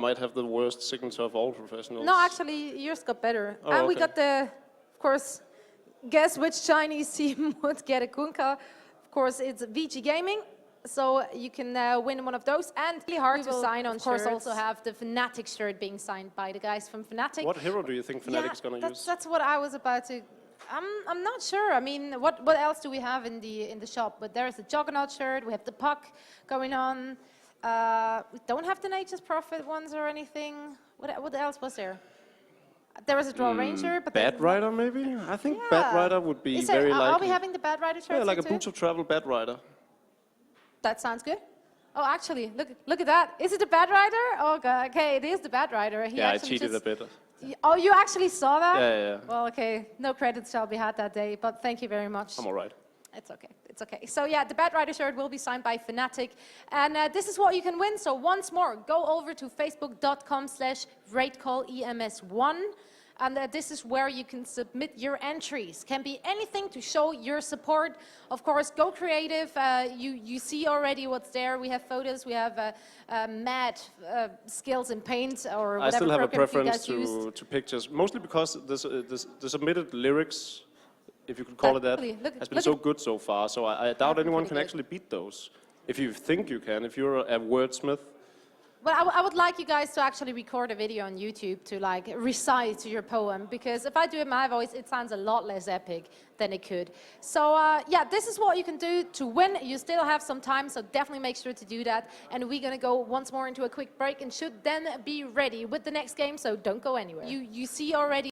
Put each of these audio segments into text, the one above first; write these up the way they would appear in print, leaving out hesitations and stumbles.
might have the worst signature of all professionals. No, actually, yours got better. Oh, and we okay. got of course, guess which Chinese team would get a Kunkka? Of course, it's Vici Gaming. So you can win one of those, and really hard to sign on. Of course, also have the Fnatic shirt being signed by the guys from Fnatic. What hero do you think Fnatic is going to use? That's what I was about to. I'm not sure. I mean, what else do we have in the shop? But there is a Juggernaut shirt. We have the puck going on. We don't have the Nature's Prophet ones or anything. What else was there? There was a Draw Ranger, but Bad Rider maybe? I think Bad Rider would be very likely. Are we having the Bad Rider shirt? Yeah, like a Boots of Travel Bad Rider. That sounds good. Oh, actually, look at that. Is it the Bad Rider? Oh, God. Okay, it is the Bad Rider. Yeah, I cheated a bit. Oh, you actually saw that? Yeah. Well, okay. No credits shall be had that day, but thank you very much. I'm all right. It's okay. It's okay. So yeah, the Bad Rider shirt will be signed by Fnatic. And this is what you can win. So once more, go over to facebook.com/RaidCallEMS1. And this is where you can submit your entries. Can be anything to show your support. Of course, go creative. You see already what's there. We have photos. We have mad skills in paint or whatever. I still have a preference to pictures, mostly because the submitted lyrics, if you could call it that, has been so good so far. So I doubt anyone can actually beat those. If you think you can, if you're a wordsmith. Well, I would like you guys to actually record a video on YouTube to like recite your poem, because if I do it in my voice, it sounds a lot less epic than it could. So yeah, this is what you can do to win. You still have some time, so definitely make sure to do that. And we're gonna go once more into a quick break and should then be ready with the next game, so don't go anywhere. You see already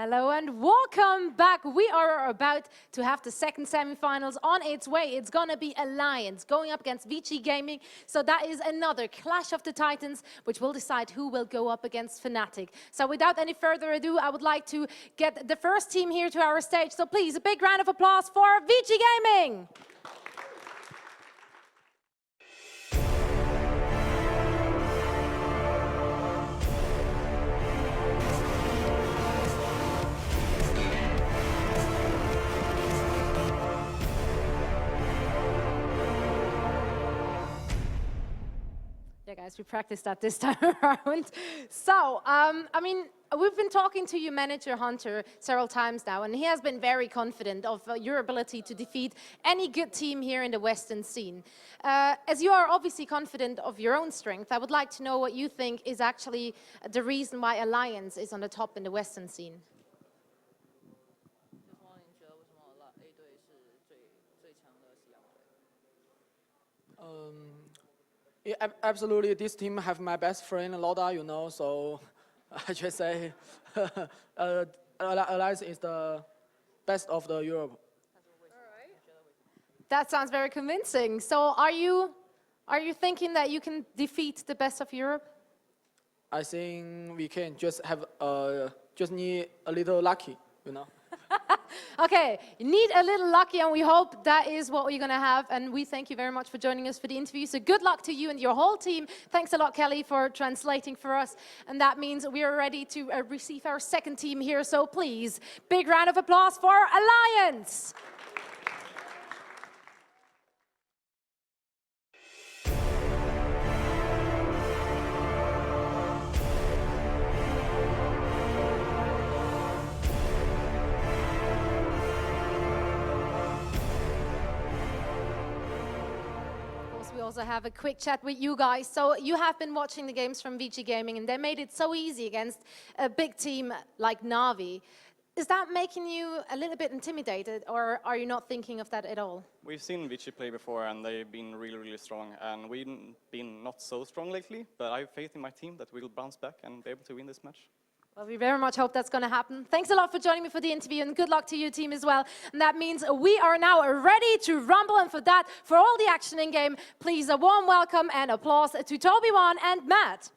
Hello and welcome back. We are about to have the second semifinals on its way. It's gonna be Alliance going up against Vici Gaming. So that is another clash of the titans, which will decide who will go up against Fnatic. So without any further ado, I would like to get the first team here to our stage. So please, a big round of applause for Vici Gaming. Yeah, guys, we practiced that this time around. So, I mean, we've been talking to your manager, Hunter, several times now, and he has been very confident of your ability to defeat any good team here in the Western scene. As you are obviously confident of your own strength, I would like to know what you think is actually the reason why Alliance is on the top in the Western scene. Yeah, absolutely. This team have my best friend, Loda, you know, so I just say Alliance is the best of the Europe. That sounds very convincing. So are you thinking that you can defeat the best of Europe? I think we can just have just need a little lucky, you know. Okay, you need a little lucky, and we hope that is what we're going to have. And we thank you very much for joining us for the interview. So good luck to you and your whole team. Thanks a lot, Kelly, for translating for us. And that means we are ready to receive our second team here. So please, big round of applause for Alliance. We also have a quick chat with you guys. So you have been watching the games from Vici Gaming, and they made it so easy against a big team like Na'Vi. Is that making you a little bit intimidated, or are you not thinking of that at all? We've seen Vici play before, and they've been really, really strong. And we've been not so strong lately, but I have faith in my team that we'll bounce back and be able to win this match. Well, we very much hope that's going to happen. Thanks a lot for joining me for the interview, and good luck to your team as well. And that means we are now ready to rumble, and for that, for all the action in game, please a warm welcome and applause to Toby Wan and Matt.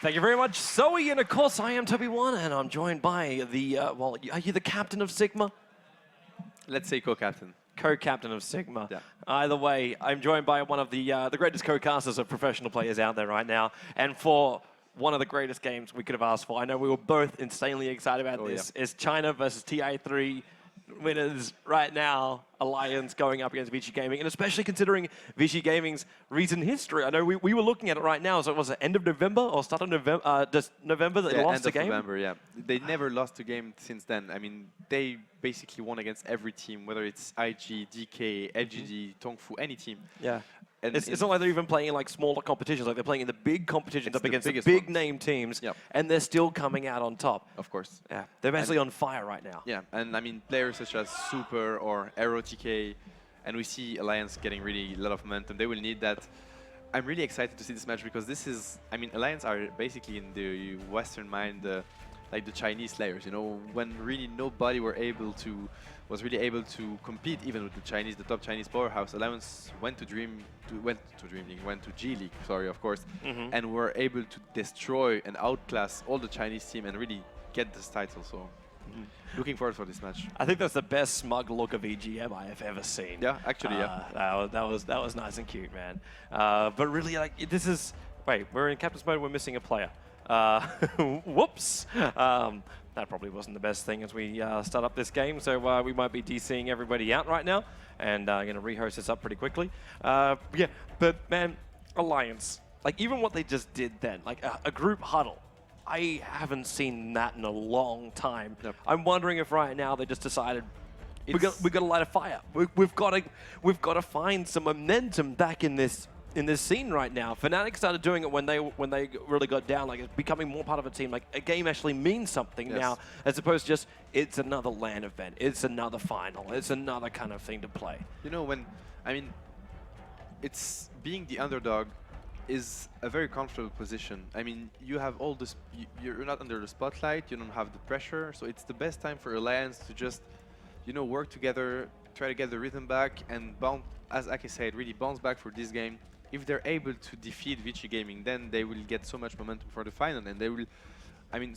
Thank you very much, Zoe, and of course I am Toby Wan, and I'm joined by the, well, are you the captain of Sigma? Let's say co-captain. Co-captain of Sigma. Yeah. Either way, I'm joined by one of the greatest co-casters of professional players out there right now, and for one of the greatest games we could have asked for. I know we were both insanely excited about this. Yeah. It's China versus TI3 winners right now, Alliance going up against Vici Gaming, and especially considering Vici Gaming's recent history. I know we were looking at it right now, so was it end of November or start of November, November that they lost the game? End of November, yeah. They never lost a game since then. I mean, they basically won against every team, whether it's IG, DK, LGD, Tongfu, any team. Yeah. And it's not like they're even playing in like smaller competitions, like they're playing in the big competitions up against the big name teams, and they're still coming out on top. Of course. Yeah, they're basically on fire right now. Yeah, and I mean, players such as Super or Aero TK, and we see Alliance getting really a lot of momentum. They will need that. I'm really excited to see this match because this is, I mean, Alliance are basically in the Western mind, like the Chinese Slayers, you know, when really nobody was really able to compete even with the top Chinese powerhouse. Alliance went to G League, sorry, of course, and were able to destroy and outclass all the Chinese team and really get this title. So, looking forward for this match. I think that's the best smug look of EGM I have ever seen. Yeah, actually, yeah. That was nice and cute, man. But really, like, this is. Wait, we're in captain's mode. We're missing a player. Whoops. That probably wasn't the best thing as we start up this game, so we might be DCing everybody out right now, and I'm going to rehost this up pretty quickly. Yeah, but man, Alliance, like even what they just did then, like a group huddle, I haven't seen that in a long time. Nope. I'm wondering if right now they just decided we got to light a fire. We've got to find some momentum back in this scene right now. Fnatic started doing it when they really got down, like it's becoming more part of a team. Like a game actually means something now, as opposed to just it's another LAN event, it's another final, it's another kind of thing to play. You know, I mean, it's being the underdog is a very comfortable position. I mean, you have all this, you're not under the spotlight, you don't have the pressure, so it's the best time for Alliance to just, you know, work together, try to get the rhythm back, and bounce, as Aki said, really bounce back for this game. If they're able to defeat Vici Gaming, then they will get so much momentum for the final, and they will, I mean,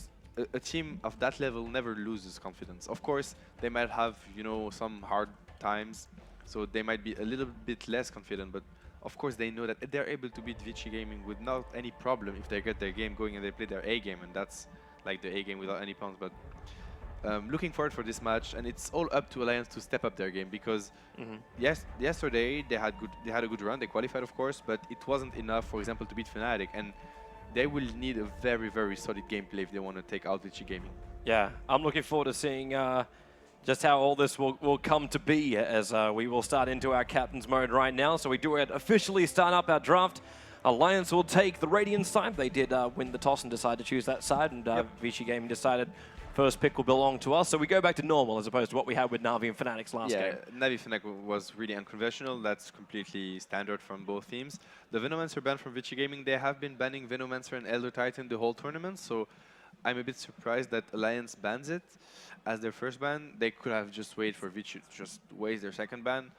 a team of that level never loses confidence. Of course, they might have, you know, some hard times, so they might be a little bit less confident, but of course they know that they're able to beat Vici Gaming without any problem if they get their game going and they play their A game, and that's like the A game without any problems. But looking forward for this match, and it's all up to Alliance to step up their game, because yesterday they had a good run. They qualified, of course, but it wasn't enough, for example, to beat Fnatic, and they will need a very, very solid gameplay if they want to take out Vici Gaming. Yeah, I'm looking forward to seeing just how all this will come to be as we will start into our captain's mode right now. So we do officially start up our draft. Alliance will take the Radiant side. They did win the toss and decide to choose that side, and Vici Gaming decided first pick will belong to us. So we go back to normal as opposed to what we had with Na'Vi and Fnatic's last game. Yeah, Na'Vi Fnatic was really unconventional. That's completely standard from both teams. The Venomancer ban from Vici Gaming, they have been banning Venomancer and Elder Titan the whole tournament, so I'm a bit surprised that Alliance bans it as their first ban. They could have just waited for Vici to just waste their second ban.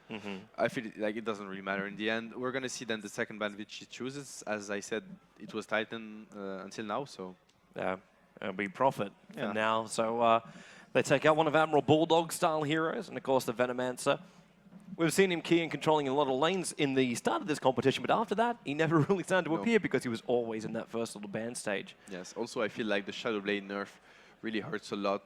I feel like it doesn't really matter in the end. We're going to see then the second ban Vici chooses. As I said, it was Titan until now, so... Yeah. It'll be profit for now. So they take out one of Admiral Bulldog-style heroes, and of course the Venomancer. We've seen him key and controlling a lot of lanes in the start of this competition, but after that, he never really started to appear because he was always in that first little ban stage. Yes, also I feel like the Shadow Blade nerf really hurts a lot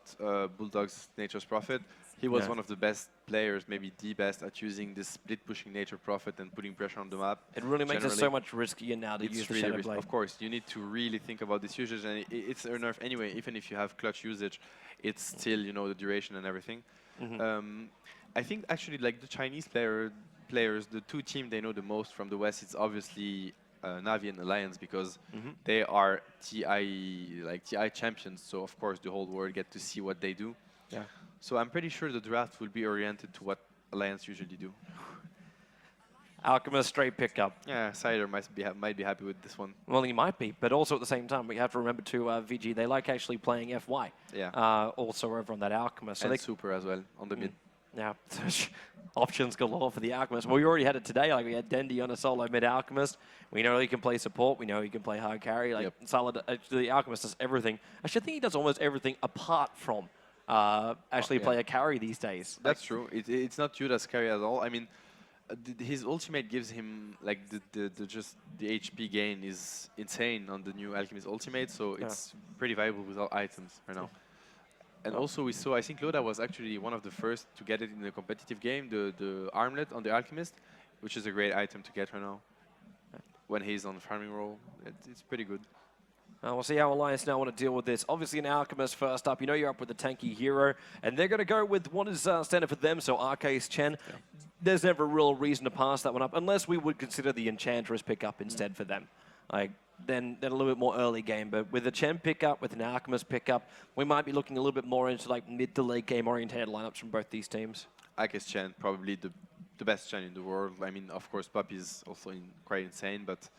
Bulldog's Nature's Prophet. He was one of the best players, maybe the best, at using this split-pushing Nature Prophet and putting pressure on the map. It really makes it so much riskier now to use the Shadow Blade. Of course, you need to really think about this usage, and it's a nerf anyway. Even if you have clutch usage, it's still, you know, the duration and everything. I think actually, like the Chinese players, the two teams they know the most from the West, it's obviously Na'Vi and Alliance, because they are TI champions. So of course the whole world get to see what they do. Yeah. So I'm pretty sure the draft will be oriented to what Alliance usually do. Alchemist straight pickup. Yeah, Cider might be happy with this one. Well, he might be, but also at the same time, we have to remember too, VG, they like actually playing FY. Yeah. Also over on that Alchemist. So and Super as well on the mid. Yeah, options galore for the Alchemist. Well, we already had it today. Like we had Dendy on a solo mid Alchemist. We know he can play support. We know he can play hard carry. Like solid. Actually, the Alchemist does everything. Actually, I think he does almost everything apart from actually play a carry these days. That's true. It's not Judas carry at all. I mean, his ultimate gives him like the HP gain is insane on the new Alchemist ultimate. So it's pretty viable without items right now. And also we saw, I think Loda was actually one of the first to get it in the competitive game, the armlet on the Alchemist, which is a great item to get right now. When he's on the farming role, it's pretty good. We'll see how Alliance now want to deal with this. Obviously an Alchemist first up. You know you're up with the tanky hero, and they're going to go with what is standard for them, so Arcase Chen. Yeah. There's never a real reason to pass that one up, unless we would consider the Enchantress pickup instead for them. Like, then a little bit more early game, but with a Chen pickup, with an Alchemist pickup, we might be looking a little bit more into like mid to late game oriented lineups from both these teams. Arcase Chen, probably the best Chen in the world. I mean, of course, Pup is also quite insane, but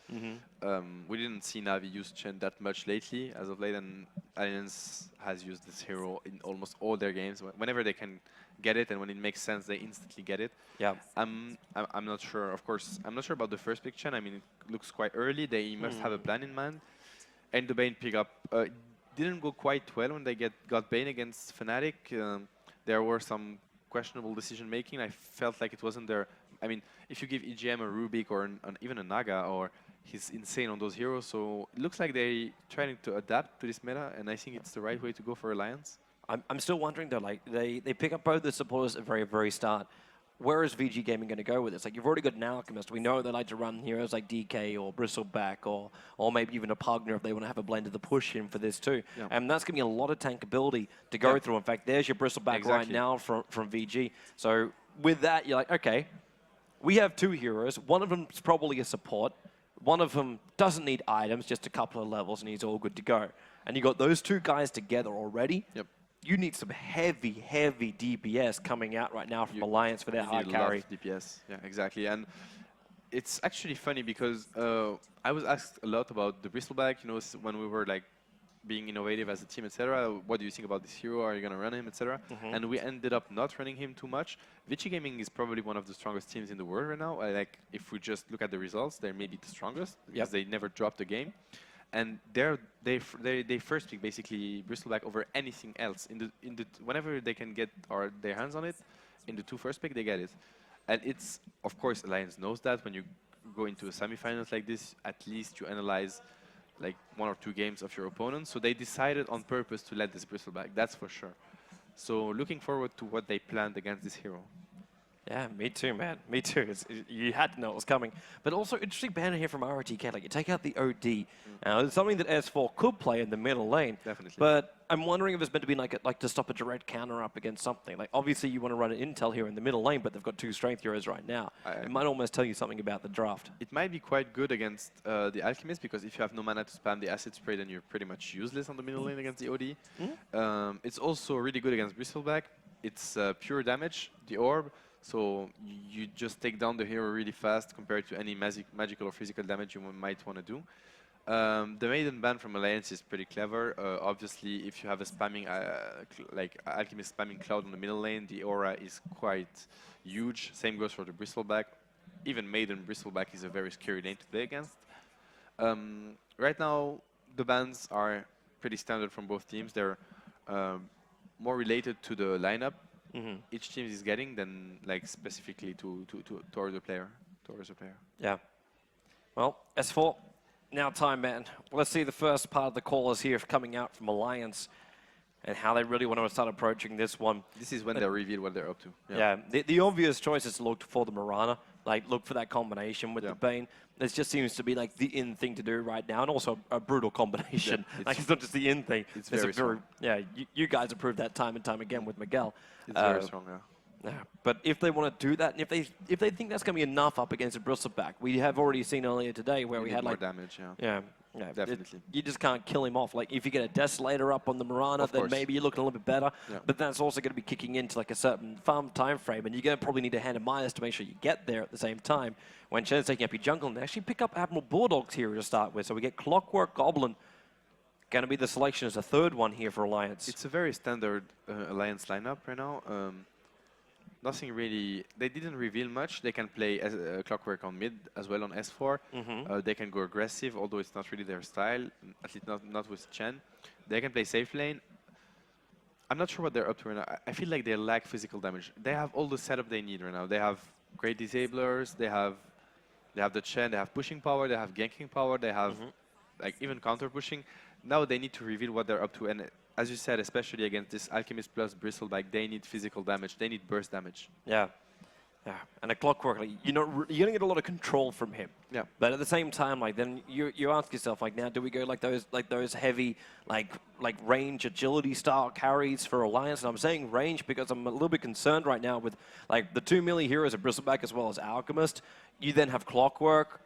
we didn't see Na'Vi use Chen that much lately, as of late, and Alliance has used this hero in almost all their games. Whenever they can get it, and when it makes sense, they instantly get it. Yeah. I'm not sure, of course, I'm not sure about the first pick Chen. I mean, it looks quite early. They must have a plan in mind. And the Bane pickup didn't go quite well when they got Bane against Fnatic. There were some questionable decision making. I felt like it wasn't there. I mean, if you give EGM a Rubik or even a Naga, or he's insane on those heroes. So it looks like they're trying to adapt to this meta, and I think it's the right way to go for Alliance. I'm still wondering though, like they pick up both the supporters at the very, very start. Where is VG Gaming going to go with this? Like, you've already got an Alchemist. We know they like to run heroes like DK or Bristleback or maybe even a Pugner if they want to have a blend of the push in for this too. Yeah. And that's going to be a lot of tankability to go through. In fact, there's your Bristleback right now from VG. So with that, you're like, okay, we have two heroes. One of them is probably a support. One of them doesn't need items, just a couple of levels, and he's all good to go. And you got those two guys together already. Yep. You need some heavy, heavy DPS coming out right now from Alliance for their hard carry. DPS, yeah, exactly. And it's actually funny because I was asked a lot about the Bristleback, you know, when we were like being innovative as a team, etc. What do you think about this hero? Are you going to run him, etc.? And we ended up not running him too much. Vici Gaming is probably one of the strongest teams in the world right now. Like, if we just look at the results, they're maybe the strongest because they never dropped a game. And they first pick basically Bristleback over anything else. Whenever they can get their hands on it, in the 2 first pick, they get it. And it's, of course, Alliance knows that when you go into a semifinals like this, at least you analyze like 1 or 2 games of your opponent. So they decided on purpose to let this Bristleback, that's for sure. So looking forward to what they planned against this hero. Yeah, me too, man. Me too. You had to know it was coming. But also, interesting banner here from RTK. Like, you take out the OD. It's something that S4 could play in the middle lane. Definitely. But I'm wondering if it's meant to be like to stop a direct counter up against something. Like, obviously, you want to run an intel here in the middle lane, but they've got 2 strength heroes right now. It might almost tell you something about the draft. It might be quite good against the Alchemist, because if you have no mana to spam the acid spray, then you're pretty much useless on the middle lane against the OD. It's also really good against Bristleback. It's pure damage, the orb. So you just take down the hero really fast compared to any magical or physical damage you might want to do. The Maiden ban from Alliance is pretty clever. Obviously, if you have a spamming, like Alchemist spamming Cloud on the middle lane, the aura is quite huge. Same goes for the Bristleback. Even Maiden Bristleback is a very scary lane to play against. Right now, the bans are pretty standard from both teams. They're more related to the lineup each team is getting than like specifically towards the player. Yeah. Well, S4, now time, man. Let's see the first part of the callers here coming out from Alliance and how they really want to start approaching this one. This is when they'll reveal what they're up to. Yeah, the obvious choice is to look for the Mirana, like look for that combination with the Bane. This just seems to be like the in thing to do right now, and also a brutal combination. Like, it's not just the in thing. It's very strong. Yeah, you guys have proved that time and time again with Miguel. It's very strong, yeah. But if they want to do that, and if they think that's going to be enough up against a Bristleback, we have already seen earlier today where we had more like damage. Yeah, definitely. You just can't kill him off. Like, if you get a Desolator up on the Mirana, then maybe you're looking a little bit better. But that's also going to be kicking into like a certain farm time frame, and you're going to probably need a hand of Myers to make sure you get there at the same time. When Chen's taking up your jungle, and they actually pick up Admiral Bulldogs here to start with. So we get Clockwork Goblin. Going to be the selection as a 3rd one here for Alliance. It's a very standard Alliance lineup right now. Nothing really. They didn't reveal much. They can play as Clockwork on mid as well on S4. They can go aggressive, although it's not really their style. At least not with Chen. They can play safe lane. I'm not sure what they're up to right now. I feel like they lack physical damage. They have all the setup they need right now. They have great disablers. They have the Chen. They have pushing power. They have ganking power. They have like even counter pushing. Now they need to reveal what they're up to, and as you said, especially against this Alchemist plus Bristleback, they need physical damage. They need burst damage. Yeah. And a Clockwork, like, you're going to get a lot of control from him. Yeah. But at the same time, like, then you ask yourself, like, now do we go like those heavy like range agility style carries for Alliance? And I'm saying range because I'm a little bit concerned right now with like the 2 melee heroes of Bristleback as well as Alchemist. You then have Clockwork,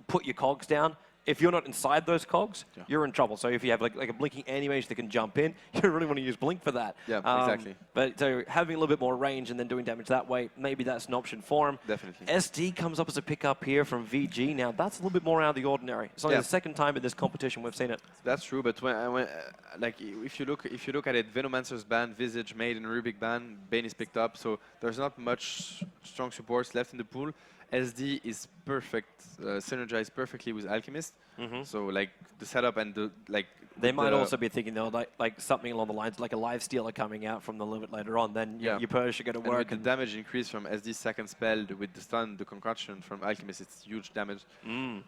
put your cogs down. If you're not inside those cogs, you're in trouble. So if you have like a blinking animation that can jump in, you really want to use Blink for that. Yeah, exactly. But so having a little bit more range and then doing damage that way, maybe that's an option for him. Definitely. SD comes up as a pickup here from VG. Now that's a little bit more out of the ordinary. It's only the 2nd time in this competition we've seen it. That's true, but like if you look at it, Venomancer's ban, Visage, Maiden, Rubik ban, Bane is picked up, so there's not much strong supports left in the pool. SD is perfect, synergized perfectly with Alchemist. So like the setup and the like. They might also be thinking though, like something along the lines like a live stealer coming out from a little bit later on. Then your Purge are going to work. And with the damage increase from SD's 2nd spell, with the stun, the concussion from Alchemist, it's huge damage.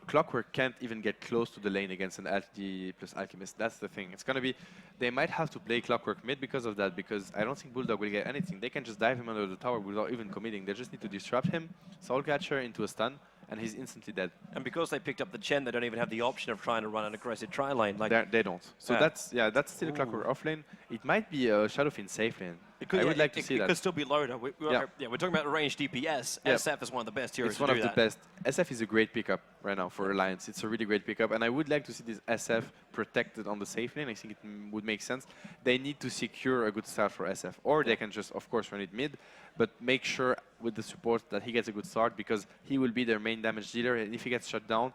Clockwork can't even get close to the lane against an SD plus Alchemist. That's the thing. It's going to be. They might have to play Clockwork mid because of that, because I don't think Bulldog will get anything. They can just dive him under the tower without even committing. They just need to disrupt him, Soulcatcher into a stun, and he's instantly dead. And because they picked up the Chen, they don't even have the option of trying to run an aggressive tri-lane. Like they don't. So that's still a Clockwork off lane. It might be a Shadowfiend safe lane. could, I would like to see it that. could still be Loda. We're talking about range DPS. Yeah. SF is one of the best heroes It's to one do of the that. best. SF is a great pickup right now for Alliance. It's a really great pickup, and I would like to see this SF protected on the safe lane. I think it would make sense. They need to secure a good start for SF, or they can just, of course, run it mid, but make sure with the support that he gets a good start, because he will be their main damage dealer, and if he gets shut down,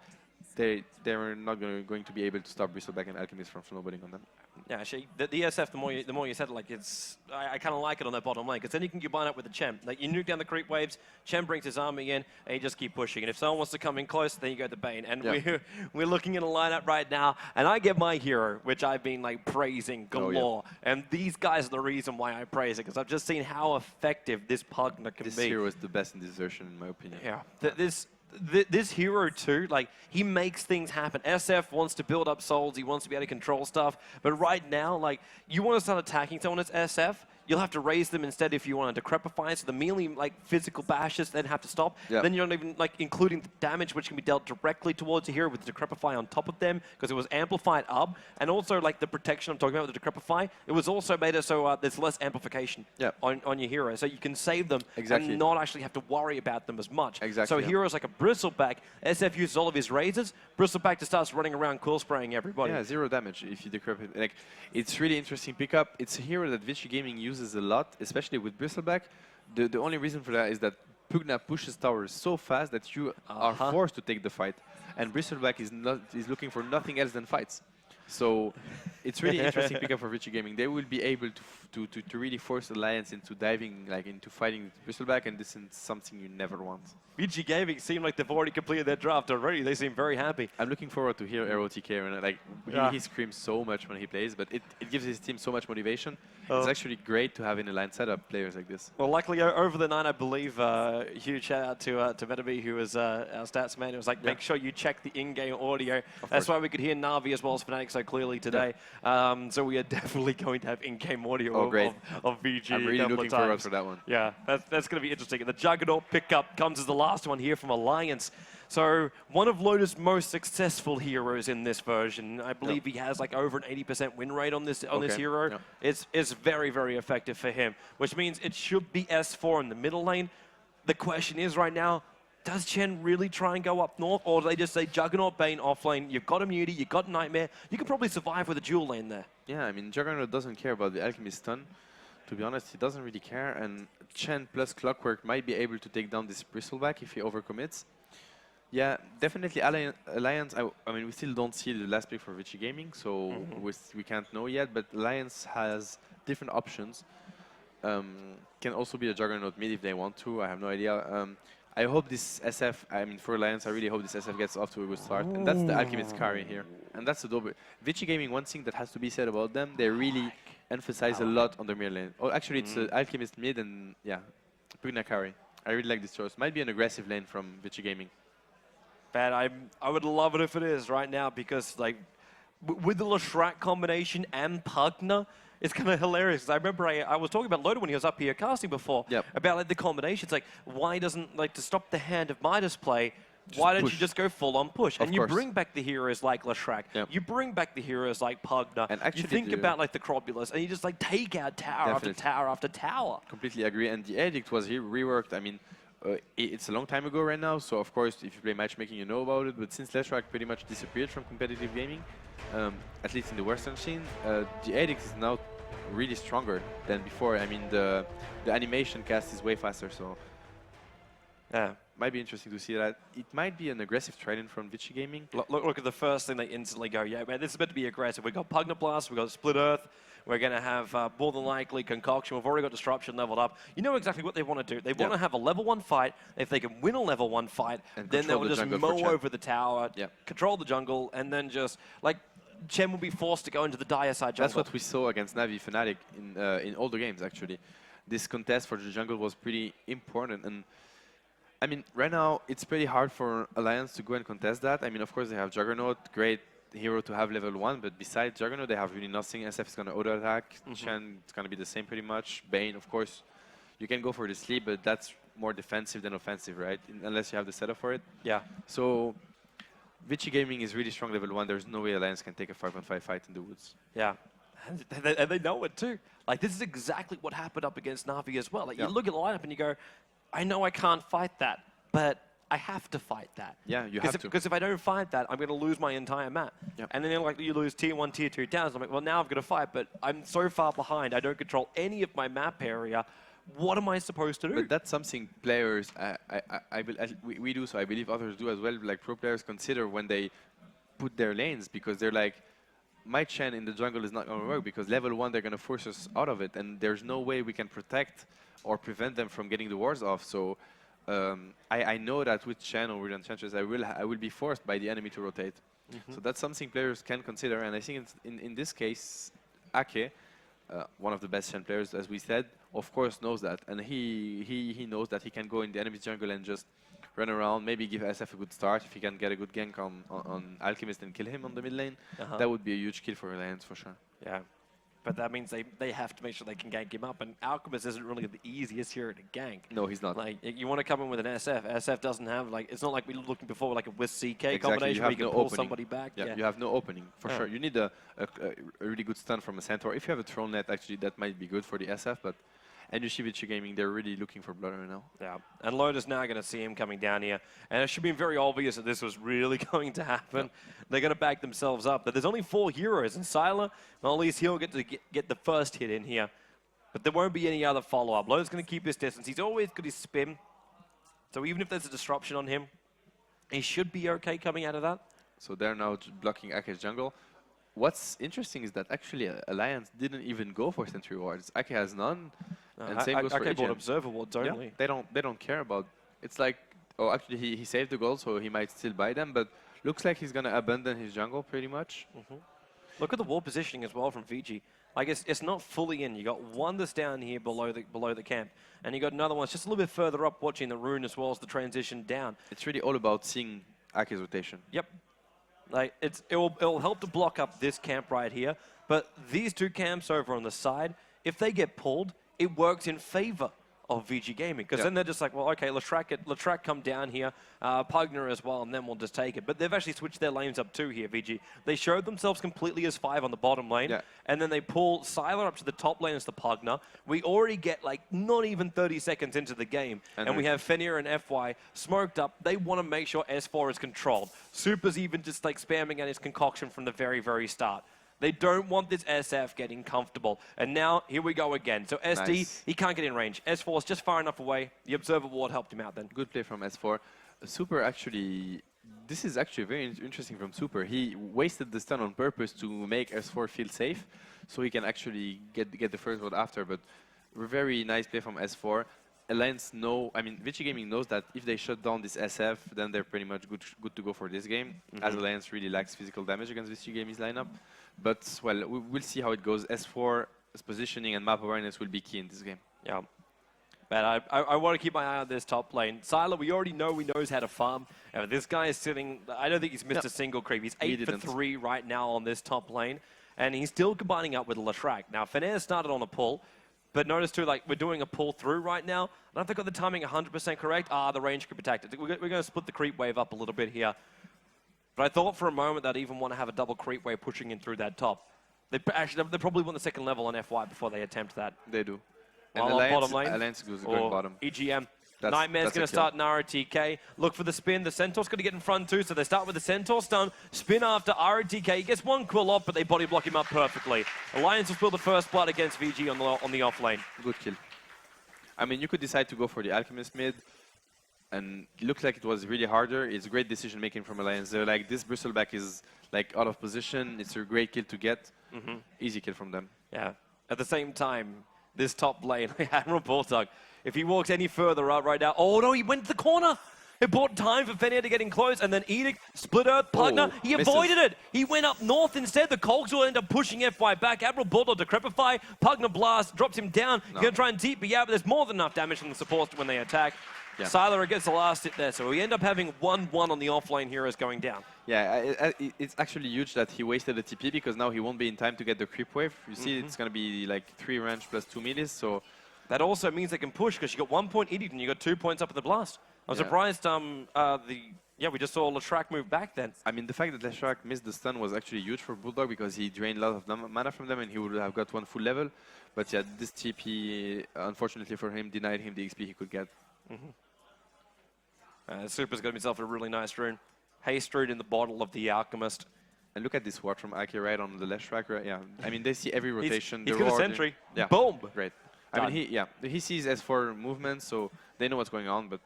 they're not going to be able to stop Bristleback and Alchemist from snowballing on them. Yeah, actually, the SF, the more you said it, like I kind of like it on that bottom lane, because then you can combine it with the Chem. Like you nuke down the creep waves, Chem brings his army in, and you just keep pushing. And if someone wants to come in close, then you go to Bane. And we're looking at a lineup right now, and I get my hero, which I've been like praising galore. And these guys are the reason why I praise it, because I've just seen how effective this Pugna can be. This hero is the best in this version, in my opinion. Yeah, this hero too, like, he makes things happen. SF wants to build up souls, he wants to be able to control stuff, but right now, like, you want to start attacking someone as SF, you'll have to raise them instead if you want to decrepify, so the melee, like, physical bashes then have to stop. Yep. Then you're not even, like, including the damage which can be dealt directly towards the hero with the decrepify on top of them, because it was amplified up, and also, like, the protection I'm talking about with the decrepify, it was also made it so there's less amplification on your hero, so you can save them and not actually have to worry about them as much. So heroes like a Bristleback, SF uses all of his razors, Bristleback just starts running around cool spraying everybody. Yeah, 0 damage if you decrepit. Like, it's really interesting pickup. It's a hero that Vici Gaming uses a lot, especially with Bristleback. The only reason for that is that Pugna pushes towers so fast that you are forced to take the fight, and Bristleback is looking for nothing else than fights. So it's really interesting pickup for Vici Gaming. They will be able to really force Alliance into diving, like into fighting Bristleback, and this is something you never want. Vici Gaming seem like they've already completed their draft already. They seem very happy. I'm looking forward to hear RaidTK, and like he screams so much when he plays, but it gives his team so much motivation. It's actually great to have in a line setup players like this. Well, luckily over the night, I believe, huge shout out to Metabe, who was our stats man. It was like, make sure you check the in-game audio. That's why we could hear Na'Vi as well as Fnatic so clearly today. So we are definitely going to have in-game audio of VG. I'm really looking forward for that one. Yeah, that's going to be interesting. And the Juggernaut pickup comes as the last one here from Alliance. So one of Loda's most successful heroes in this version. I believe he has like over an 80% win rate on this hero. It's very, very effective for him, which means it should be S4 in the middle lane. The question is right now, does Chen really try and go up north, or do they just say Juggernaut, Bane off lane, you've got Immunity, you've got Nightmare, you can probably survive with a dual lane there? Yeah, I mean, Juggernaut doesn't care about the Alchemist stun. To be honest, he doesn't really care, and Chen plus Clockwork might be able to take down this Bristleback if he overcommits. Yeah, definitely Alliance, I mean, we still don't see the last pick for Vici Gaming, so we can't know yet, but Alliance has different options. Can also be a Juggernaut mid if they want to, I have no idea. I hope this SF, I mean, for Alliance, I really hope this SF gets off to a good start, and that's the Alchemist carry here. And that's the double. Vici Gaming, one thing that has to be said about them, they really emphasize a lot on the mid lane. Oh, actually, it's Alchemist mid and, yeah, Pugna carry. I really like this choice. Might be an aggressive lane from Vici Gaming. But I would love it if it is right now, because like with the Leshrac combination and Pugna, it's kind of hilarious. I remember I was talking about Loda when he was up here casting before about like the combinations. Like, why doesn't, like, to stop the hand of Midas play, why don't you just go full on push? And you bring back the heroes like Leshrac. You bring back the heroes like Pugna. And actually, you think about like the Crobulus, and you just like take out tower after tower after tower. Completely agree. And the Edict was reworked. I mean, it's a long time ago right now, so of course, if you play matchmaking, you know about it. But since Leshrac pretty much disappeared from competitive gaming, at least in the Western scene, the Edict is now really stronger than before. I mean, the animation cast is way faster, so yeah, might be interesting to see that. It might be an aggressive trident from Vici Gaming. Look at the first thing they instantly go, yeah, man, this is meant to be aggressive. We've got Pugna Blast, we've got Split Earth, we're going to have more than likely Concoction. We've already got Disruption leveled up. You know exactly what they want to do. They want to have a level 1 fight. If they can win a level 1 fight, and then they'll just mow over the tower, control the jungle, and then just, like, Chen will be forced to go into the dire side jungle. That's what we saw against Na'Vi Fnatic in all the games, actually. This contest for the jungle was pretty important. And I mean, right now, it's pretty hard for Alliance to go and contest that. I mean, of course, they have Juggernaut, great hero to have level 1, but besides Juggernaut, they have really nothing. SF is going to auto-attack. Chen, it's going to be the same pretty much. Bane, of course, you can go for the sleep, but that's more defensive than offensive, right? Unless you have the setup for it. Yeah. So Vici Gaming is really strong level 1. There's no way Alliance can take a 5-on-5 fight in the woods. Yeah. And they know it too. Like, this is exactly what happened up against Na'Vi as well. Like, you look at the lineup and you go, I know I can't fight that, but I have to fight that. Yeah, you have to. Because if I don't fight that, I'm going to lose my entire map. Yep. And then like you lose tier 1, tier 2 towns. I'm like, well, now I've got to fight, but I'm so far behind. I don't control any of my map area. What am I supposed to do? But that's something players, we do, so I believe others do as well, like pro players consider when they put their lanes, because they're like, my Chen in the jungle is not going to work because level 1 they're going to force us out of it, and there's no way we can protect or prevent them from getting the wards off. So I know that with Chen or with Enchantress, I will be forced by the enemy to rotate. So that's something players can consider, and I think in this case, Ake, one of the best Chen players, as we said, of course knows that, and he knows that he can go in the enemy's jungle and just run around, maybe give SF a good start. If he can get a good gank on Alchemist and kill him on the mid lane, that would be a huge kill for Alliance for sure. Yeah. But that means they have to make sure they can gank him up, and Alchemist isn't really the easiest hero to gank. No, he's not. Like, you want to come in with an SF. SF doesn't have, like, it's not like we were looking before, like a with CK combination you where have you can no pull opening. somebody back. Yeah, you have no opening, for sure. You need a really good stun from a Centaur. If you have a Troll Net, actually, that might be good for the SF, but... And you see Vici Gaming, they're really looking for blood right now. Yeah, and Lotus now going to see him coming down here. And it should be very obvious that this was really going to happen. They're going to back themselves up. But there's only 4 heroes, and Sylar, well, at least he'll get to get the first hit in here. But there won't be any other follow-up. Lotus going to keep his distance. He's always got his spin. So even if there's a disruption on him, he should be okay coming out of that. So they're now blocking Ake's jungle. What's interesting is that actually Alliance didn't even go for sentry wards. Ake has none. And same goes for Ake bought Ejin. observer wards only. Yeah, they don't care about. It's like, oh, actually he saved the gold, so he might still buy them, but looks like he's gonna abandon his jungle pretty much. Look at the wall positioning as well from Vici. Like it's not fully in. You got one that's down here below the camp, and you got another one that's just a little bit further up, watching the rune as well as the transition down. It's really all about seeing Ake's rotation. Yep. Like it will help to block up this camp right here, but these 2 camps over on the side, if they get pulled, it works in favor of VG Gaming, because then they're just like, well, okay, Latrak come down here, Pugner as well, and then we'll just take it. But they've actually switched their lanes up too here, VG. They showed themselves completely as 5 on the bottom lane, and then they pull Sylar up to the top lane as the Pugner. We already get like not even 30 seconds into the game, and we have Fenrir and FY smoked up. They want to make sure S4 is controlled. Super's even just like spamming at his concoction from the very, very start. They don't want this SF getting comfortable. And now, here we go again. So SD, he can't get in range. S4 is just far enough away. The Observer Ward helped him out then. Good play from S4. Super actually, this is actually very interesting from Super. He wasted the stun on purpose to make S4 feel safe, so he can actually get the first ward after. But very nice play from S4. Alliance Vici Gaming knows that if they shut down this SF, then they're pretty much good to go for this game, as Alliance really lacks physical damage against Vici Gaming's lineup. But, well, we'll see how it goes. S4's positioning and map awareness will be key in this game. Yeah. But I want to keep my eye on this top lane. Sylar, we already know he knows how to farm. This guy is sitting, I don't think he's missed a single creep. He's 8 for 3 right now on this top lane. And he's still combining up with Latrak. Now, Fnatic started on a pull. But notice too, like, we're doing a pull through right now. I don't know if they got the timing 100% correct. The range creep attack. We're going to split the creep wave up a little bit here. But I thought for a moment they'd even want to have a double creep wave pushing in through that top. They probably want the second level on FY before they attempt that. They do. And Alliance goes going bottom. EGM. Nightmare's going to start an ROTK. Look for the spin. The Centaur's going to get in front too, so they start with the Centaur stun. Spin after ROTK. He gets 1 quill off, but they body block him up perfectly. Alliance will spill the first blood against VG on the off lane. Good kill. I mean, you could decide to go for the Alchemist mid, and it looks like it was really harder. It's great decision making from Alliance. They're like, this bristleback is like out of position. It's a great kill to get. Easy kill from them. Yeah. At the same time, this top lane, Admiral Bulldog, if he walks any further up right now, oh no, he went to the corner. It bought time for Fenrir to get in close, and then Edict, Split Earth, Pugner, he avoided it. He went up north instead. The Cogs will end up pushing FY back. Admiral Bulldog Decrepify, Pugner Blast, drops him down. He's going to try and TP out, but there's more than enough damage from the supports when they attack. Sylar gets the last hit there, so we end up having 1-1 on the offlane heroes going down. Yeah, it's actually huge that he wasted the TP, because now he won't be in time to get the creep wave. You see, it's going to be like 3 range plus 2 melee, so... That also means they can push, because you got 1 point Edict and you got 2 points up in the blast. I'm surprised we just saw Leshrac move back then. I mean, the fact that Leshrac missed the stun was actually huge for Bulldog because he drained a lot of mana from them and he would have got one full level. But yeah, this TP, unfortunately for him, denied him the XP he could get. Super's got himself a really nice rune. Haste rune in the bottle of the Alchemist. And look at this ward from Aki right on the Leshrac. Right? Yeah, I mean, they see every rotation. He's got a sentry. Yeah. Boom! Great. Done. I mean, he sees S4 movement, so they know what's going on, but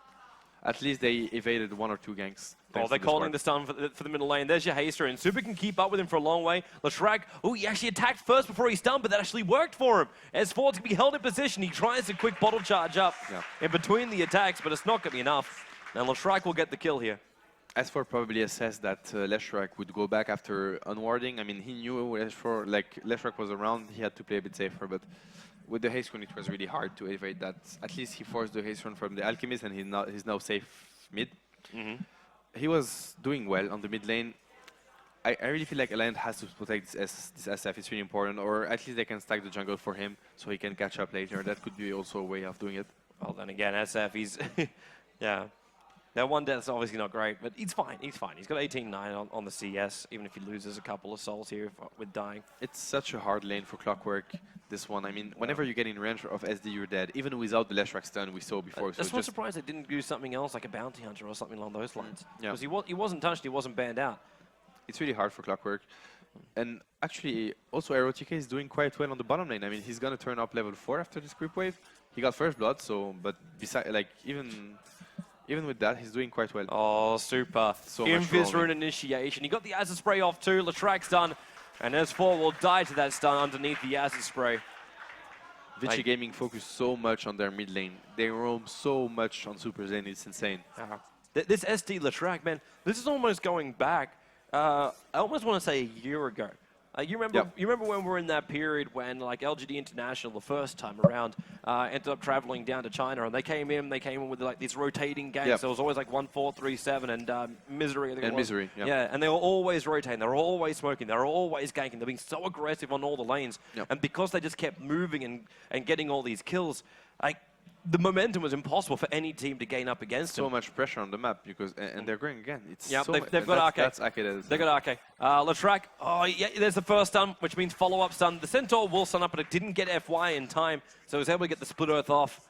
at least they evaded 1 or 2 ganks. Oh, they're calling the stun for the middle lane. There's your haster, and Super can keep up with him for a long way. Leshrac, oh, he actually attacked first before he stunned, but that actually worked for him. S4's going to be held in position. He tries a quick bottle charge up in between the attacks, but it's not going to be enough. And Leshrac will get the kill here. S4 probably assessed that Leshrac would go back after unwarding. I mean, he knew Leshrac was around. He had to play a bit safer, but with the haste run, it was really hard to evade that. At least he forced the haste run from the Alchemist, and he's now safe mid. He was doing well on the mid lane. I really feel like Alliance has to protect this SF. It's really important, or at least they can stack the jungle for him so he can catch up later. That could be also a way of doing it. Well, then again, SF, he's... yeah. That one death's obviously not great, but he's fine. He's fine. He's got 18-9 on the CS, even if he loses a couple of souls here with dying. It's such a hard lane for Clockwork, this one. I mean, whenever you get in range of SD, you're dead. Even without the Leshrac stun we saw before. That's why surprised they didn't do something else, like a bounty hunter or something along those lines. Yeah. Because he wasn't touched, he wasn't banned out. It's really hard for Clockwork. And actually, also RaidTK is doing quite well on the bottom lane. I mean, he's going to turn up level 4 after this creep wave. He got first blood, so, but beside, like, even with that, he's doing quite well. Oh, Super. So Invis rune initiation. He got the acid spray off too. Letrac's done. And S4 will die to that stun underneath the acid spray. Vici Gaming focused so much on their mid lane. They roam so much on Super lane. It's insane. This SD Letrac, man, this is almost going back. I almost want to say a year ago. You remember when we were in that period when like LGD International the first time around ended up traveling down to China, and they came in with like these rotating gangs. There was always like 1, 4, 3, 7 and Misery. I think and Misery. Yeah, and they were always rotating. They were always smoking. They were always ganking. They're being so aggressive on all the lanes, and because they just kept moving and getting all these kills, like the momentum was impossible for any team to gain up against them. So much pressure on the map because and they're going again. It's they've got RK. That's RK. They got RK. Letrac. Oh yeah, there's the first stun, which means follow-up stun. The Centaur will stun up, but it didn't get FY in time, so it was able to get the split earth off.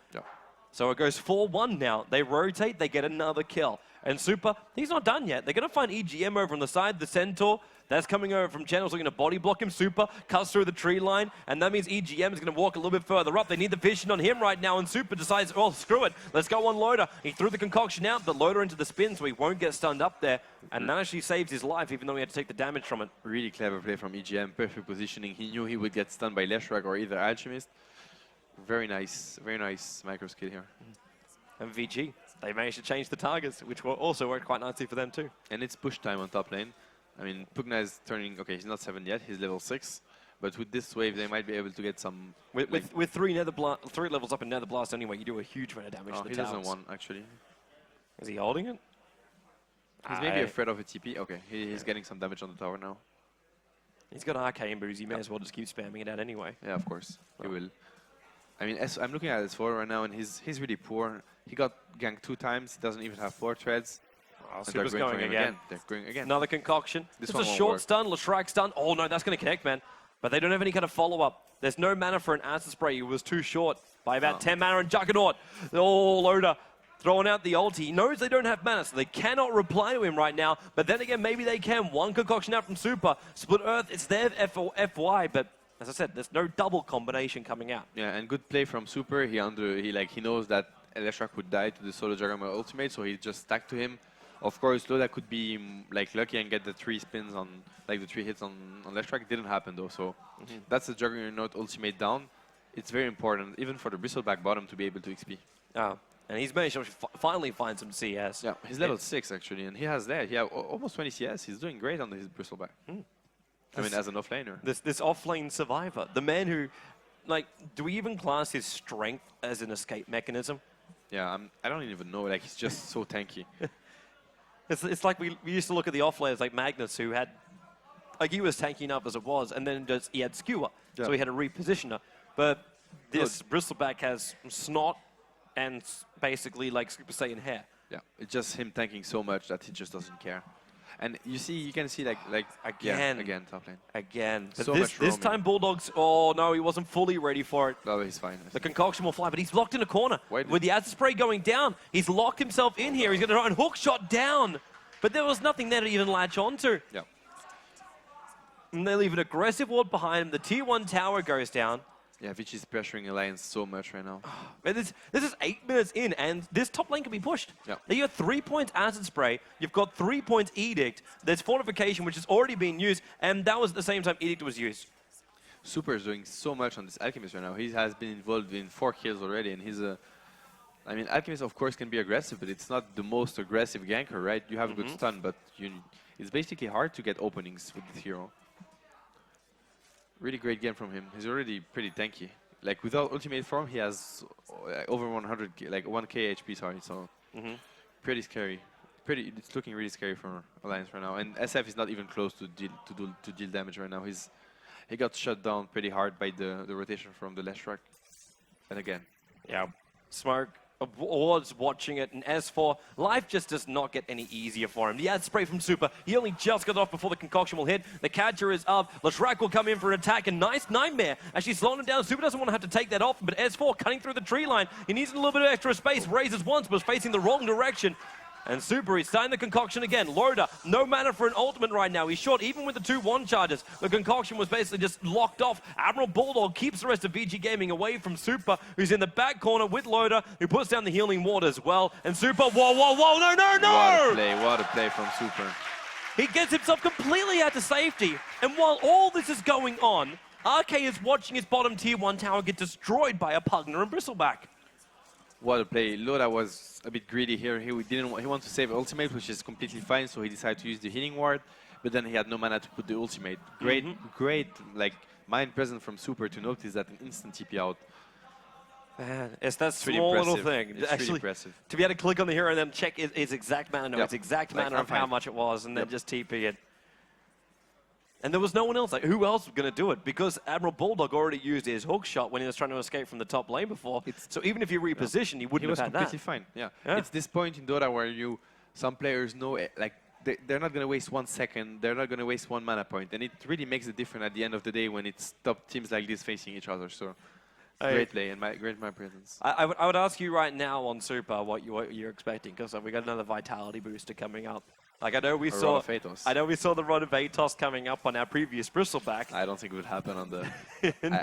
So it goes 4-1 now. They rotate, they get another kill. And Super, he's not done yet. They're going to find EGM over on the side. The Centaur, that's coming over from channels, looking to body block him. Super cuts through the tree line, and that means EGM is going to walk a little bit further up. They need the vision on him right now, and Super decides, oh, screw it. Let's go on Loader. He threw the concoction out, but Loader into the spin, so he won't get stunned up there. And that actually saves his life, even though he had to take the damage from it. Really clever play from EGM. Perfect positioning. He knew he would get stunned by Leshrac or either Alchemist. Very nice micro skill here. And VG, they managed to change the targets, which will also work quite nicely for them too. And it's push time on top lane. I mean, Pugna is turning, okay, he's not 7 yet, he's level 6. But with this wave, they might be able to get some... With 3 levels up in Nether Blast anyway, you do a huge amount of damage to the he towers. doesn't want, actually. Is he holding it? He's maybe afraid of a TP. Okay, he's getting some damage on the tower now. He's got Arcane Boost, he may as well just keep spamming it out anyway. Yeah, of course, he will. I mean, I'm looking at S4 right now, and he's really poor. He got ganked 2 times, he doesn't even have 4 treads. Oh, Super's going again. They're going again. Another concoction. It's a short stun, Letrac stun. Oh no, that's going to connect, man. But they don't have any kind of follow-up. There's no mana for an acid spray. He was too short by about 10 mana, and Juggernaut. Oh, Loader throwing out the ulti. He knows they don't have mana, so they cannot reply to him right now. But then again, maybe they can. One concoction out from Super. Split Earth, it's their FY, but as I said, there's no double combination coming out. Yeah, and good play from Super. He knows that Leshrac would die to the solo Juggernaut ultimate, so he just stacked to him. Of course, Loda could be like lucky and get the 3 spins on, like the 3 hits on Leshrac. It didn't happen though, so that's the Juggernaut ultimate down. It's very important, even for the Bristleback bottom, to be able to XP. And he's managed to finally find some CS. Yeah, he's level 6 actually, and he has almost 20 CS. He's doing great on his Bristleback. I mean, as an offlaner. This offlane survivor, the man who, like, do we even class his strength as an escape mechanism? Yeah, I don't even know. Like, he's just so tanky. It's like we used to look at the offlaners like Magnus, who had, like, he was tanky enough as it was, and then he had Skewer, so he had a repositioner. But this Bristleback has snot and basically like Super Saiyan hair. Yeah, it's just him tanking so much that he just doesn't care. And you can see like Again. yeah, again top lane. Again. But So this much roaming. time Bulldogs, oh no, he wasn't fully ready for it. No, he's fine. The concoction will fly, but he's locked in a corner. Why did- With the acid spray going down, he's locked himself in here. He's going to try and hook shot down. But there was nothing there to even latch onto. Yeah. And they leave an aggressive ward behind him. The tier 1 tower goes down. Yeah, Vici is pressuring Alliance so much right now. And this is 8 minutes in, and this top lane can be pushed. Yeah. Now you have 3 points acid spray, you've got 3 points edict, there's fortification, which has already been used, and that was at the same time edict was used. Super is doing so much on this Alchemist right now. He has been involved in 4 kills already, and he's a... I mean, Alchemist, of course, can be aggressive, but it's not the most aggressive ganker, right? You have a good stun, but it's basically hard to get openings with this hero. Really great game from him. He's already pretty tanky. Like, without ultimate form, he has over 100, like 1k HP, sorry, so pretty scary. It's looking really scary for Alliance right now. And SF is not even close to deal damage right now. He got shut down pretty hard by the rotation from the Leshrac. And again. Yeah, Smoke was watching it, and as for life just does not get any easier for him. The ad spray from Super, he only just got off before the concoction will hit. The catcher is up, Leshrac will come in for an attack, a nice Nightmare as she's slowing him down. Super doesn't want to have to take that off, but S4 cutting through the tree line. He needs a little bit of extra space, raises once, but facing the wrong direction. And Super, he's starting the concoction again. Loader, no mana for an ultimate right now. He's short even with the 2-1 charges. The concoction was basically just locked off. Admiral Bulldog keeps the rest of VG Gaming away from Super, who's in the back corner with Loader, who puts down the healing ward as well. And Super, whoa, no! What a play from Super. He gets himself completely out to safety. And while all this is going on, RK is watching his bottom tier 1 tower get destroyed by a Pugner and Bristleback. What a play. Loda was a bit greedy here. He wanted to save ultimate, which is completely fine, so he decided to use the healing ward, but then he had no mana to put the ultimate. Great, like, mind present from Super to notice that an instant TP out. Man, it's that really small little impressive. thing. It's Actually, really impressive. to be able to click on the hero and then check its exact mana, Yep. its exact Like, mana I'm of how fine. much it was, and then just TP it. And there was no one else. Like, who else was going to do it? Because Admiral Bulldog already used his hook shot when he was trying to escape from the top lane before. So even if he repositioned, he wouldn't have had that. He was completely fine. Yeah. It's this point in Dota where some players know, like, they're not going to waste 1 second. They're not going to waste 1 mana point, and it really makes a difference at the end of the day when it's top teams like this facing each other. So great play and great my presence. I would ask you right now on Super what you're expecting, because we got another Vitality booster coming up. Like, I know we saw the Rod of Atos coming up on our previous Bristleback. I don't think it would happen on the...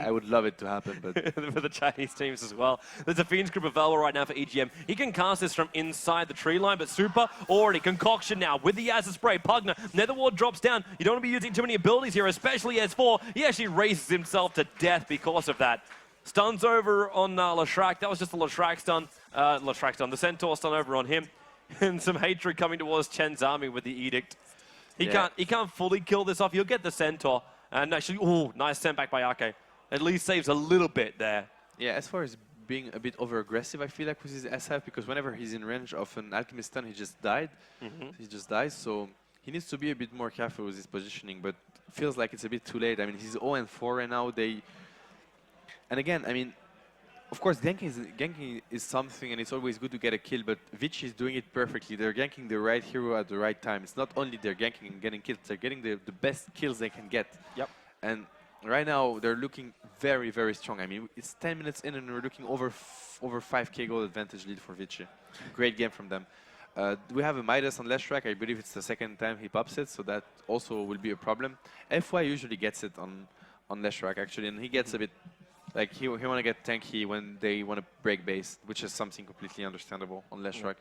I would love it to happen, but... for the Chinese teams as well. There's a Fiend's Grip available right now for EGM. He can cast this from inside the tree line, but Super already concoction now with the Acid Spray. Pugner, Nether Ward drops down. You don't want to be using too many abilities here, especially S4. He actually raises himself to death because of that. Stuns over on Leshrac. That was just a Leshrac stun. The Centaur stun over on him. And some hatred coming towards Chen's army with the Edict. He can't fully kill this off. He'll get the Centaur. And actually, ooh, nice sent back by Arke. At least saves a little bit there. Yeah, as far as being a bit over-aggressive, I feel like with his SF, because whenever he's in range of an Alchemist stun, he just died. He just dies, so he needs to be a bit more careful with his positioning, but feels like it's a bit too late. I mean, he's 0-4 right now. And again, I mean, of course, ganking is something, and it's always good to get a kill, but Vici is doing it perfectly. They're ganking the right hero at the right time. It's not only they're ganking and getting kills, they're getting the best kills they can get. Yep. And right now, they're looking very, very strong. I mean, it's 10 minutes in, and we're looking over 5k goal advantage lead for Vici. Great game from them. We have a Midas on Leshrac. I believe it's the second time he pops it, so that also will be a problem. FY usually gets it on Leshrac, actually, and he gets a bit... Like, he want to get tanky when they want to break base, which is something completely understandable on Leshrac.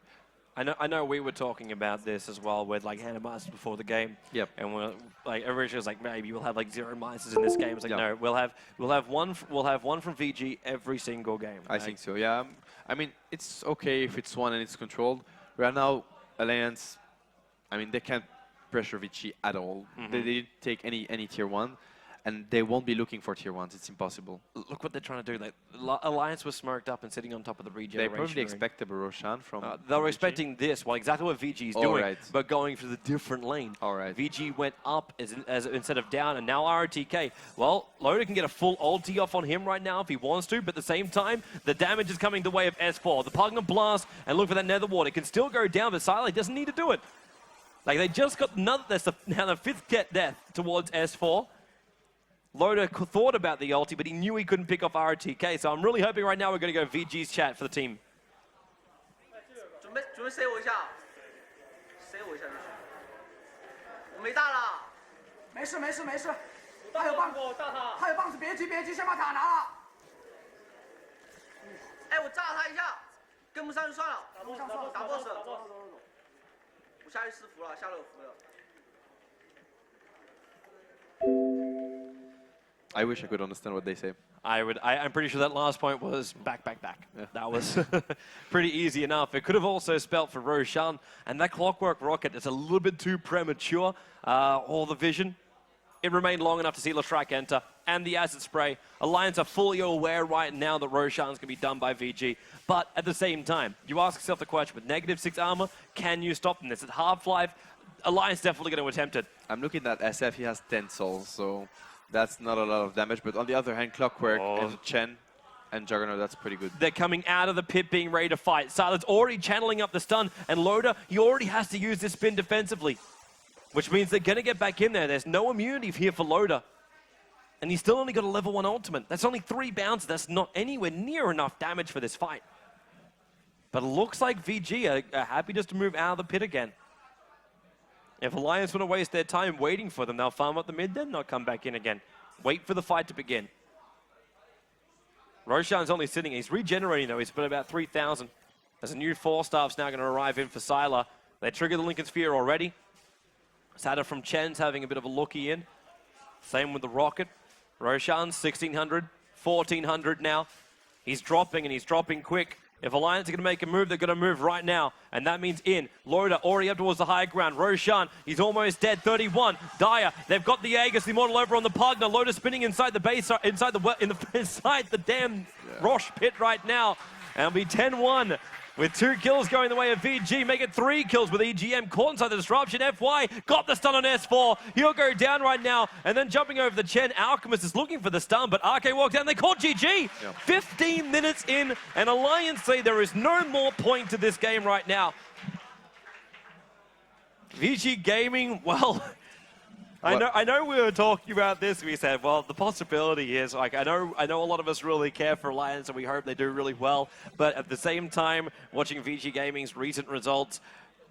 I know we were talking about this as well with, like, Hannah Masters before the game. Yep. And we're like, originally was like, maybe we'll have like 0 Masters in this game. It's like, no, we'll have one from VG every single game. I think so. Yeah. I mean, it's okay if it's one and it's controlled. Right now, Alliance, I mean, they can't pressure Vici at all. They didn't take any tier 1. and they won't be looking for tier 1s. It's impossible. Look what they're trying to do. Like, Alliance was smirked up and sitting on top of the They regeneration. probably expect a Roshan from... they were Vici. expecting this, well, exactly what Vici is doing, but going for the different lane. All right. Vici went up as instead of down, and now RTK. Well, Loda can get a full ulti off on him right now if he wants to, but at the same time, the damage is coming the way of S4. The Pugna Blast, and look for that Nether Ward. It can still go down, but Silent doesn't need to do it. Like, they just got now the 5th death towards S4. Loda thought about the ulti, but he knew he couldn't pick off RTK, so I'm really hoping right now we're going to go VG's chat for the team. 准备 save 我一下 ，save 我一下就行。我没大了。没事没事没事，还有棒子，还有棒子，别急别急，先把塔拿了。哎，我炸他一下，跟不上就算了，打 boss。我下去施符了，下了有符了。 I wish I could understand what they say. I'm pretty sure that last point was back. Yeah. That was pretty easy enough. It could have also spelt for Roshan, and that Clockwork Rocket is a little bit too premature. All the vision. It remained long enough to see Lashrak enter, and the Acid Spray. Alliance are fully aware right now that Roshan's going to be done by VG, but at the same time, you ask yourself the question, with -6 armor, can you stop them? This is Half-Life. Alliance definitely going to attempt it. I'm looking at SF, he has 10 souls, so that's not a lot of damage, but on the other hand, Clockwork and Chen and Juggernaut, that's pretty good. They're coming out of the pit being ready to fight. Silent's already channeling up the stun, and Loda, he already has to use this spin defensively, which means they're going to get back in there. There's no immunity here for Loda, and he's still only got a level 1 ultimate. That's only 3 bounces. That's not anywhere near enough damage for this fight. But it looks like VG are happy just to move out of the pit again. If Alliance want to waste their time waiting for them, they'll farm up the mid, then they'll come back in again. Wait for the fight to begin. Roshan's only sitting, he's regenerating though, he's been about 3,000. There's a new 4-staff's now going to arrive in for Sylar. They triggered the Lincoln Sphere already. Sada from Chen's having a bit of a looky in. Same with the Rocket. Roshan's 1,600, 1,400 now. He's dropping, and he's dropping quick. If Alliance are going to make a move, they're going to move right now. And that means in. Loda already up towards the high ground. Roshan, he's almost dead. 31. Dire, they've got the Aegis, the Immortal over on the Pugna. Loda spinning inside the base, inside the damn Rosh pit right now. And it'll be 10-1. With 2 kills going the way of VG, make it 3 kills with EGM caught inside the disruption. FY got the stun on S4. He'll go down right now. And then jumping over the Chen, Alchemist is looking for the stun, but RK walks down. They caught GG. 15 minutes in, and Alliance say there is no more point to this game right now. Vici Gaming, well... I know we were talking about this. We said, well, the possibility is, like, I know a lot of us really care for Alliance and we hope they do really well. But at the same time, watching VG Gaming's recent results,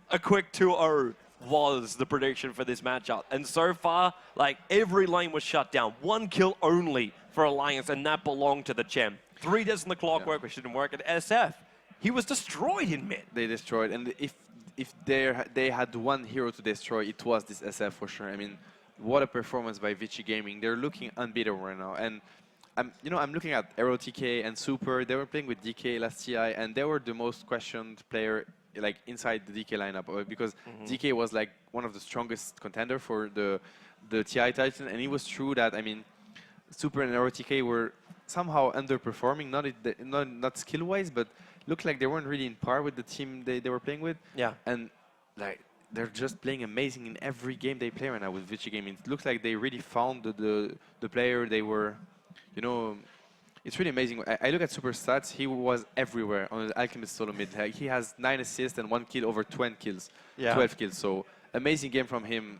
a quick 2-0 was the prediction for this matchup. And so far, like, every lane was shut down. 1 kill only for Alliance, and that belonged to the Gem. 3 deaths in the Clockwork, which didn't work at SF. He was destroyed in mid. They destroyed, and if they had one hero to destroy, it was this SF for sure. I mean, what a performance by Vici Gaming. They're looking unbeatable right now. And I'm looking at RaidCall and Super. They were playing with DK last TI, and they were the most questioned player like inside the DK lineup because DK was like one of the strongest contender for the TI title. And it was true that, I mean, Super and RaidCall were somehow underperforming, not skill-wise, but looked like they weren't really in par with the team they were playing with. Yeah. And like, they're just playing amazing in every game they play right now with Vici Gaming. It looks like they really found the player they were, you know, it's really amazing. I look at Super stats, he was everywhere on the Alchemist solo mid. Like, he has 9 assists and 1 kill over 12 kills. Yeah. 12 kills, so amazing game from him.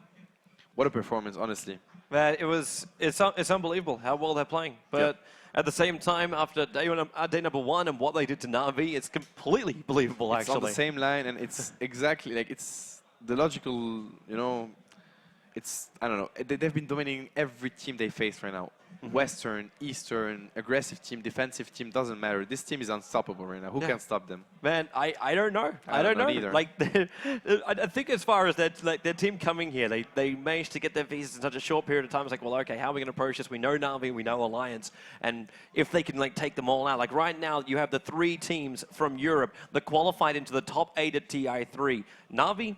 What a performance, honestly. Man, it's unbelievable how well they're playing. But at the same time, after day number 1 and what they did to Na'Vi, it's completely believable, It's actually. on the same line, and it's exactly like, it's the logical, you know, it's, I don't know, they've been dominating every team they face right now. Western, Eastern, aggressive team, defensive team, doesn't matter. This team is unstoppable right now. Who can stop them? Man, I don't know. I don't know either. Like, I think as far as their team coming here, they managed to get their visas in such a short period of time. It's like, well, okay, how are we going to approach this? We know Na'Vi, we know Alliance, and if they can like take them all out, like right now, you have the 3 teams from Europe that qualified into the top 8 at TI3: Na'Vi,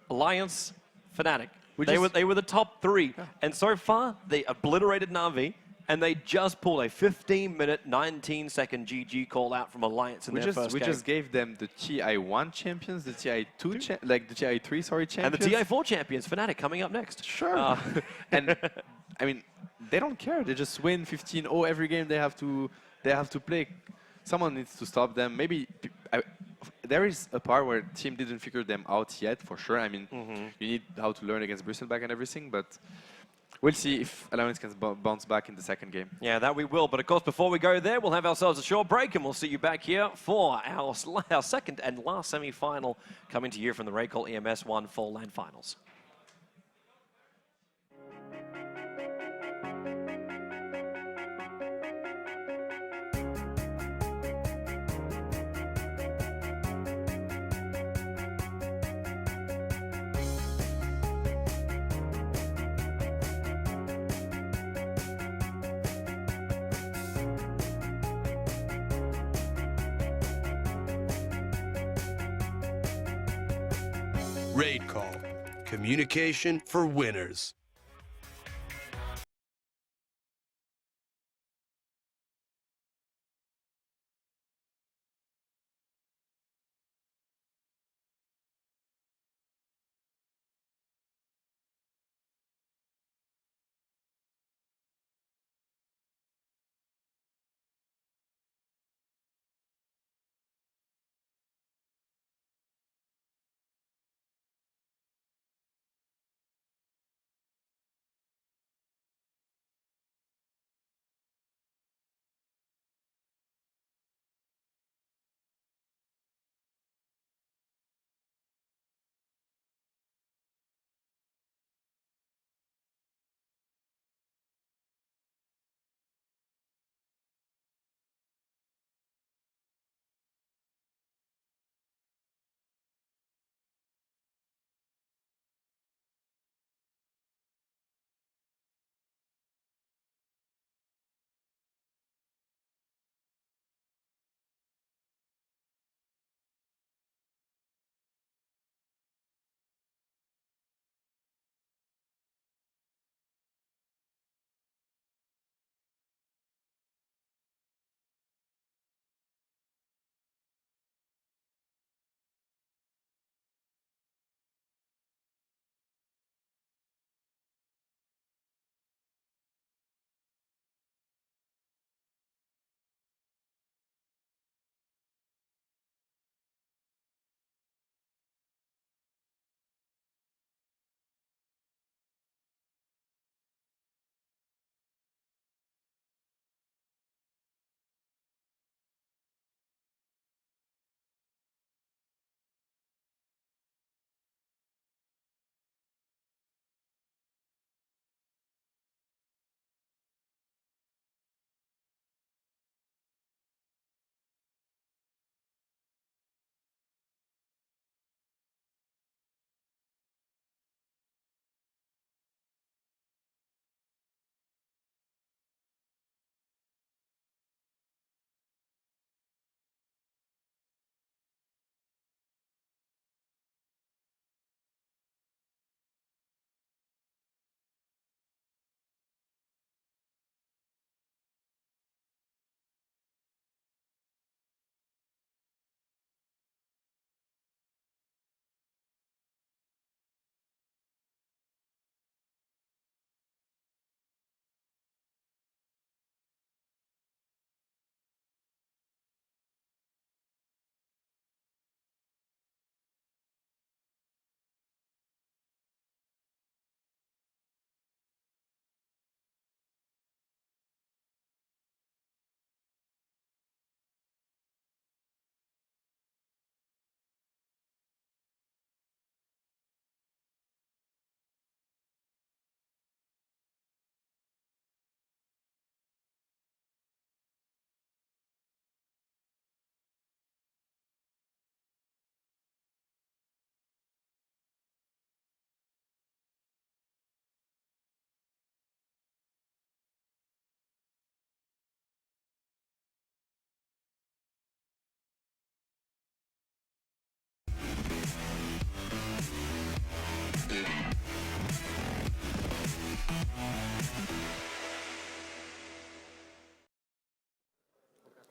Alliance, Fnatic. They were the top 3. Yeah. And so far, they obliterated Na'Vi. And they just pulled a 15-minute, 19-second GG call out from Alliance in their first game. We just gave them the TI1 champions, the TI2, like the TI3, sorry, champions. And the TI4 champions, Fnatic, coming up next. Sure. And, I mean, they don't care. They just win 15-0 every game they have to play. Someone needs to stop them. Maybe there is a part where team didn't figure them out yet, for sure. I mean, you need how to learn against Bristleback and everything, but we'll see if Alliance can bounce back in the second game. Yeah, that we will. But of course, before we go there, we'll have ourselves a short break, and we'll see you back here for our second and last semi-final coming to you from the RaidCall EMS 1 Full LAN Finals. RaidCall, communication for winners.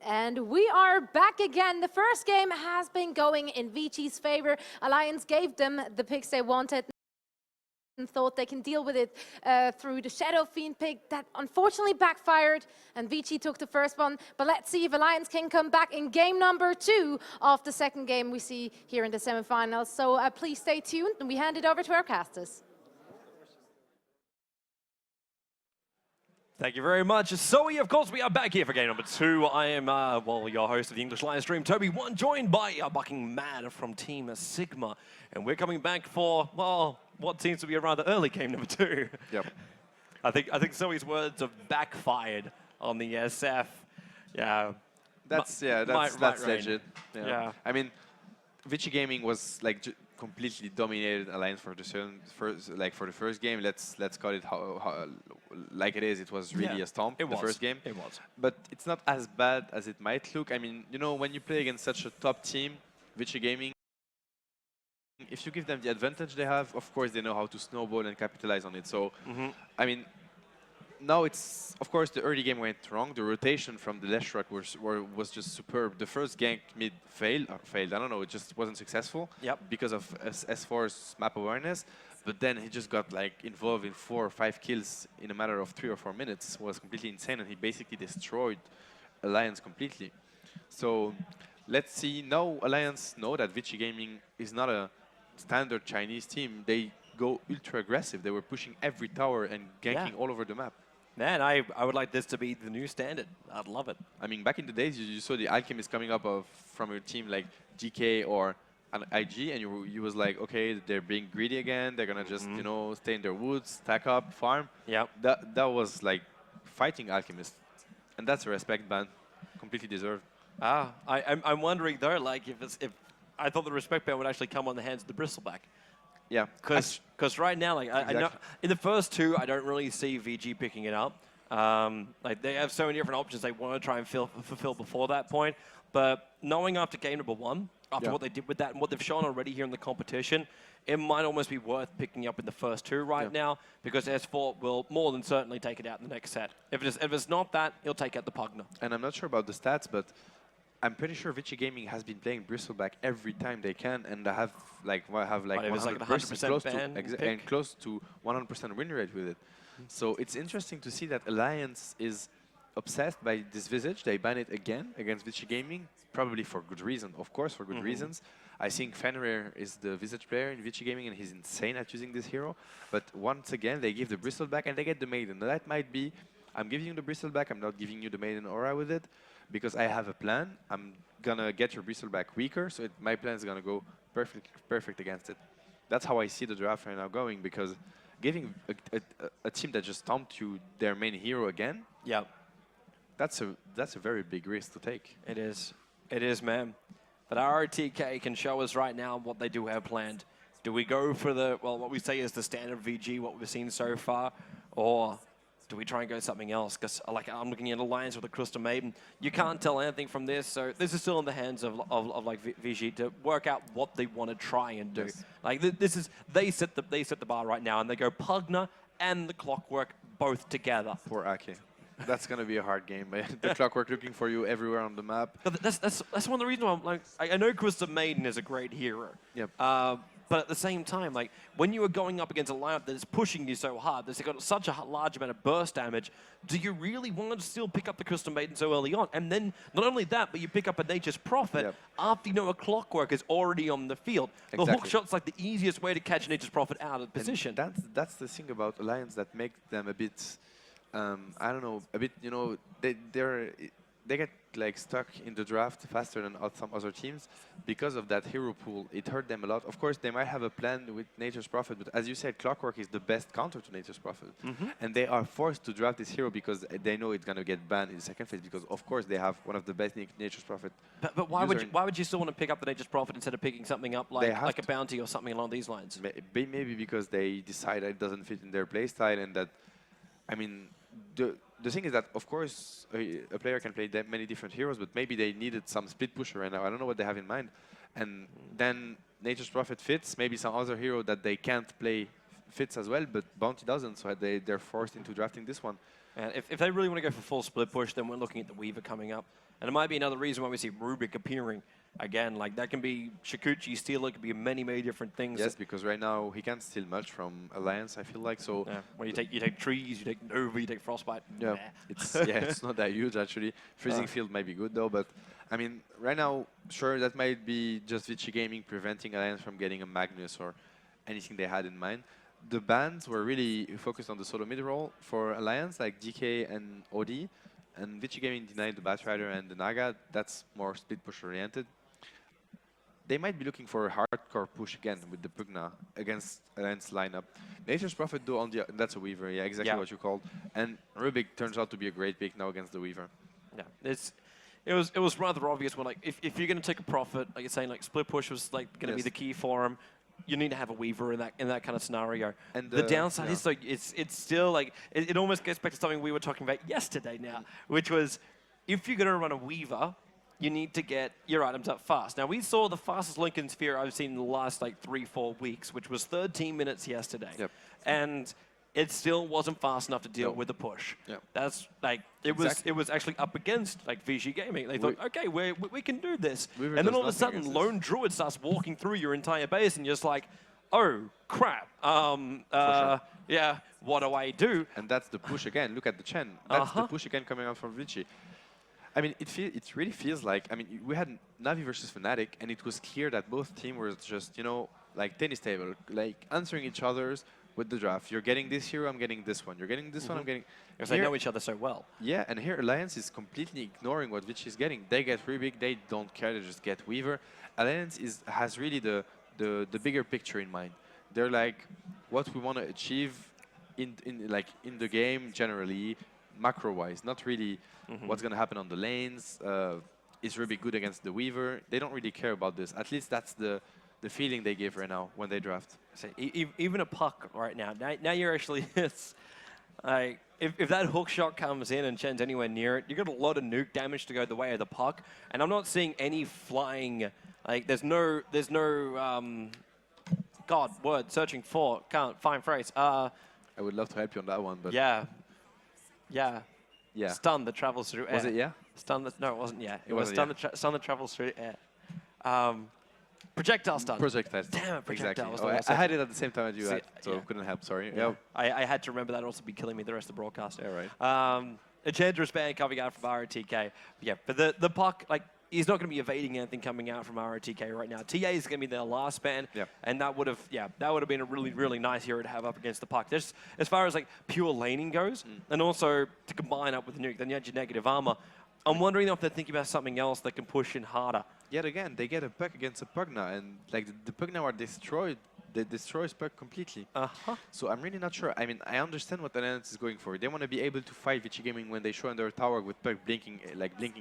And we are back again. The first game has been going in Vici's favor. Alliance gave them the picks they wanted and thought they can deal with it through the Shadow Fiend pick that unfortunately backfired, and Vici took the first one. But let's see if Alliance can come back in game number 2 of the second game we see here in the semifinals. So please stay tuned, and we hand it over to our casters. Thank you very much. So, of course, we are back here for game number 2. I am, well, your host of the English live stream, Toby1, joined by Bucking Mad from Team Sigma. And we're coming back for, well, what seems to be a rather early game number 2. Yep. I think Zoe's words have backfired on the SF. Yeah. That's legit. Yeah. I mean, Vici Gaming was like completely dominated Alliance for the first game. Let's call it how like it is. It was really a stomp the first game. It was. But it's not as bad as it might look. I mean, you know, when you play against such a top team, Vici Gaming, if you give them the advantage they have, of course they know how to snowball and capitalize on it. So, I mean, now it's, of course, the early game went wrong. The rotation from the left ruck was just superb. The first gank mid failed. I don't know, it just wasn't successful because of S4's map awareness. But then he just got like involved in 4 or 5 kills in a matter of 3 or 4 minutes. It was completely insane, and he basically destroyed Alliance completely. So let's see. Now Alliance know that Vici Gaming is not a standard Chinese team. They go ultra aggressive. They were pushing every tower and ganking all over the map. Man, I would like this to be the new standard. I'd love it. I mean, back in the days, you saw the Alchemist coming up from a team like GK or an IG, and you was like, okay, they're being greedy again. They're gonna just you know, stay in their woods, stack up, farm. Yeah. That was like fighting Alchemist, and that's a respect ban, completely deserved. I'm wondering though, like if I thought the respect ban would actually come on the hands of the Bristleback. Yeah, because right now, like I know in the first 2, I don't really see VG picking it up. Like they have so many different options they want to try and fulfill before that point. But knowing after game number 1, after what they did with that and what they've shown already here in the competition, it might almost be worth picking up in the first 2 right now, because S4 will more than certainly take it out in the next set. If it's not that, he'll take out the Pugna. And I'm not sure about the stats, but I'm pretty sure Vici Gaming has been playing Bristleback every time they can, and they have like 100% close to 100% win rate with it. So it's interesting to see that Alliance is obsessed by this Visage. They ban it again against Vici Gaming, probably for good reason, of course, for good reasons. I think Fenrir is the Visage player in Vici Gaming, and he's insane at using this hero. But once again, they give the Bristleback and they get the Maiden. That might be, I'm giving you the Bristleback, I'm not giving you the Maiden aura with it, because I have a plan. I'm gonna get your Bristleback weaker, so my plan is gonna go perfect against it. That's how I see the draft right now going, because giving a team that just stomped you their main hero again, that's a very big risk to take. It is, man. But RTK can show us right now what they do have planned. Do we go for what we say is the standard VG, what we've seen so far, or do we try and go something else? Because like I'm looking at Alliance with the Crystal Maiden. You can't tell anything from this, so this is still in the hands of like VG to work out what they want to try and do. Like this is they set the bar right now, and they go Pugna and the Clockwork both together. Poor Ake. That's gonna be a hard game, man. The Clockwork looking for you everywhere on the map. But that's one of the reasons why I'm like, I know Crystal Maiden is a great hero. Yep. But at the same time, like when you are going up against a lineup that is pushing you so hard, that's got such a large amount of burst damage, do you really want to still pick up the Crystal Maiden so early on? And then not only that, but you pick up a Nature's Prophet after you know a Clockwork is already on the field. The hook shot's like the easiest way to catch Nature's Prophet out of position. And that's the thing about Alliance that make them a bit, I don't know, a bit, you know, they get like stuck in the draft faster than some other teams because of that hero pool. It hurt them a lot. Of course, they might have a plan with Nature's Prophet, but as you said, Clockwork is the best counter to Nature's Prophet. And they are forced to draft this hero because they know it's going to get banned in the second phase, because of course they have one of the best Nature's Prophet. But why would you still want to pick up the Nature's Prophet instead of picking something up like a bounty or something along these lines? Maybe because they decide it doesn't fit in their playstyle, and that, I mean, the thing is that, of course, a player can play many different heroes, but maybe they needed some split pusher right now. I don't know what they have in mind. And then Nature's Prophet fits, maybe some other hero that they can't play fits as well, but Bounty doesn't, so they're forced into drafting this one. And if they really want to go for full split push, then we're looking at the Weaver coming up. And it might be another reason why we see Rubik appearing again. Like, that can be Shikuchi, Steal, it could be many, many different things. Yes, because right now he can't steal much from Alliance, I feel like. So yeah. Well, you take trees, you take Nova, you take Frostbite. yeah, Nah. it's not that huge actually. Freezing Field might be good though, but I mean, right now, sure, that might be just Vici Gaming preventing Alliance from getting a Magnus or anything they had in mind. The bans were really focused on the solo mid role for Alliance, like DK and OD, and Vici Gaming denied the Batrider and the Naga. That's more split push oriented. They might be looking for a hardcore push again with the Pugna against Alliance lineup. Nature's Prophet though, that's a Weaver, yeah, exactly what you called. And Rubik turns out to be a great pick now against the Weaver. Yeah, it was rather obvious when, like, if you're going to take a Prophet, like you're saying, like split push was like going to be the key for him. You need to have a Weaver in that kind of scenario. And the downside is, like, it's still like it almost gets back to something we were talking about yesterday now, which was if you're going to run a Weaver, you need to get your items up fast. Now, we saw the fastest Lincoln Sphere I've seen in the last, like, 3-4 weeks, which was 13 minutes yesterday. Yep. And it still wasn't fast enough to deal with the push. Yep. That's, like, it was actually up against, like, Vici Gaming. They thought, okay, we can do this. Weaver and then all of a does nothing sudden, against Lone Druid starts walking through your entire base, and you're just like, oh, crap. Yeah, what do I do? And that's the push again. Look at the Chen. That's the push again coming out from Vici. I mean, it really feels like, I mean, we had Navi versus Fnatic, and it was clear that both teams were just, you know, like tennis table, like answering each other's with the draft. You're getting this hero, I'm getting this one. You're getting this one, I'm getting... Because they know each other so well. Yeah, and here Alliance is completely ignoring what Vici is getting. They get Rubik, they don't care, they just get Weaver. Alliance has really the bigger picture in mind. They're like, what we want to achieve in the game generally, macro-wise, not really what's going to happen on the lanes. Is Rubik good against the Weaver? They don't really care about this. At least that's the feeling they give right now when they draft. So even a puck right now. Now you're actually, it's like, if that hook shot comes in and Chen's anywhere near it, you got a lot of nuke damage to go the way of the puck. And I'm not seeing any flying, like there's no God, word, searching for, can't find phrase. I would love to help you on that one, but... Yeah. Stun that travels through air. Was it yeah? Stun that, no, it wasn't yeah. It was wasn't, stun that travels through air. Projectile stun. Projectile. Damn it, projectile was the I had it at the same time as you had, so yeah. couldn't help, sorry. Yeah. I had to remember that, also be killing me the rest of the broadcast. Yeah, right. Enchantress ban coming out from ROTK. Yeah, but the puck, like, he's not going to be evading anything coming out from ROTK right now. TA is going to be their last ban, and that would have been a really, really nice hero to have up against the puck. Just as far as like pure laning goes, and also to combine up with the nuke, then you had your negative armor. I'm wondering if they're thinking about something else that can push in harder. Yet again, they get a puck against a Pugna, and like the Pugna are destroyed. They destroy puck completely. So I'm really not sure. I mean, I understand what Alliance is going for. They want to be able to fight Vici Gaming when they show in their tower with puck blinking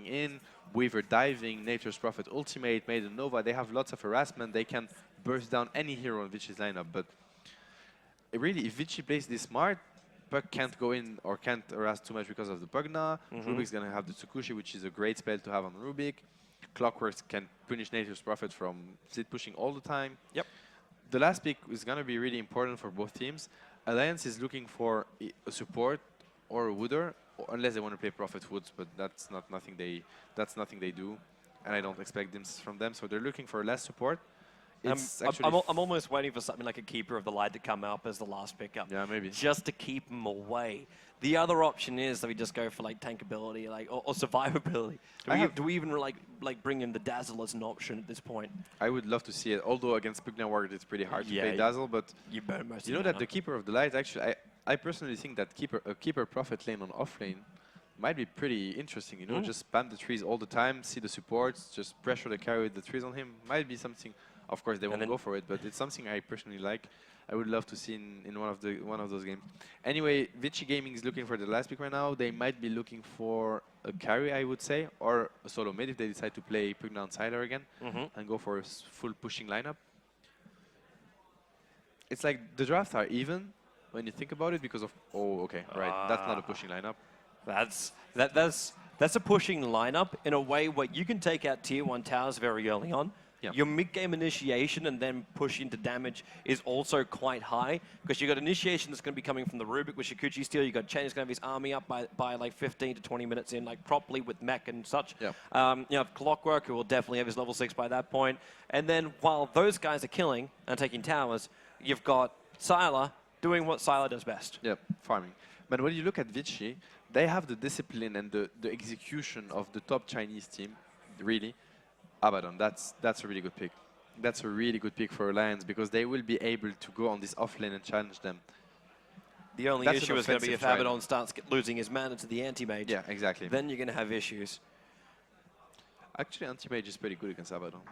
in, Weaver diving, Nature's Prophet ultimate, Maiden Nova. They have lots of harassment. They can burst down any hero in Vici's lineup. But really, if Vici plays this smart, puck can't go in or can't harass too much because of the Pugna. Rubik's going to have the Tsukushi, which is a great spell to have on Rubik. Clockworks can punish Nature's Prophet from sit pushing all the time. Yep. The last pick is going to be really important for both teams. Alliance is looking for a support or a wooder, unless they want to play Prophet Woods, but that's nothing they do, and I don't expect this from them. So they're looking for less support. I'm almost waiting for something like a Keeper of the Light to come up as the last pickup. Yeah, maybe. Just to keep them away. The other option is that we just go for like tankability, like or survivability. Do we even like bring in the Dazzle as an option at this point? I would love to see it. Although against Pugna Ward it's pretty hard to play Dazzle, but you burn most. You know that the Keeper of the Light actually, I personally think that a Keeper Prophet lane on off lane might be pretty interesting. You know, just spam the trees all the time, see the supports, just pressure the carry with the trees on him. Might be something. Of course, they won't go for it, but it's something I personally like. I would love to see in one of those games. Anyway, Vici Gaming is looking for the last pick right now. They might be looking for a carry, I would say, or a solo mid if they decide to play Pugna on Siler again and go for a full pushing lineup. It's like the drafts are even when you think about it because of that's not a pushing lineup. That's a pushing lineup in a way where you can take out tier 1 towers very early on, Yeah. your mid-game initiation and then push into damage is also quite high, because you've got initiation that's going to be coming from the Rubik with Shukuchi Steel. You've got Chen who's going to have his army up by like 15 to 20 minutes in, like properly with mech and such. Yeah. You have Clockwork, who will definitely have his level 6 by that point. And then while those guys are killing and taking towers, you've got Sylar doing what Sylar does best. Yep, farming. But when you look at Vici, they have the discipline and the execution of the top Chinese team, really. Abaddon, that's a really good pick. That's a really good pick for Alliance, because they will be able to go on this offlane and challenge them. The only That's issue an is going to be if offensive Abaddon starts losing his mana to the anti-mage. Yeah, exactly. Then you're going to have issues. Actually, anti-mage is pretty good against Abaddon.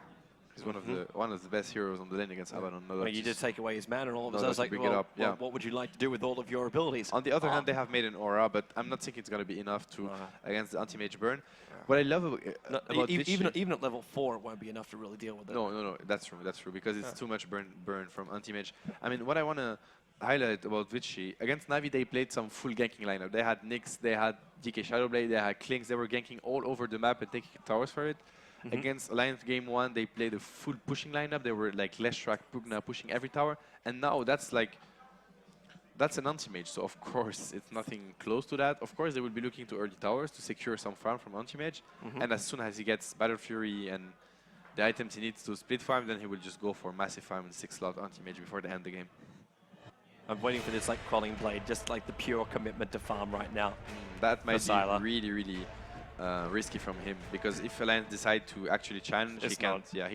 He's one of the best heroes on the lane against Abaddon. No, Well, you did take away his mana, and all of a no, sudden it's like, pick well, it up. Yeah. what would you like to do with all of your abilities? On the other hand, they have made an aura, but I'm not thinking it's going to be enough to against the anti-mage burn. What I love about Vici, even at level 4, it won't be enough to really deal with it. No, that's true, because it's too much burn from anti-mage. I mean, what I want to highlight about Vici, against Navi, they played some full ganking lineup. They had Nyx, they had DK Shadowblade, they had Klings, they were ganking all over the map and taking towers for it. Against Alliance Game 1, they played a full pushing lineup. They were like Leshrac, Pugna pushing every tower. And now that's an anti-mage. So of course, it's nothing close to that. Of course, they will be looking to early towers to secure some farm from anti-mage. And as soon as he gets Battle Fury and the items he needs to split farm, then he will just go for massive farm and 6-slot anti-mage before the end of the game. I'm waiting for this like Quelling Blade, just like the pure commitment to farm right now. That might be Sylar. really risky from him, because if Alliance decide to actually challenge, he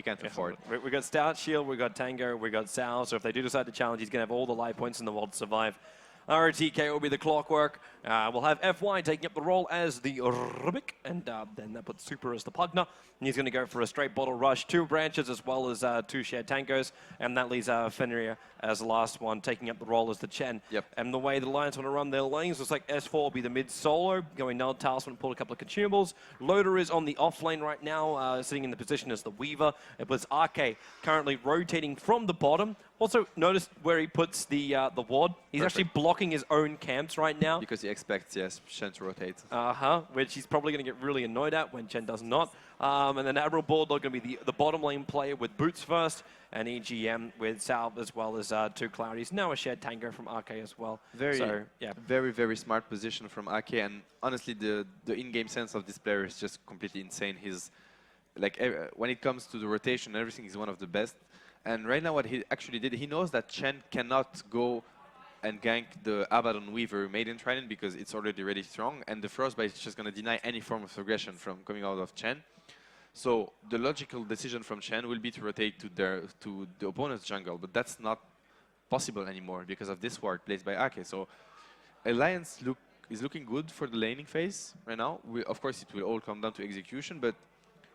can't afford. We got Stout Shield, we got Tango, we got Sal. So if they do decide to challenge, he's going to have all the life points in the world to survive. RTK will be the Clockwork. We'll have FY taking up the role as the Rubik, and then that puts Super as the Pugna. And he's going to go for a straight bottle rush, 2 branches as well as 2 shared Tangos, and that leaves Fenrir as the last one, taking up the role as the Chen. Yep. And the way the Lions want to run their lanes looks like S4 will be the mid solo, going null Talisman, pull a couple of consumables. Loader is on the off lane right now, sitting in the position as the Weaver. It was RK currently rotating from the bottom. Also, notice where he puts the ward. He's actually blocking his own camps right now. Because he expects, yes, Shen to rotate. Which he's probably going to get really annoyed at when Chen does not. And then Admiral Bulldog going to be the bottom lane player with Boots first, and EGM with Sal as well as 2 Cloudies. Now a shared Tango from RK as well. Very smart position from RK, and honestly, the in-game sense of this player is just completely insane. He's like, when it comes to the rotation, everything is one of the best. And right now, what he actually did, he knows that Chen cannot go and gank the Abaddon Weaver Maiden Trident because it's already really strong, and the Frostbite is just going to deny any form of aggression from coming out of Chen. So the logical decision from Chen will be to rotate to the opponent's jungle, but that's not possible anymore because of this ward placed by Ake. So Alliance is looking good for the laning phase right now. Of course, it will all come down to execution, but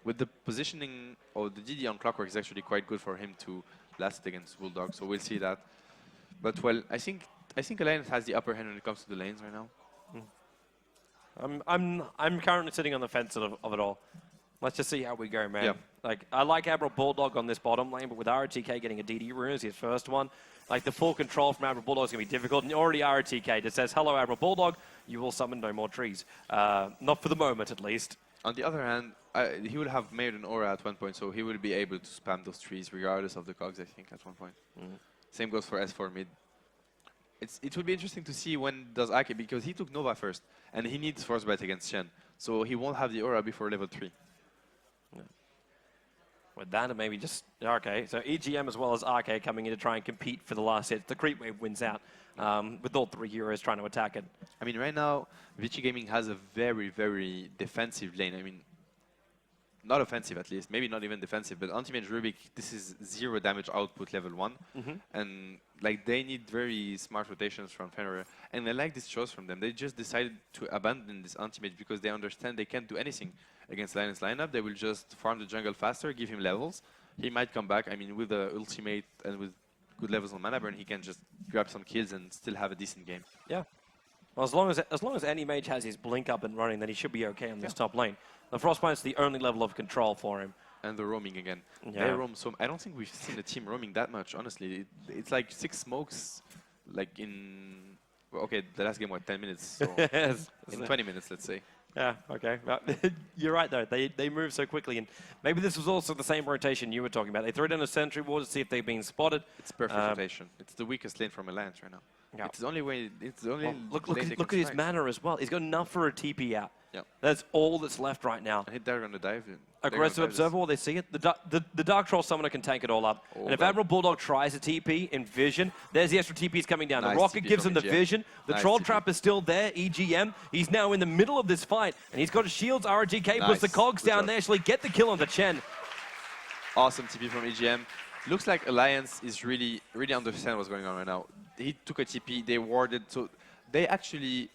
with the positioning of the DD on Clockwork is actually quite good for him to last against Bulldog. So we'll see that. But well, I think Alliance has the upper hand when it comes to the lanes right now. I'm currently sitting on the fence of it all. Let's just see how we go, man. Yeah. Like, I like Admiral Bulldog on this bottom lane, but with RTK getting a DD rune as his first one, like the full control from Admiral Bulldog is going to be difficult. And already RTK just says, "Hello, Admiral Bulldog, you will summon no more trees." Not for the moment, at least. On the other hand, he will have made an aura at one point, so he will be able to spam those trees regardless of the cogs, I think, at one point. Same goes for S4 mid. It will be interesting to see when does Ake, because he took Nova first, and he needs Frostbite against Shen, so he won't have the aura before level 3. With that, and maybe just RK. So EGM as well as RK coming in to try and compete for the last hit. The creep wave wins out with all 3 heroes trying to attack it. I mean, right now, Vici Gaming has a very defensive lane. I mean, not offensive at least, maybe not even defensive, but anti-mage Rubik, this is 0 damage output level 1. And like they need very smart rotations from Fenrir. And I like this choice from them. They just decided to abandon this anti-mage because they understand they can't do anything against Lion's lineup. They will just farm the jungle faster, give him levels. He might come back. I mean, with the ultimate and with good levels on mana burn, he can just grab some kills and still have a decent game. Yeah. Well, as long as any mage has his blink up and running, then he should be okay on this top lane. The Frostbite's the only level of control for him. And the roaming again. Yeah. They roam so. I don't think we've seen the team roaming that much, honestly. It's like 6 smokes, like in. Well, okay, the last game was 10 minutes. So in 20 minutes, let's say. Yeah, okay. Well, you're right, though. They move so quickly. And maybe this was also the same rotation you were talking about. They throw down a sentry wall to see if they've been spotted. It's perfect rotation. It's the weakest lane from Alliance right now. Yeah. It's the only way. It's the only. Look at his mana as well. He's got enough for a TP out. Yeah. That's all that's left right now. And they're going to dive in. Aggressive Observer, will they see it? The Dark Troll Summoner can tank it all up. And if Admiral Bulldog tries a TP in Vision, there's the extra TPs coming down. Nice the Rocket TP gives him from the EGM. Vision. The Nice Troll TP. Trap is still there, EGM. He's now in the middle of this fight, and he's got his shields. RGK puts the Nice. cogs Good down job. there, actually get the kill on the Chen. Awesome TP from EGM. Looks like Alliance is really understand what's going on right now. He took a TP, they warded, so they actually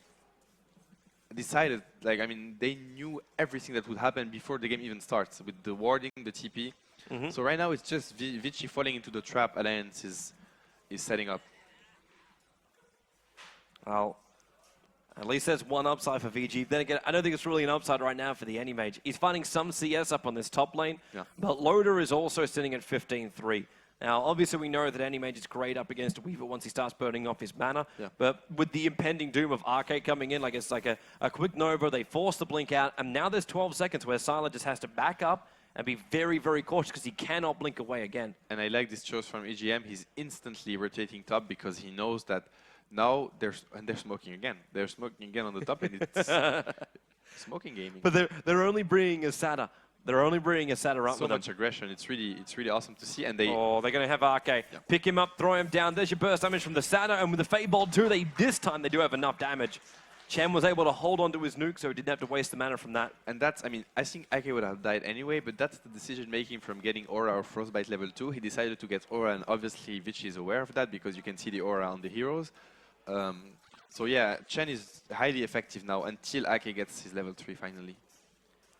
decided, like, I mean, they knew everything that would happen before the game even starts, with the warding, the TP. So right now it's just Vici falling into the trap Alliance is setting up. Well, at least there's one upside for VG. Then again, I don't think it's really an upside right now for the Anti-Mage. He's finding some CS up on this top lane, but Loader is also sitting at 15-3. Now, obviously, we know that Anti-Mage is great up against a Weaver once he starts burning off his mana, but with the impending doom of Arcade coming in, like it's like a quick Nova, they force the blink out, and now there's 12 seconds where Sylar just has to back up and be very, very cautious because he cannot blink away again. And I like this choice from EGM. He's instantly rotating top because he knows that now they're smoking again. They're smoking again on the top, and it's smoking gaming. But they're only bringing a Sata. They're only bringing a Sata up So with much them. aggression. It's really awesome to see. And they they're going to have Arcade. Pick him up, throw him down. There's your burst damage from the Sata. And with the Fade Bolt too, this time they do have enough damage. Chen was able to hold on to his nuke, so he didn't have to waste the mana from that. And that's, I mean, I think Ike would have died anyway, but that's the decision making from getting Aura or Frostbite level 2. He decided to get Aura, and obviously Vici is aware of that because you can see the Aura on the heroes. So yeah, Chen is highly effective now until Ike gets his level 3 finally.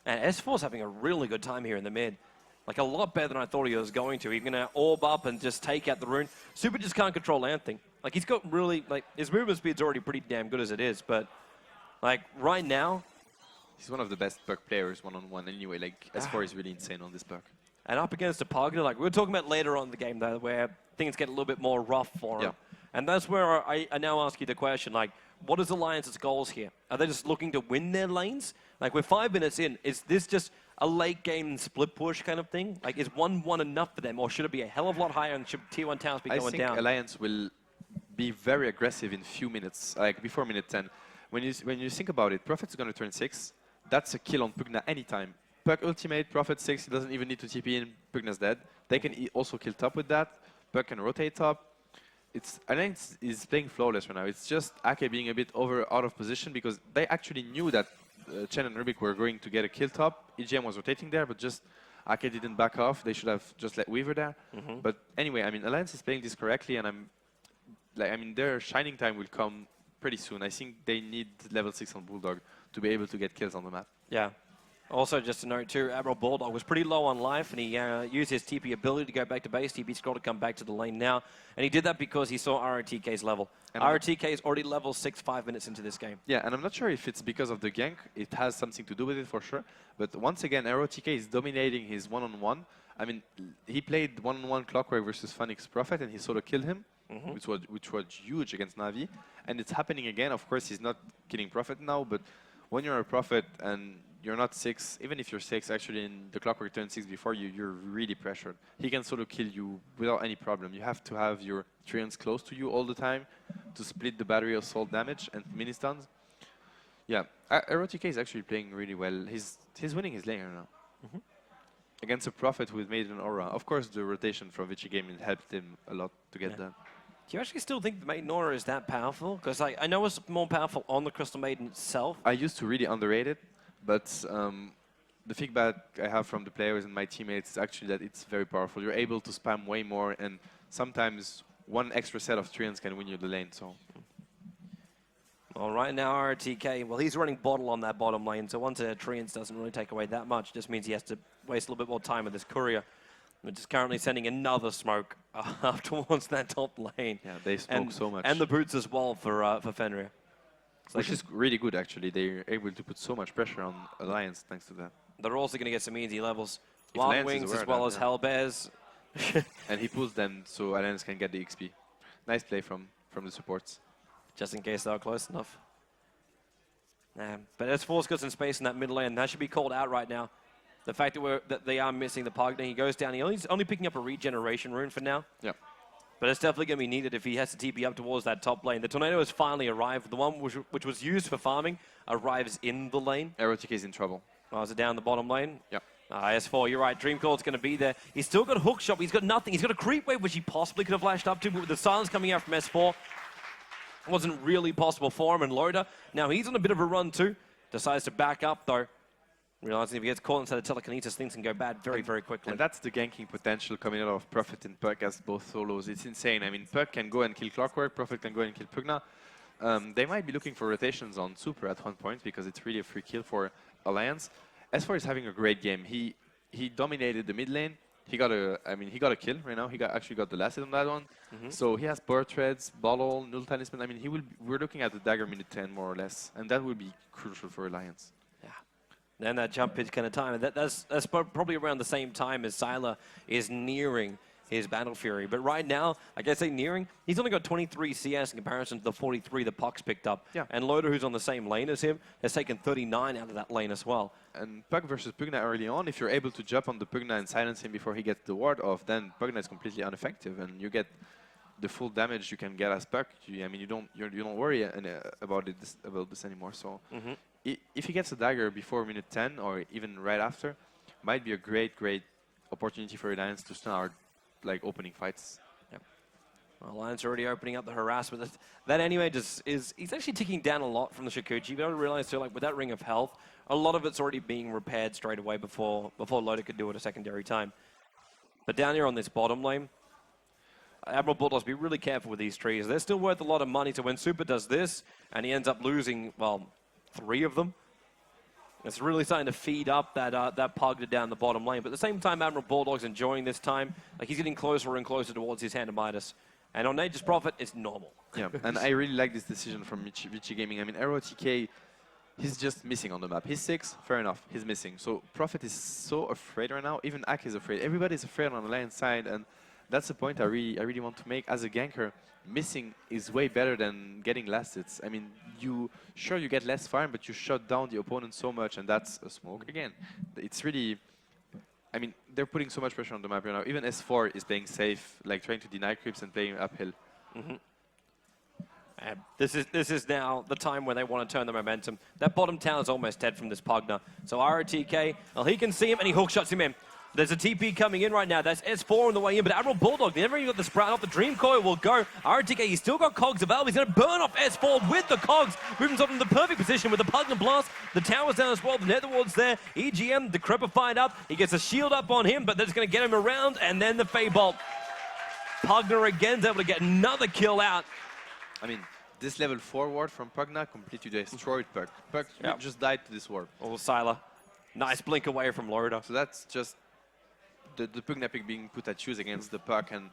And S4's having a really good time here in the mid. Like, a lot better than I thought he was going to. He's going to orb up and just take out the rune. Super just can't control anything. Like, he's got really, like, his movement speed's already pretty damn good as it is, but, like, right now... He's one of the best Puck players one-on-one anyway. Like, S4 is really insane on this Puck. And up against a Pugna, like, we were talking about later on in the game, though, where things get a little bit more rough for him. And that's where I now ask you the question, like, what is Alliance's goals here? Are they just looking to win their lanes? Like, we're 5 minutes in. Is this just a late game split push kind of thing? Like, is 1-1 enough for them, or should it be a hell of a lot higher and should Tier 1 towns be going down? I think Alliance will be very aggressive in few minutes, like before minute 10. When you think about it, Prophet's going to turn 6. That's a kill on Pugna anytime. Puck ultimate, Prophet 6, he doesn't even need to TP in, Pugna's dead. They can also kill top with that. Puck can rotate top. Alliance is playing flawless right now. It's just Ake being a bit out of position because they actually knew that Chen and Rubik were going to get a kill top. EGM was rotating there, but just Ake didn't back off. They should have just let Weaver there. But anyway, I mean, Alliance is playing this correctly, and their shining time will come pretty soon. I think they need level 6 on Bulldog to be able to get kills on the map. Yeah. Also, just to note too, Admiral Bulldog was pretty low on life, and he used his TP ability to go back to base. TP scroll to come back to the lane now, and he did that because he saw RTK's level. And RTK is already level 6 5 minutes into this game. Yeah, and I'm not sure if it's because of the gank. It has something to do with it for sure. But once again, RTK is dominating his one-on-one. I mean, he played one-on-one Clockwork versus Phoenix Prophet, and he sort of killed him, which was huge against Na'Vi. And it's happening again. Of course, he's not killing Prophet now, but when you're a Prophet and you're not 6, even if you're 6, actually in the Clockwork turn 6 before you, you're really pressured. He can sort of kill you without any problem. You have to have your treants close to you all the time to split the battery assault damage and mini stuns. Yeah, ROTK is actually playing really well. He's winning his lane now. Against a Prophet who made an aura. Of course, the rotation from Vici Gaming helped him a lot to get that. Do you actually still think the Maiden Aura is that powerful? Because I know it's more powerful on the Crystal Maiden itself. I used to really underrate it. But the feedback I have from the players and my teammates is actually that it's very powerful. You're able to spam way more, and sometimes one extra set of treants can win you the lane. So, all right, now RTK, well, he's running bottle on that bottom lane, so once a treants doesn't really take away that much, just means he has to waste a little bit more time with his courier. We're just currently sending another smoke up towards that top lane. Yeah, they smoke so much. And the boots as well for Fenrir. Which is really good, actually. They're able to put so much pressure on Alliance thanks to that. They're also going to get some easy levels. If Wild Wings as well as Hellbears. And he pulls them so Alliance can get the XP. Nice play from the supports. Just in case they are close enough. But S4's got some space in that mid lane. That should be called out right now. The fact that they are missing the Pugna, he goes down. He's only picking up a regeneration rune for now. Yeah. But it's definitely going to be needed if he has to TP up towards that top lane. The Tornado has finally arrived. The one which was used for farming arrives in the lane. RaidCall is in trouble. Oh, is it down the bottom lane? Yep. S4, you're right. Dreamcall's going to be there. He's still got a hook shot. He's got nothing. He's got a creep wave, which he possibly could have flashed up to, but with the silence coming out from S4, it wasn't really possible for him. And Loda, now he's on a bit of a run too. Decides to back up, though. Realizing if he gets caught inside the telekinesis, things can go bad very, very quickly. And that's the ganking potential coming out of Prophet and Puck as both solos. It's insane. I mean, Puck can go and kill Clockwork, Prophet can go and kill Pugna. They might be looking for rotations on Super at one point because it's really a free kill for Alliance. S4 is having a great game. He dominated the mid lane. He got a kill right now. He actually got the last hit on that one. So he has Bird Threads, Bottle, Null Talisman. I mean, we're looking at the dagger minute 10 more or less, and that will be crucial for Alliance. Then that jump pitch kind of time. And that's probably around the same time as Sylar is nearing his Battle Fury. But right now, like I say, nearing, he's only got 23 CS in comparison to the 43 the Puck's picked up. Yeah. And Loda, who's on the same lane as him, has taken 39 out of that lane as well. And Puck versus Pugna early on, if you're able to jump on the Pugna and silence him before he gets the ward off, then Pugna is completely ineffective, and you get the full damage you can get as Puck. I mean, you don't worry about this anymore. So if he gets a dagger before minute 10 or even right after, might be a great opportunity for Alliance to start like opening fights. Yep. Well, Alliance already opening up the harassment. That anyway he's actually ticking down a lot from the Shukuchi. You gotta realize too, like with that ring of health, a lot of it's already being repaired straight away before Loda could do it a secondary time. But down here on this bottom lane, Admiral Bulldogs, be really careful with these trees. They're still worth a lot of money, so when Super does this, and he ends up losing, well, 3 of them, it's really starting to feed up that Pugna down the bottom lane. But at the same time, Admiral Bulldog's enjoying this time. Like, he's getting closer and closer towards his hand of Midas. And on Nature's Prophet, it's normal. Yeah, and I really like this decision from Vici Gaming. I mean, RaidCall, he's just missing on the map. He's 6, fair enough, he's missing. So Prophet is so afraid right now. Even Ak is afraid. Everybody's afraid on the Alliance side, and that's the point I really want to make. As a ganker, missing is way better than getting last hits. I mean, you get less farm, but you shut down the opponent so much, and that's a smoke. Again, it's really, I mean, they're putting so much pressure on the map right now. Even S4 is playing safe, like trying to deny creeps and playing uphill. This is now the time where they want to turn the momentum. That bottom tower is almost dead from this Pugna. So RaidCall, well, he can see him, and he hook shots him in. There's a TP coming in right now. That's S4 on the way in, but Admiral Bulldog, they never even got the sprout off. The Dream Coil will go. RaidCall, he's still got Cogs available. He's going to burn off S4 with the Cogs. Moves himself in the perfect position with the Pugna Blast. The tower's down as well. The Netherward's there. EGM, the Crepified up. He gets a shield up on him, but that's going to get him around, and then the Fey Bolt. Pugna again's able to get another kill out. I mean, this level 4 ward from Pugna completely destroyed Puck. Puck just died to this ward. Oh, Sylar. Nice blink away from Loda. So that's just the Pugna pick being put at use against the Puck, and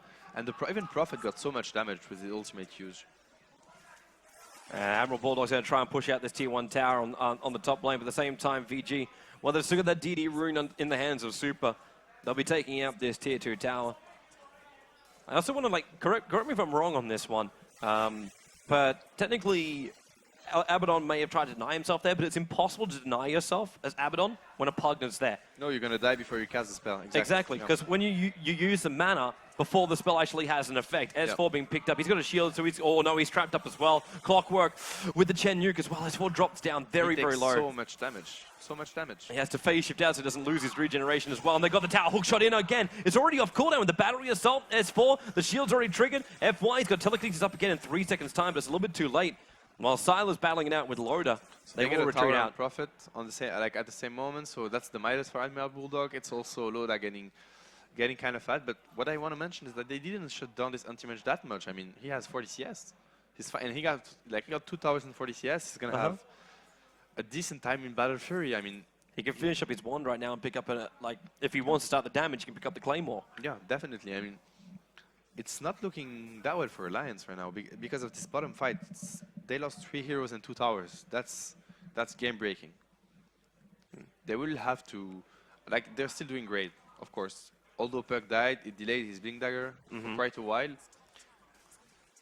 even Prophet got so much damage with the ultimate use. Admiral Bulldog's going to try and push out this tier 1 tower on the top lane, but at the same time, VG, well, they've still got that DD rune in the hands of Super. They'll be taking out this tier 2 tower. I also want to, like, correct me if I'm wrong on this one, but technically, Abaddon may have tried to deny himself there, but it's impossible to deny yourself as Abaddon when a Pugna's there. No, you're going to die before you cast the spell. Exactly, because when you use the mana before the spell actually has an effect. S4 being picked up, he's got a shield, so he's trapped up as well. Clockwork with the Chen Nuke as well. S4 drops down very low. So much damage. So much damage. He has to phase shift out so he doesn't lose his regeneration as well. And they got the tower hook shot in again. It's already off cooldown with the battery assault. S4, the shield's already triggered. FY, he's got telekinesis up again in 3 seconds time, but it's a little bit too late. While Sylar's battling it out with Loda, so they will get a retreat tower out. Prophet on the same, at the same moment, so that's the Midas for Admiral Bulldog. It's also Loda getting kind of fat. But what I want to mention is that they didn't shut down this anti-mage that much. I mean, he has 40 CS. He's fine, and he got 2,040 CS. He's gonna have a decent time in Battle Fury. I mean, he can finish up his wand right now and pick up if he wants to start the damage, he can pick up the Claymore. Yeah, definitely. I mean, it's not looking that well for Alliance right now because of this bottom fight. They lost 3 heroes and 2 towers. That's game breaking. They will have to, they're still doing great, of course. Although Puck died, it delayed his Blink Dagger for quite a while.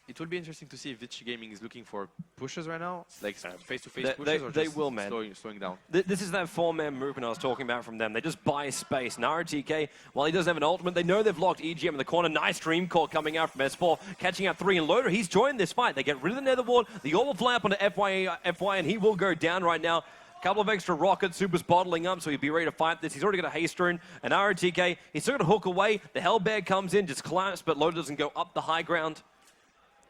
It will be interesting to see if Vici Gaming is looking for pushes right now, like face-to-face They- pushes, or they just will, man. slowing down. This is that four-man movement I was talking about from them. They just buy space. And RTK, while he doesn't have an ultimate, they know they've locked EGM in the corner. Nice dream call coming out from S4, catching out 3 and Loader. He's joined this fight. They get rid of the Nether Ward. The Orb will fly up onto FY, and he will go down right now. Couple of extra rockets, Super's bottling up, so he'll be ready to fight this. He's already got a haste rune, and RTK, he's still got to hook away. The Hellbear comes in, just clamps, but Loader doesn't go up the high ground.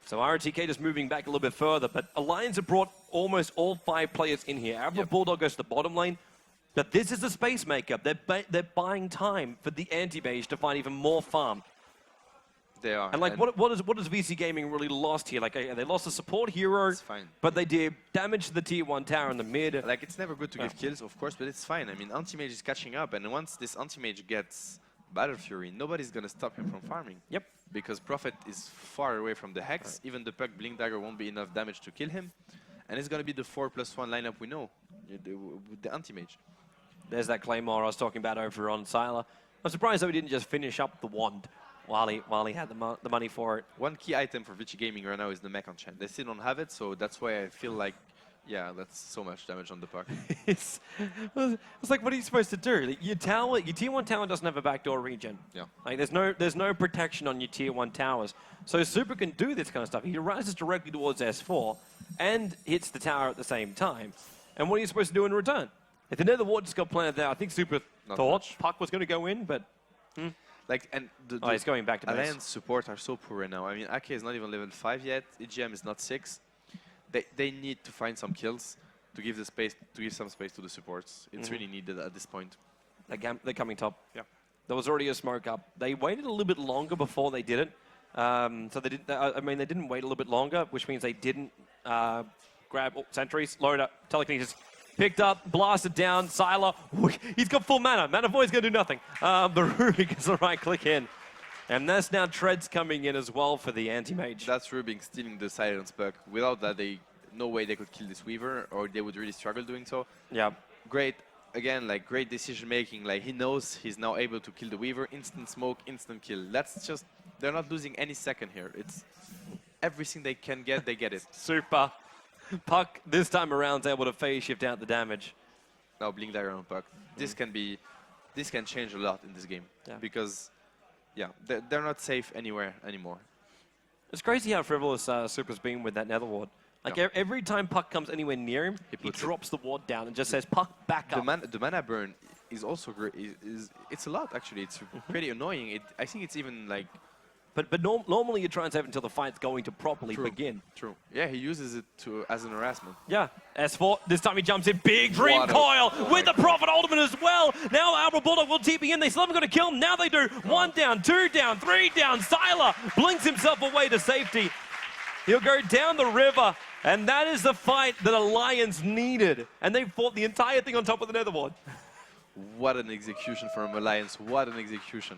So RTK just moving back a little bit further, but Alliance have brought almost all 5 players in here. Abra Bulldog goes to the bottom lane, but this is the space makeup. They're buying time for the anti-mage to find even more farm. They are. And like, what does Vici Gaming really lost here? Like, they lost a support hero, but they did damage to the tier 1 tower in the mid. Like, it's never good to give kills, of course, but it's fine. I mean, anti-mage is catching up, and once this anti-mage gets Battle Fury, nobody's gonna stop him from farming. Yep. Because Prophet is far away from the Hex. Even the Puck Blink Dagger won't be enough damage to kill him. And it's gonna be the 4+1 lineup we know, with the anti-mage. There's that Claymore I was talking about over on Sylar. I'm surprised that we didn't just finish up the wand while he had the money for it. One key item for Vici Gaming right now is the mech enchant. They still don't have it, so that's why I feel like, yeah, that's so much damage on the puck. it's like, what are you supposed to do? Like, your tier 1 tower doesn't have a backdoor regen. Yeah. Like, there's no protection on your tier 1 towers. So Super can do this kind of stuff. He rises directly towards S4 and hits the tower at the same time. And what are you supposed to do in return? If the Nether Ward just got planted there, I think Super thought Puck was going to go in, but... Like, and he's going back to base. Alliance support are so poor right now. I mean, AK is not even level 5 yet. EGM is not 6. They need to find some kills to give some space to the supports. It's really needed at this point. They're coming top. Yeah. There was already a smoke up. They waited a little bit longer before they did it. So they didn't. I mean, they didn't wait a little bit longer, which means they didn't grab sentries. Loader, telekinesis. Picked up, blasted down, Sylar, he's got full mana. Mana Void's going to do nothing. But Ruby gets the right click in. And that's now Treads coming in as well for the anti-mage. That's Ruby stealing the silence puck. Without that, no way they could kill this Weaver, or they would really struggle doing so. Yeah. Great, again, like, great decision making. Like, he knows he's now able to kill the Weaver. Instant smoke, instant kill. That's just, they're not losing any second here. It's everything they can get, they get it. Super. Puck, this time around, is able to phase shift out the damage. Now Blink Dagger on Puck. This can change a lot in this game. Yeah. Because, yeah, they're not safe anywhere anymore. It's crazy how frivolous Super's been with that Nether Ward. Like, every time Puck comes anywhere near him, he drops the ward down and just says, Puck, back up. The mana burn is also great. It's a lot, actually. It's pretty annoying. I think it's even, like... But normally you try and save it until the fight's going to properly begin. True. Yeah, he uses it as an harassment. Yeah. S4, this time he jumps in. Big Dream Coil with the Prophet Ultimate as well. Now Abra Bulldog will TP in. They still haven't got to kill him. Now they do. 1 down, 2 down, 3 down. Sylar blinks himself away to safety. He'll go down the river. And that is the fight that Alliance needed. And they fought the entire thing on top of the Nether Ward. What an execution from Alliance. What an execution.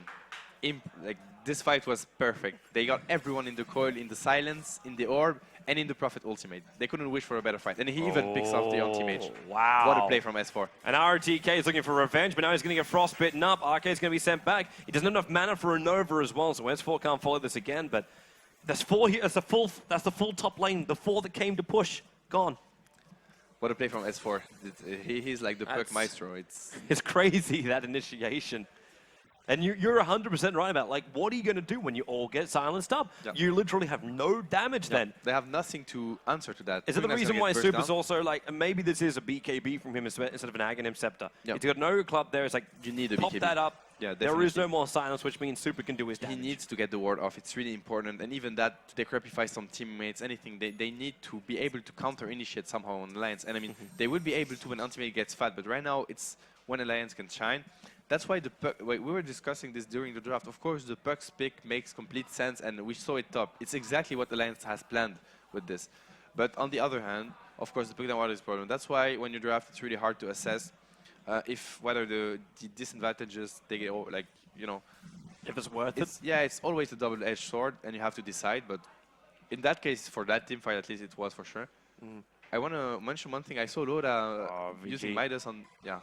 This fight was perfect. They got everyone in the coil, in the silence, in the orb, and in the Prophet ultimate. They couldn't wish for a better fight. And he even picks off the anti-mage. Wow. What a play from S4. And RTK is looking for revenge, but now he's going to get frostbitten up. RK is going to be sent back. He doesn't have enough mana for a Nova as well, so S4 can't follow this again. But there's 4 here. That's the full top lane. The 4 that came to push. Gone. What a play from S4. He's like the Puck Maestro. It's crazy, that initiation. And you're 100% right about, like, what are you going to do when you all get silenced up? Yeah. You literally have no damage then. They have nothing to answer to that. Is it the reason why Super's also, like, and maybe this is a BKB from him instead of an Aghanim Scepter. He's got no club there. It's like, you need a pop BKB. That up. Yeah, there is no more silence, which means Super can do his damage. He needs to get the ward off. It's really important. And even that, to decrepify some teammates, anything, they need to be able to counter-initiate somehow on Alliance. And I mean, they will be able to when ultimate gets fat. But right now, it's when Alliance can shine. That's why we were discussing this during the draft. Of course, the Puck's pick makes complete sense, and we saw it top. It's exactly what Alliance has planned with this. But on the other hand, of course, the pick down water is a problem. That's why when you draft, it's really hard to assess whether the disadvantages they get, like, you know, if it's worth it. Yeah, it's always a double-edged sword, and you have to decide. But in that case, for that team fight, at least it was for sure. I want to mention one thing. I saw Loda using Midas on. Yeah.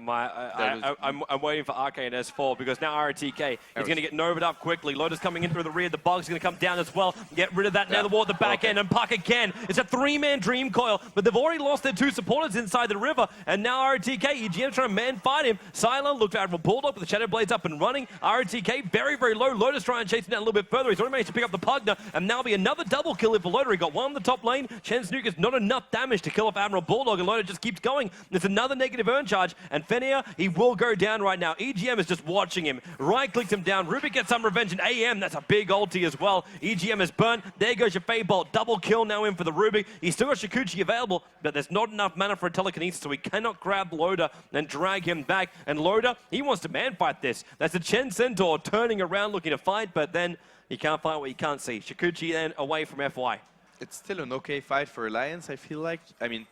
I'm waiting for RK and S4 because now RTK is going to get Nova'd up quickly. Lotus coming in through the rear. The Bug's going to come down as well. Get rid of that Nether Ward at the back end. And Puck again. It's a 3-man Dream Coil, but they've already lost their 2 supporters inside the river. And now RTK, EGM trying to man fight him. Sylar looked for Admiral Bulldog with the Shadow Blades up and running. RTK very, very low. Lotus trying to chase him down a little bit further. He's already managed to pick up the Pugna. And now be another double kill here for Loda. He got one on the top lane. Chen Snook is not enough damage to kill off Admiral Bulldog. And Loda just keeps going. There's another negative earn charge. And Fenrir, he will go down right now. EGM is just watching him. Right-clicked him down. Rubik gets some revenge. And AM, that's a big ulti as well. EGM is burnt. There goes your Fade Bolt. Double kill now in for the Rubik. He's still got Shikuchi available, but there's not enough mana for a telekinesis, so we cannot grab Loda and drag him back. And Loda, he wants to man fight this. That's a Chen Centaur turning around looking to fight, but then you can't fight what you can't see. Shikuchi then away from FY. It's still an okay fight for Alliance, I feel like. I mean,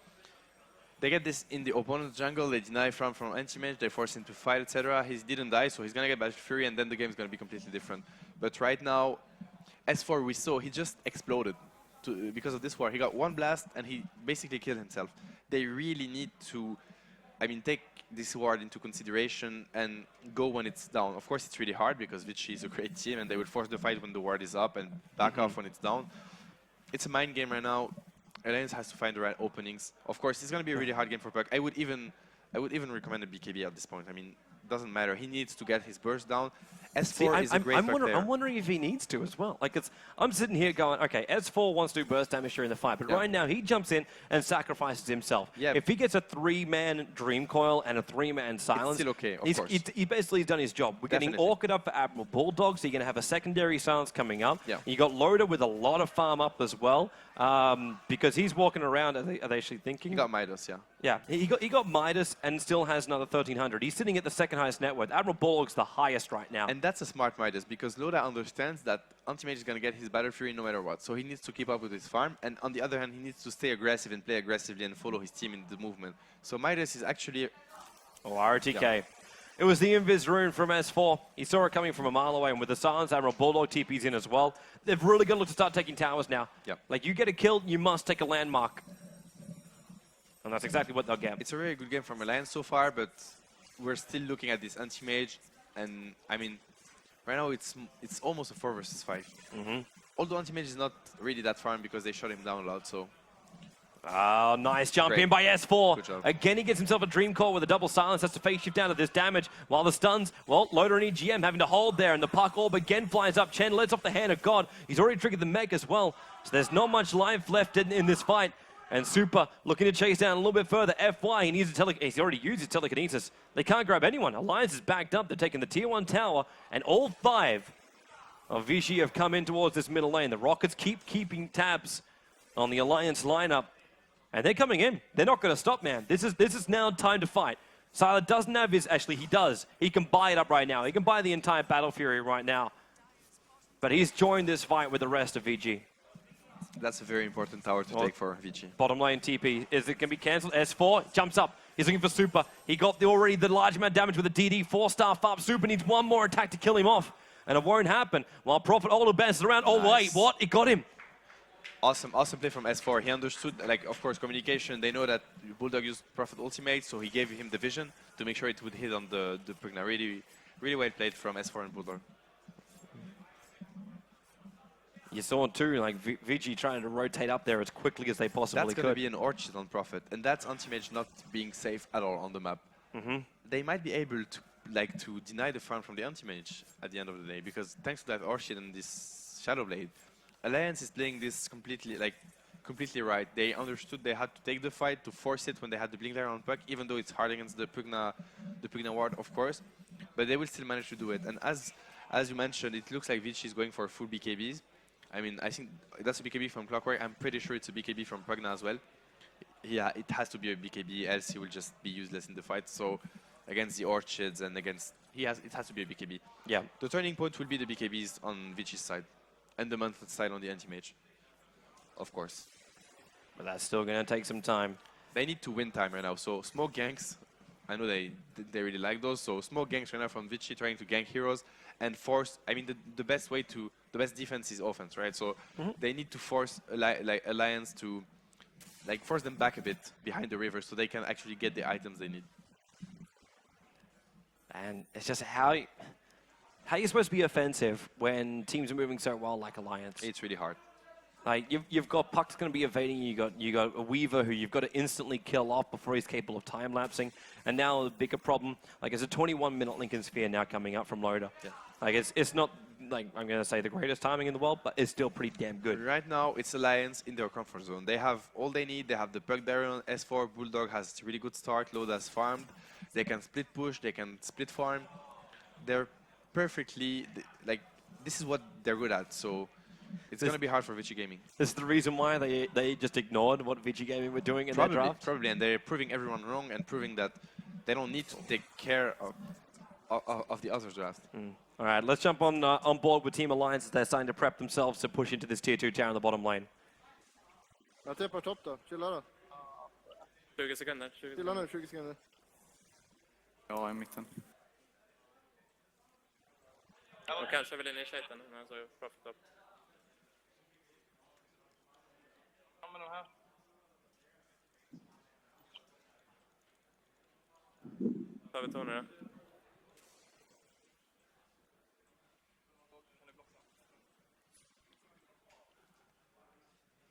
they get this in the opponent's jungle, they deny from anti-mage, they force him to fight, etc. He didn't die, so he's gonna get Battle Fury, and then the game's gonna be completely different. But right now, S4 we saw, he just exploded because of this war. He got 1 blast, and he basically killed himself. They really need to, I mean, take this ward into consideration and go when it's down. Of course, it's really hard because Vici is a great team, and they will force the fight when the ward is up and back off when it's down. It's a mind game right now. Alliance has to find the right openings. Of course, it's going to be a really hard game for Puck. I would even recommend a BKB at this point. I mean, doesn't matter. He needs to get his burst down. S4 is a great player. I'm wondering if he needs to as well. Like, I'm sitting here going, okay, S4 wants to do burst damage during the fight, but right now he jumps in and sacrifices himself. Yeah. If he gets a 3-man Dream Coil and a 3-man Silence, it's still okay, of course. He basically done his job. We're getting Orchid up for Admiral Bulldog, so you're going to have a secondary Silence coming up. Yeah. You got Loda with a lot of farm up as well, because he's walking around. Are they actually thinking? He got Midas, yeah. Yeah, he got Midas and still has another 1,300. He's sitting at the second highest net worth. Admiral Bulldog's the highest right now. And that's a smart Midas because Loda understands that Anti-Mage is going to get his Battle Fury no matter what. So he needs to keep up with his farm. And on the other hand, he needs to stay aggressive and play aggressively and follow his team in the movement. So Midas is actually... Oh, RTK. Yeah. It was the Invis rune from S4. He saw it coming from a mile away, and with the Silence, Admiral Bulldog TP's in as well. They've really got to look to start taking towers now. Yep. Like, you get a kill, you must take a landmark. And that's exactly what they'll get. It's a very good game from Alliance so far, but we're still looking at this anti-mage, and I mean, right now it's almost a 4 versus 5. Although anti-mage is not really that farm because they shut him down a lot, so... Oh, nice jump in by S4. Good job. Again, he gets himself a Dream Core with a double Silence. Has to face shift down to this damage. While the stuns, well, Loda and EGM having to hold there, and the Puck Orb again flies up. Chen lets off the Hand of God. He's already triggered the mech as well, so there's not much life left in this fight. And Super looking to chase down a little bit further. FY, he needs a he's already used his telekinesis. They can't grab anyone. Alliance is backed up. They're taking the tier 1 tower, and all 5 of Vici have come in towards this middle lane. The Rockets keep keeping tabs on the Alliance lineup, and they're coming in. They're not going to stop, man. This is now time to fight. Sylar doesn't have his... Actually, he does. He can buy it up right now. He can buy the entire Battle Fury right now. But he's joined this fight with the rest of VG. That's a very important tower to take for Vici. Bottom lane TP. Is it going to be cancelled? S4 jumps up. He's looking for Super. He got already the large amount of damage with the DD. 4-star farm. Super needs one more attack to kill him off. And it won't happen. While Prophet Ola bounces around. Oh, wait. What? It got him. Awesome play from S4. He understood, like, of course, communication. They know that Bulldog used Prophet Ultimate, so he gave him the vision to make sure it would hit on the Pugna. Really, really well played from S4 and Bulldog. You saw too, like Vici trying to rotate up there as quickly as they possibly could. That's going to be an Orchid on Prophet, and that's anti-mage not being safe at all on the map. They might be able to deny the farm from the anti-mage at the end of the day, because thanks to that Orchid and this Shadow Blade, Alliance is playing this completely right. They understood they had to take the fight to force it when they had the Blink Layer on Puck, even though it's hard against the Pugna ward, of course, but they will still manage to do it. And as you mentioned, it looks like Vici is going for full BKBs. I mean, I think that's a BKB from Clockwork. I'm pretty sure it's a BKB from Pugna as well. Yeah, it has to be a BKB, else he will just be useless in the fight. So against the Orchids and against... it has to be a BKB. Yeah. The turning point will be the BKBs on Vici's side and the Mantlet side on the anti-mage, of course. But that's still going to take some time. They need to win time right now. So smoke ganks, I know they really like those. So smoke ganks right now from Vici trying to gank heroes and force... I mean, the best way to... The best defense is offense, right? So they need to force Alliance to, force them back a bit behind the river so they can actually get the items they need. And it's just how you're supposed to be offensive when teams are moving so well like Alliance. It's really hard. Like you've got Puck's going to be evading you. You got a Weaver who you've got to instantly kill off before he's capable of time lapsing. And now the bigger problem, like there's a 21-minute Lincoln Sphere now coming up from Loda. Yeah. Like it's not like I'm going to say the greatest timing in the world, but it's still pretty damn good. Right now, it's Alliance in their comfort zone. They have all they need. They have the Puck there on S4. Bulldog has a really good start. Loda's farmed. They can split push. They can split farm. They're perfectly like this is what they're good at. So. It's going to be hard for Vici Gaming. This is the reason why they just ignored what Vici Gaming were doing in their draft? Probably, and they're proving everyone wrong and proving that they don't need to take care of the other draft. All right, let's jump on board with Team Alliance as they're starting to prep themselves to push into this Tier 2 tower in the bottom lane. Jag tippar topp då. Chilla då. 20 sekunder. 20 Chilla nu, 20 sekunder. Ja, i mitten. Och kanske vill initiaten, men så profit up. Tar vi torn nu.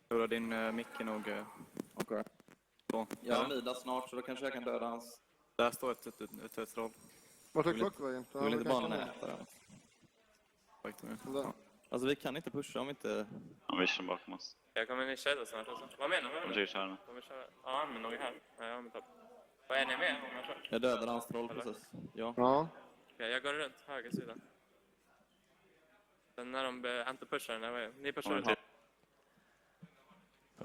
Tror din mick är nog... Okej. Jag lider snart så då kanske jag kan döda hans... Där står ett roll. Vart är klockvägen? Du vill inte bara näta den. Ja. Alltså vi kan inte pusha om vi inte... Ja, vi kör bakom oss. Jag kommer initiata snart också. Vad menar du? Kommer köra. Ja, men någon här. Ja, men topp. Vad är ni med? Jag dödade hans troll precis. Ja. Okej, jag går runt höger sida. Sen när de inte pushar, ni pushar till.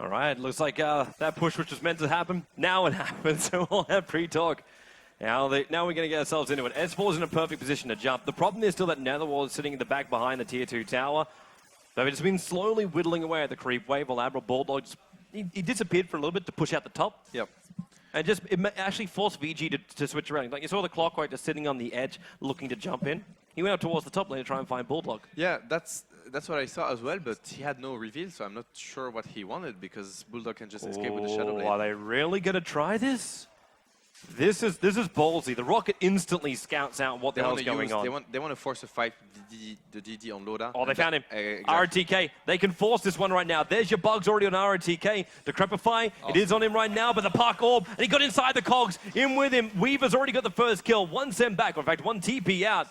All right, looks like that push which was meant to happen, now it happens, so we'll have pre-talk. Now we're going to get ourselves into it. S4 is in a perfect position to jump. The problem is still that Netherwall is sitting in the back behind the Tier 2 tower. So it's been slowly whittling away at the creep wave. While Admiral Bulldog, he disappeared for a little bit to push out the top. Yep. And it actually forced VG to switch around. Like you saw the Clockwork just sitting on the edge, looking to jump in. He went up towards the top lane to try and find Bulldog. Yeah, that's what I saw as well, but he had no reveal, so I'm not sure what he wanted because Bulldog can just escape with the Shadow Blade. Are they really going to try this? This is ballsy. The Rocket instantly scouts out what the hell's going on. They want to force a fight the DD on Loda. Oh, they found him. Exactly. RTK. They can force this one right now. There's your bugs already on RTK. Decrepify. It is on him right now, but the Park Orb, and he got inside the cogs. In with him. Weaver's already got the first kill. One sent back. In fact, one TP out.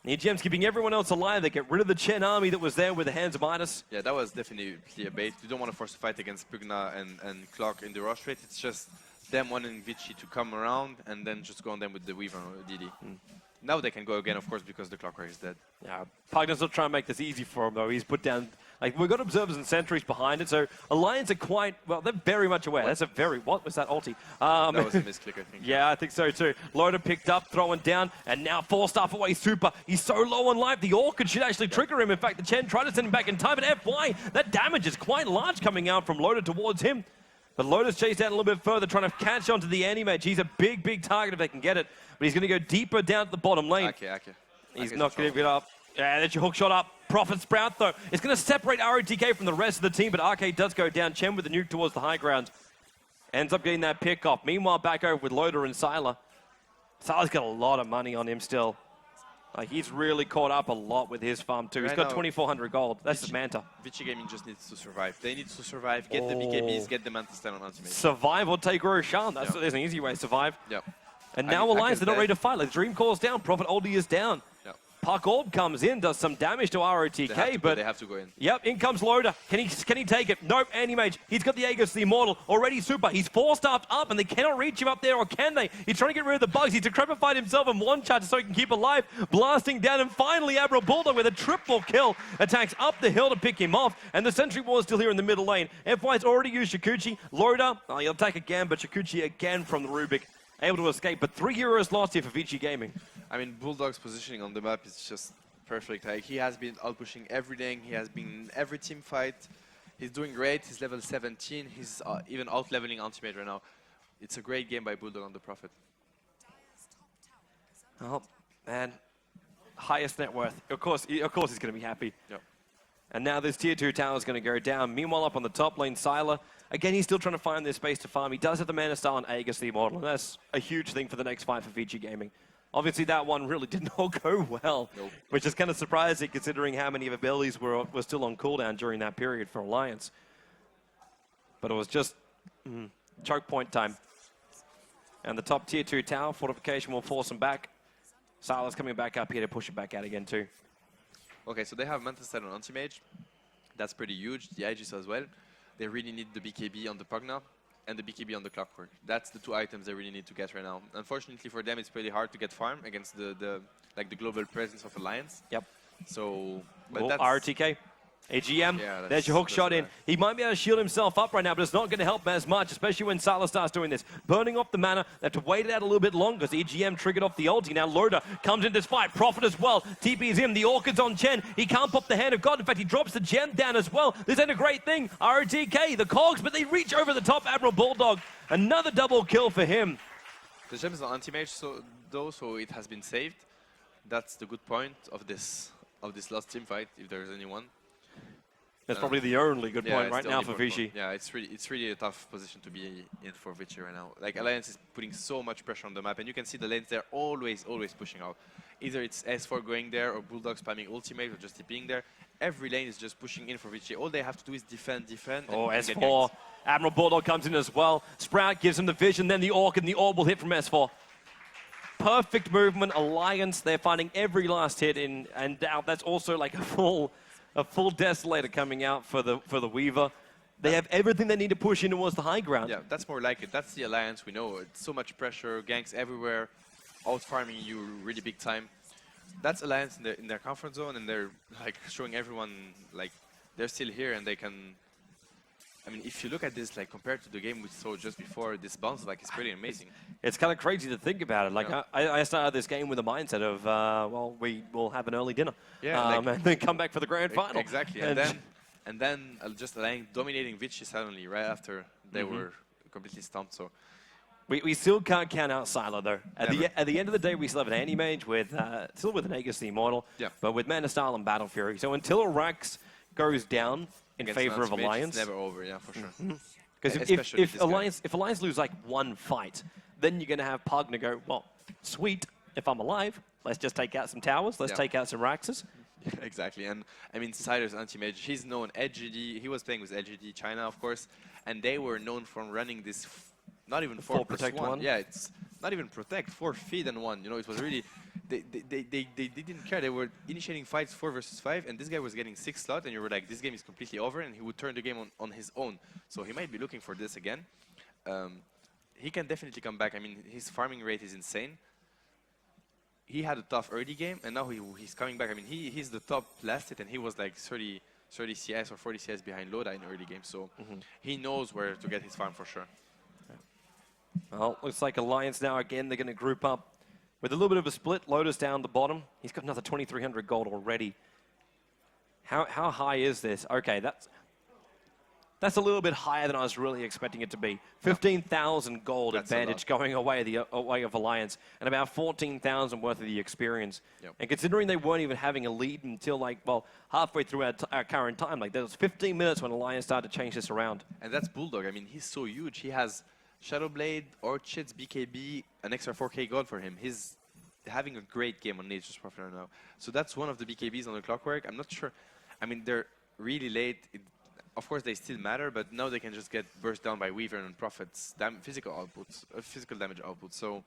EGM's keeping everyone else alive. They get rid of the Chen army that was there with the Hands of Midas. Yeah, that was definitely a bait. You don't want to force a fight against Pugna and Clock in the rush rate. It's just them wanting Vici to come around and then just go on them with the Weaver or DD. Now they can go again, of course, because the Clockwork is dead. Yeah, Pugna's not trying to make this easy for him, though. He's put down... Like, we've got observers and sentries behind it, so Alliance are quite... Well, they're very much aware. That's a very... What was that ulti? That was a misclick, I think. Yeah, I think so, too. Loda picked up, throwing down, and now 4-staff away super. He's so low on life, the Orchid should actually trigger him. In fact, the Chen tried to send him back in time, but FY, that damage is quite large coming out from Loda towards him. But Loda's chased out a little bit further, trying to catch onto the anti-mage. He's a big, big target if they can get it. But he's going to go deeper down to the bottom lane. Okay. He's not going to give it up. Yeah, that's your hook shot up. Profit Sprout, though. It's going to separate ROTK from the rest of the team, but Arcade does go down. Chen with the nuke towards the high ground. Ends up getting that pick off. Meanwhile, back over with Loda and Sylar. Sylar's got a lot of money on him still. Like, he's really caught up a lot with his farm, too. He's got 2,400 gold. That's the Manta. Vici Gaming just needs to survive. They need to survive, get the BKBs, get the Manta stand on ultimate. Survive or take Roshan. There's an easy way to survive. Yep. And now Alliance, they're not ready to fight. Like, Dream Call's down. Prophet Oldie is down. Yep. Park Orb comes in, does some damage to ROTK, but... They have to go in. Yep, in comes Loda. Can he take it? Nope, Anti-Mage. He's got the Aegis, the Immortal, already super. He's 4-staffed up, and they cannot reach him up there, or can they? He's trying to get rid of the bugs. He's decrepified himself in one charge so he can keep alive. Blasting down, and finally Admiral Bulldog with a triple kill. Attacks up the hill to pick him off, and the Sentry Wall is still here in the middle lane. FY's already used Shikuchi. Loda, he'll attack again, but Shikuchi again from the Rubik. Able to escape, but 3 heroes lost here for Vici Gaming. I mean, Bulldog's positioning on the map is just perfect. Like, he has been out-pushing everything. He has been in every team fight. He's doing great. He's level 17. He's even out-leveling Ultimate right now. It's a great game by Bulldog on the Prophet. Oh, man. Highest net worth. Of course he's going to be happy. Yep. And now this Tier 2 tower is going to go down. Meanwhile, up on the top lane, Sylar. Again, he's still trying to find this space to farm. He does have the Mana Star on Aegis, the Immortal, and that's a huge thing for the next fight for Vici Gaming. Obviously, that one really did not go well, which is kind of surprising considering how many of abilities were still on cooldown during that period for Alliance. But it was just choke point time. And the top tier 2 tower fortification will force them back. Silas coming back up here to push it back out again too. Okay, so they have Mantis set on anti-mage. That's pretty huge. The Aegis as well. They really need the BKB on the Pugna and the BKB on the Clockwork. That's the 2 items they really need to get right now. Unfortunately for them, it's pretty hard to get farm against the global presence of Alliance. Yep. So, but that's RTK. AGM, yeah, there's your hook shot in. He might be able to shield himself up right now, but it's not going to help as much, especially when Salah starts doing this. Burning off the mana, they have to wait it out a little bit longer because EGM triggered off the ulti. Now Loda comes in this fight, Prophet as well. TP is in, the Orchid's on Chen. He can't pop the Hand of God. In fact, he drops the gem down as well. This ain't a great thing. RTK, the cogs, but they reach over the top. Admiral Bulldog, another double kill for him. The gem is on anti-mage, so it has been saved. That's the good point of this last team fight, if there is anyone. That's probably the only good point right now for Vici. Yeah, it's really a tough position to be in for Vici right now. Like, Alliance is putting so much pressure on the map, and you can see the lanes they're always pushing out. Either it's S4 going there, or Bulldog spamming ultimate, or just TPing there. Every lane is just pushing in for Vici. All they have to do is defend. Oh, S4. Admiral Bulldog comes in as well. Sprout gives him the vision, then the Orc, and the Orb will hit from S4. Perfect movement, Alliance. They're finding every last hit in, and that's also like a full Desolator coming out for the Weaver. They have everything they need to push in towards the high ground. Yeah, that's more like it. That's the Alliance we know. It's so much pressure, ganks everywhere, out-farming you really big time. That's Alliance in their comfort zone, and they're like showing everyone like they're still here and they can. I mean, if you look at this, like compared to the game we saw just before, this bounce back is pretty amazing. It's kind of crazy to think about it. Like, yeah. I started this game with a mindset of, well, we will have an early dinner, and then come back for the grand final. Exactly, and then just dominating Vici suddenly right after they were completely stumped. So we still can't count out Silo though. At the end of the day, we still have an anti-mage with still with an Aegis the Immortal, but with Mana Style and Battle Fury. So until Rax goes down in favor of Alliance, it's never over. Yeah, for sure. Because if Alliance lose like one fight, then you're going to have Pugna go, well, sweet, if I'm alive, let's just take out some towers, let's take out some Raxes. Exactly, and I mean, Siler's anti-mage, he's known LGD, he was playing with LGD China, of course, and they were known for running this, not even 4 protect 1. Yeah, it's not even protect, 4 feed and 1, you know, it was really, they didn't care, they were initiating fights 4 versus 5, and this guy was getting 6 slot, and you were like, this game is completely over, and he would turn the game on his own. So he might be looking for this again. He can definitely come back. I mean, his farming rate is insane. He had a tough early game, and now he's coming back. I mean, he's the top last hit, and he was like 30 CS or 40 CS behind Loda in the early game. So he knows where to get his farm for sure. Well, looks like Alliance now again, they're going to group up with a little bit of a split. Loda's down the bottom. He's got another 2,300 gold already. How high is this? Okay, that's a little bit higher than I was really expecting it to be. 15,000 gold advantage going away of Alliance, and about 14,000 worth of the experience. And considering they weren't even having a lead until like, well, halfway through our current time, like there was 15 minutes when Alliance started to change this around. And that's Bulldog. I mean, he's so huge. He has Shadowblade, Orchids, BKB, an extra 4k gold for him. He's having a great game on Nature's Prophet right now. So that's one of the BKBs on the Clockwork. I'm not sure. I mean, they're really late. Of course, they still matter, but now they can just get burst down by Weaver and Prophet's physical damage output. So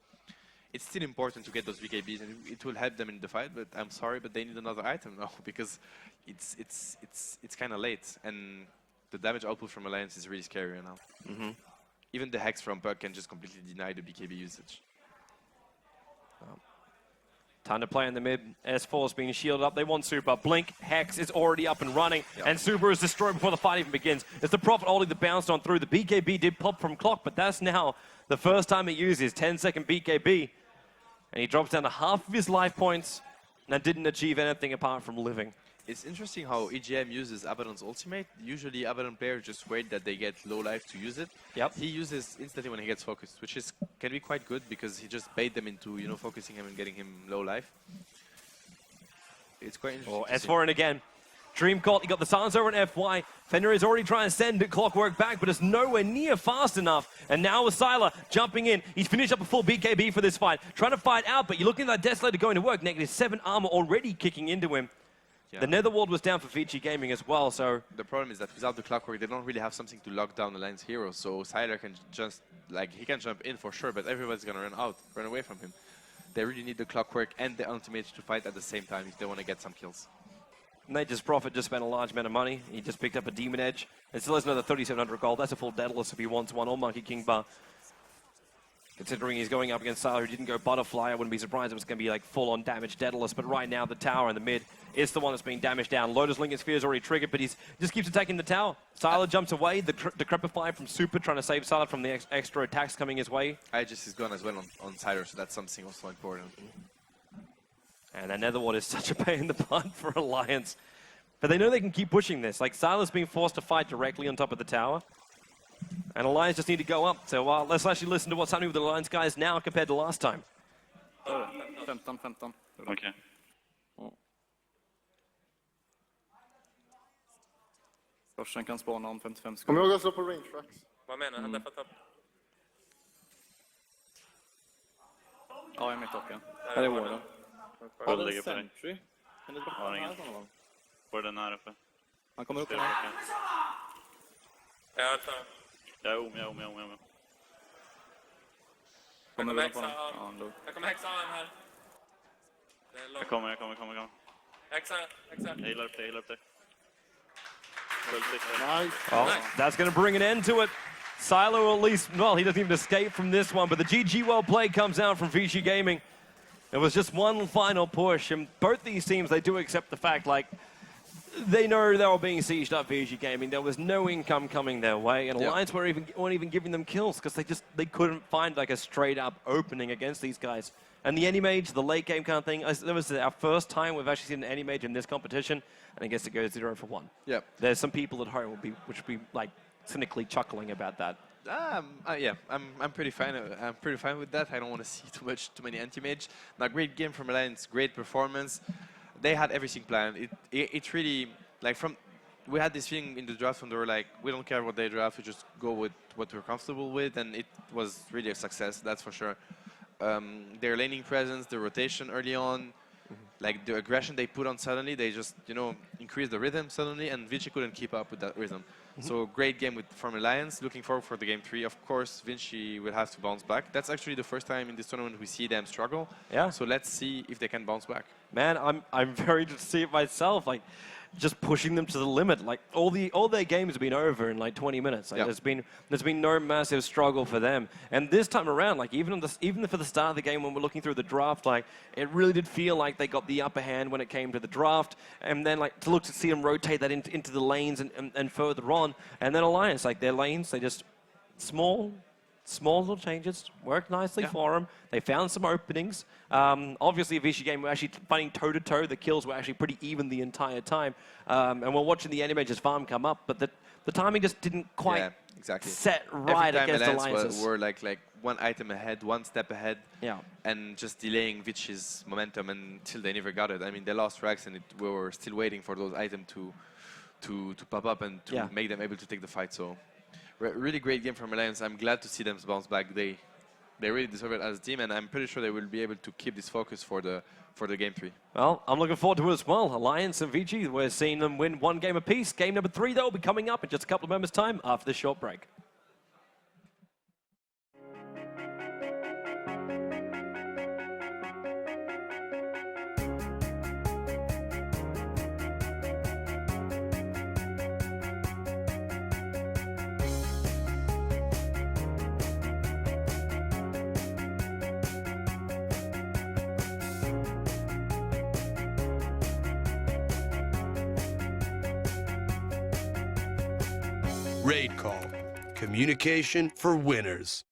it's still important to get those BKBs, and it will help them in the fight. But I'm sorry, but they need another item now because it's kind of late, and the damage output from Alliance is really scary right now. Even the Hex from Puck can just completely deny the BKB usage. Time to play in the mid. S4's being shielded up. They want Super. Blink, Hex is already up and running. And Super is destroyed before the fight even begins. It's the Prophet only that bounced on through. The BKB did pop from Clock, but that's now the first time he uses 10-second BKB. And he drops down to half of his life points and didn't achieve anything apart from living. It's interesting how EGM uses Abaddon's ultimate. Usually Abaddon players just wait that they get low life to use it. He uses instantly when he gets focused, which can be quite good because he just bait them into, you know, focusing him and getting him low life. It's quite interesting. S4 in again. Dream Caught, he got the silence over an FY. Fender is already trying to send Clockwork back, but it's nowhere near fast enough. And now with Sylar jumping in, he's finished up a full BKB for this fight. Trying to fight out, but you're looking at that Desolator going to work. -7 armor already kicking into him. Yeah. The Netherworld was down for Vici Gaming as well, so... The problem is that without the Clockwork, they don't really have something to lock down the Lions hero, so Sylar can just, like, he can jump in for sure, but everybody's gonna run away from him. They really need the Clockwork and the ultimate to fight at the same time if they want to get some kills. Nature's Prophet just spent a large amount of money. He just picked up a Demon Edge. And still has another 3,700 gold. That's a full Daedalus if he wants one, or Monkey King Bar. Considering he's going up against Sylar, who didn't go Butterfly, I wouldn't be surprised if it was going to be like full-on damage Daedalus. But right now, the tower in the mid is the one that's being damaged down. Lotus Lincoln Sphere is already triggered, but he just keeps attacking the tower. Sylar jumps away. The Decrepify from Super trying to save Sylar from the extra attacks coming his way. Aegis is gone as well on Sylar, so that's something also important. And that Netherworld is such a pain in the butt for Alliance. But they know they can keep pushing this. Like, Sylar's being forced to fight directly on top of the tower. And Alliance just need to go up. So let's actually listen to what's happening with the Alliance guys now compared to last time. 15. Okej. Korsen kan spana om 55 Kom sekunder. ihåg att slå på range tracks. Vad menar han? Därför att... Ja, jag är mitt toppen. Här är Warden. Har ligger på dig. Sentry? Kan du droppa Har den ingen. här från honom? Warden här uppe. Han kommer upp Det här. är okej. Jag tar. Jag är om. Kommer kommer vi på häxa den? av. Ja, han dog. Jag kommer häxa av här. Jag kommer. Häxa. Jag healar upp dig. Nice. Well, that's going to bring an end to it. Silo at least, well, he doesn't even escape from this one, but the GG well play comes out from Vici Gaming. It was just one final push, and both these teams, they do accept the fact, like, they know they were being sieged up Vici Gaming. There was no income coming their way, and Alliance weren't even giving them kills because they couldn't find like a straight up opening against these guys. And the Anti-Mage, the late game kind of thing, that was our first time we've actually seen an Anti-Mage in this competition, and I guess it goes 0 for 1. Yep. There's some people at home which will be like cynically chuckling about that. Yeah, I'm pretty fine. I'm pretty fine with that. I don't want to see too many anti-mage. Now, great game from Alliance, great performance. They had everything planned. It really, like, we had this thing in the draft when they were like, we don't care what they draft, we just go with what we're comfortable with, and it was really a success, that's for sure. Their laning presence, the rotation early on, like the aggression they put on suddenly, they just, increased the rhythm suddenly, and Vici couldn't keep up with that rhythm. So great game from Alliance. Looking forward for the game 3. Of course, Vici will have to bounce back. That's actually the first time in this tournament we see them struggle. Yeah. So let's see if they can bounce back. Man, I'm very interested to see it myself. Like, just pushing them to the limit. Like, all their games have been over in like 20 minutes. Like, there's been no massive struggle for them. And this time around, like even for the start of the game when we're looking through the draft, like it really did feel like they got the upper hand when it came to the draft. And then like to see them rotate that into the lanes and further on. And then Alliance, like their lanes, they just small little changes, worked nicely for them. They found some openings. Obviously, a Vici game, we're actually fighting toe-to-toe. The kills were actually pretty even the entire time. And we're watching the Anti-Mage's farm come up, but the timing just didn't quite set right against Alliances. Were like one item ahead, one step ahead, yeah, and just delaying Vici's momentum until they never got it. I mean, they lost Rax, and we were still waiting for those items to pop up and to make them able to take the fight. So. Really great game from Alliance. I'm glad to see them bounce back. They really deserve it as a team, and I'm pretty sure they will be able to keep this focus for the game 3. Well, I'm looking forward to it as well. Alliance and Vici, we're seeing them win one game apiece. Game number 3, though, will be coming up in just a couple of moments' time after this short break. RaidCall. Communication for winners.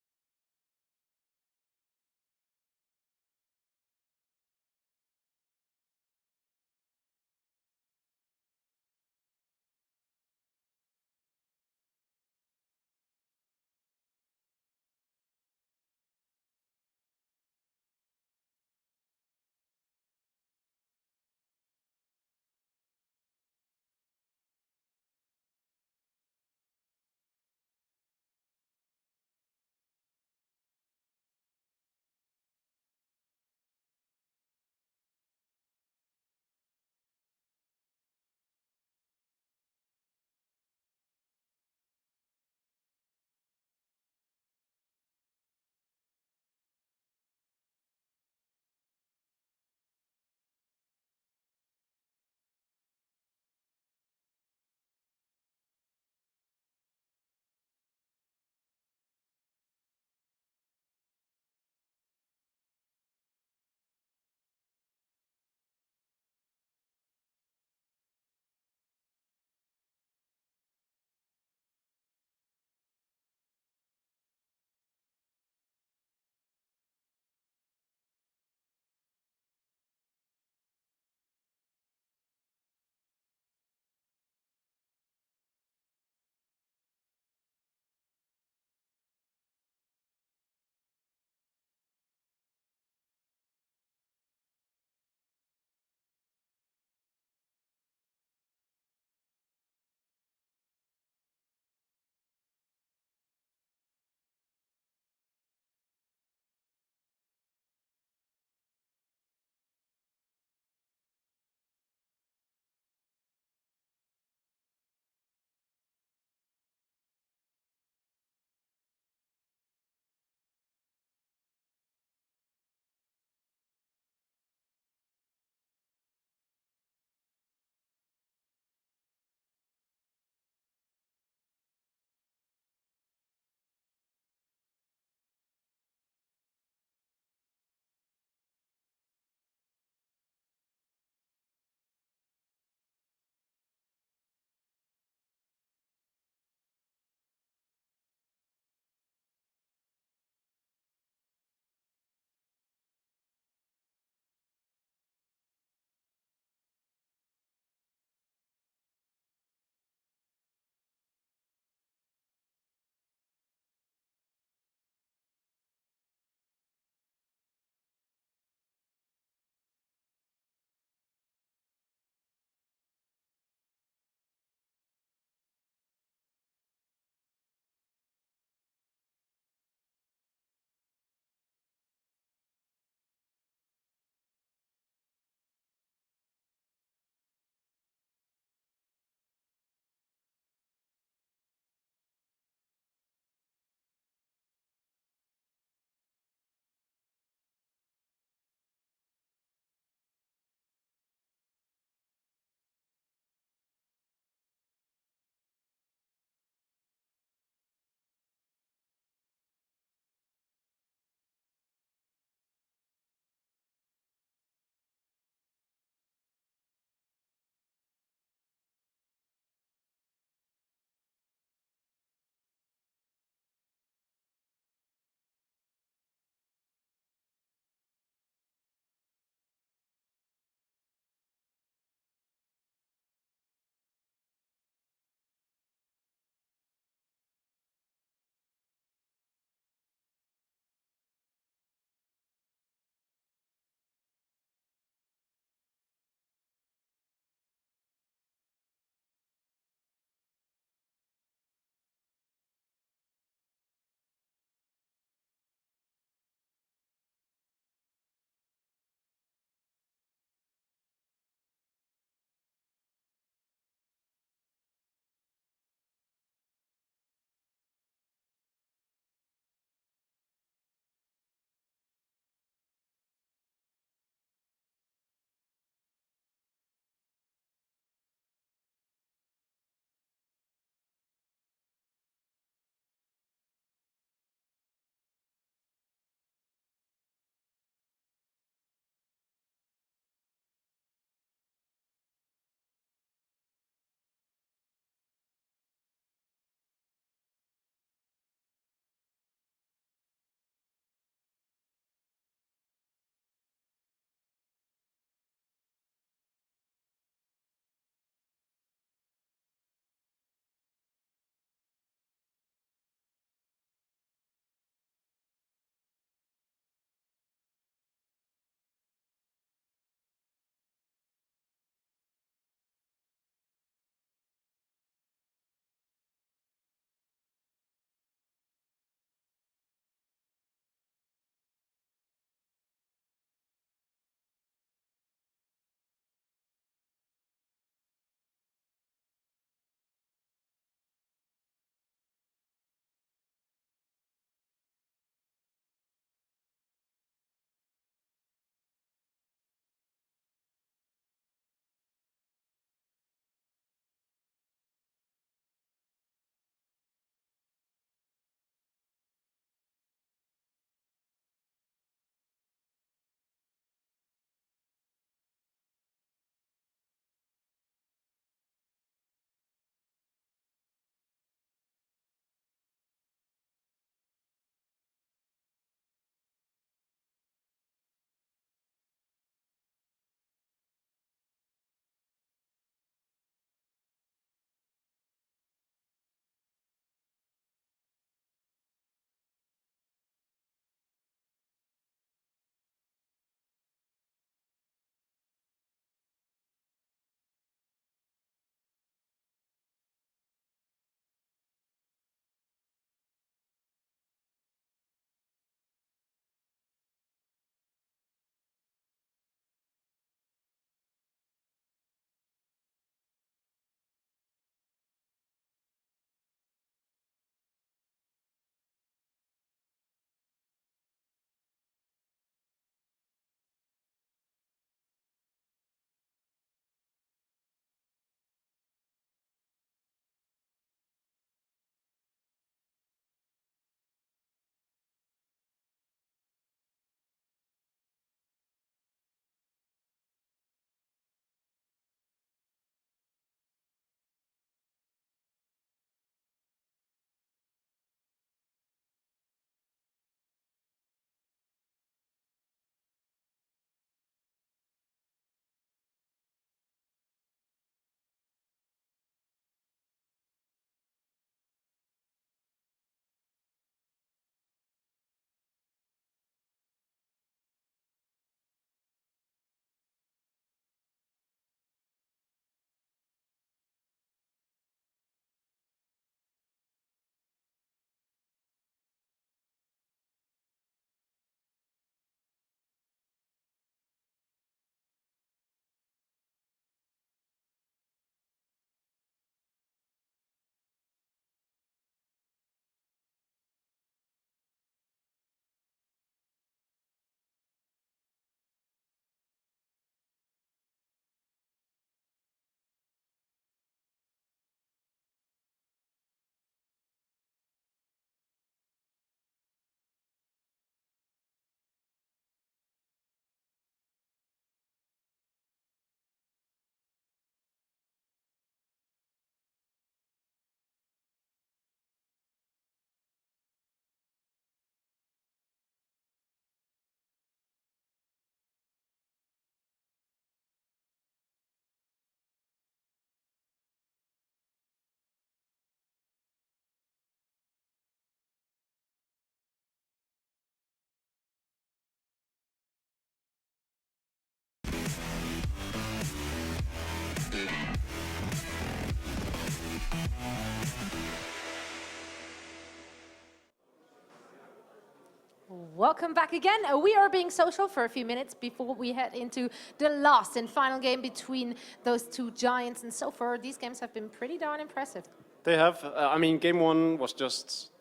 welcome back again. We are being social for a few minutes before we head into the last and final game between those two giants. And so far, these games have been pretty darn impressive. They have. I mean, game one was just